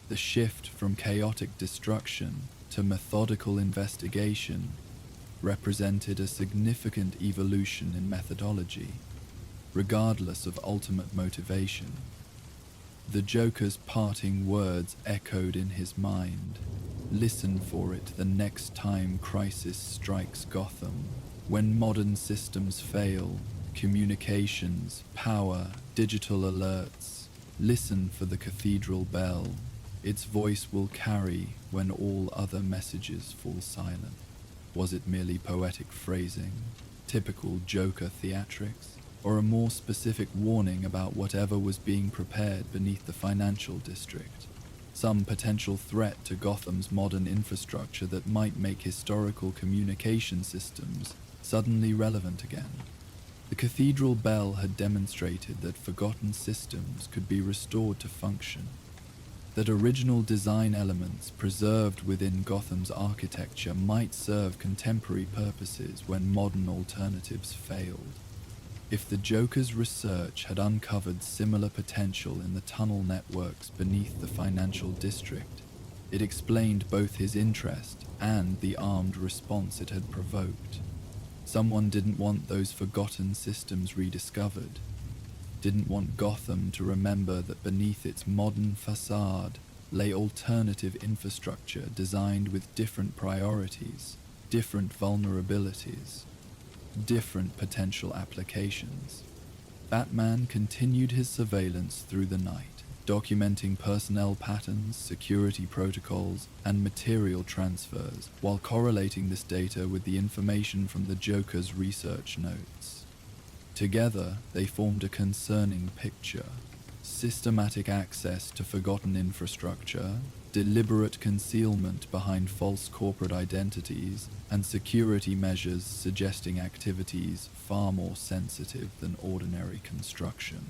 The shift from chaotic destruction to methodical investigation represented a significant evolution in methodology, regardless of ultimate motivation. The Joker's parting words echoed in his mind. Listen for it the next time crisis strikes Gotham. When modern systems fail, communications, power, digital alerts, listen for the cathedral bell. Its voice will carry when all other messages fall silent. Was it merely poetic phrasing, typical Joker theatrics, or a more specific warning about whatever was being prepared beneath the financial district? Some potential threat to Gotham's modern infrastructure that might make historical communication systems suddenly relevant again. The cathedral bell had demonstrated that forgotten systems could be restored to function, that original design elements preserved within Gotham's architecture might serve contemporary purposes when modern alternatives failed. If the Joker's research had uncovered similar potential in the tunnel networks beneath the financial district, it explained both his interest and the armed response it had provoked. Someone didn't want those forgotten systems rediscovered, didn't want Gotham to remember that beneath its modern facade lay alternative infrastructure designed with different priorities, different vulnerabilities, different potential applications. Batman continued his surveillance through the night, documenting personnel patterns, security protocols, and material transfers, while correlating this data with the information from the Joker's research notes. Together, they formed a concerning picture: systematic access to forgotten infrastructure, deliberate concealment behind false corporate identities, and security measures suggesting activities far more sensitive than ordinary construction.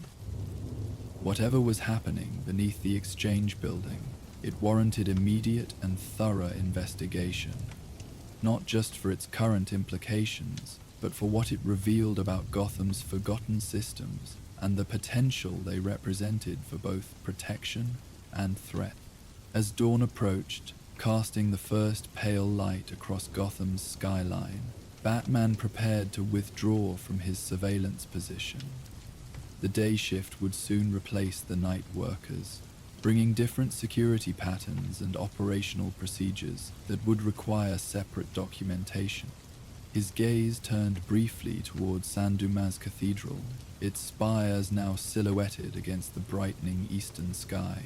Whatever was happening beneath the Exchange building, it warranted immediate and thorough investigation, not just for its current implications, but for what it revealed about Gotham's forgotten systems and the potential they represented for both protection and threat. As dawn approached, casting the first pale light across Gotham's skyline, Batman prepared to withdraw from his surveillance position. The day shift would soon replace the night workers, bringing different security patterns and operational procedures that would require separate documentation. His gaze turned briefly towards Saint-Dumas Cathedral, its spires now silhouetted against the brightening eastern sky.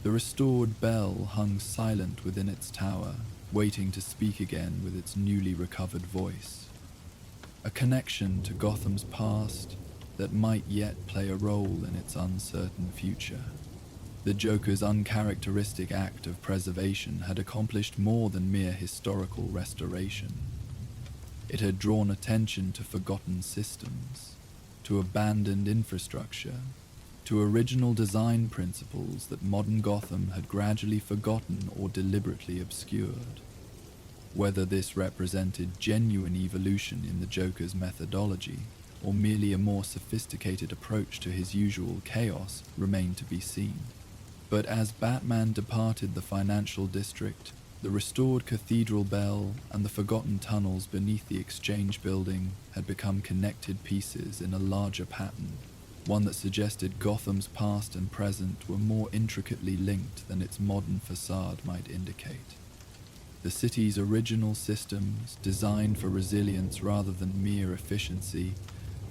The restored bell hung silent within its tower, waiting to speak again with its newly recovered voice. A connection to Gotham's past that might yet play a role in its uncertain future. The Joker's uncharacteristic act of preservation had accomplished more than mere historical restoration. It had drawn attention to forgotten systems, to abandoned infrastructure, to original design principles that modern Gotham had gradually forgotten or deliberately obscured. Whether this represented genuine evolution in the Joker's methodology, or merely a more sophisticated approach to his usual chaos, remained to be seen. But as Batman departed the financial district, the restored cathedral bell and the forgotten tunnels beneath the Exchange building had become connected pieces in a larger pattern, one that suggested Gotham's past and present were more intricately linked than its modern facade might indicate. The city's original systems, designed for resilience rather than mere efficiency,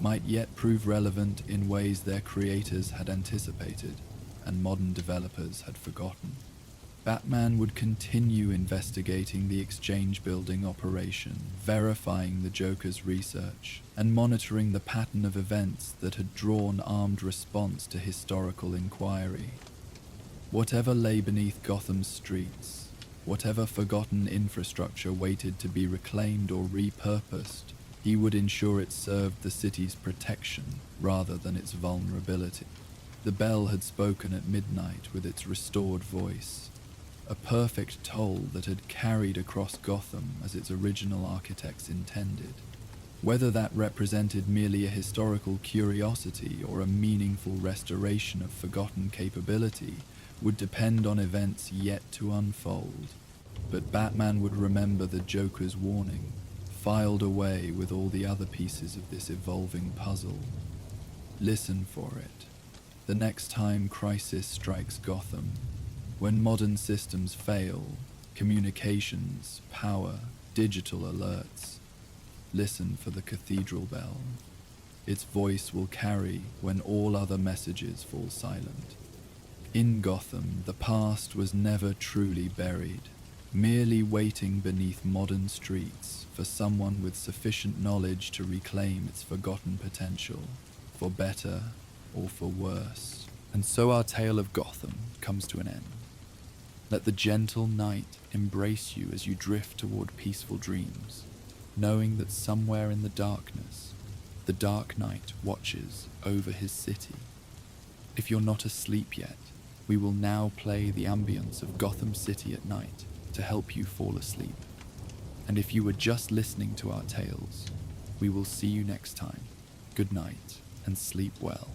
might yet prove relevant in ways their creators had anticipated and modern developers had forgotten. Batman would continue investigating the Exchange building operation, verifying the Joker's research, and monitoring the pattern of events that had drawn armed response to historical inquiry. Whatever lay beneath Gotham's streets, whatever forgotten infrastructure waited to be reclaimed or repurposed, he would ensure it served the city's protection rather than its vulnerability. The bell had spoken at midnight with its restored voice, a perfect toll that had carried across Gotham as its original architects intended. Whether that represented merely a historical curiosity or a meaningful restoration of forgotten capability would depend on events yet to unfold. But Batman would remember the Joker's warning, filed away with all the other pieces of this evolving puzzle. Listen for it. The next time crisis strikes Gotham, when modern systems fail, communications, power, digital alerts, listen for the cathedral bell. Its voice will carry when all other messages fall silent. In Gotham, the past was never truly buried, merely waiting beneath modern streets for someone with sufficient knowledge to reclaim its forgotten potential, for better or for worse. And so our tale of Gotham comes to an end. Let the gentle night embrace you as you drift toward peaceful dreams, knowing that somewhere in the darkness, the Dark Knight watches over his city. If you're not asleep yet, we will now play the ambience of Gotham City at night to help you fall asleep. And if you were just listening to our tales, we will see you next time. Good night and sleep well.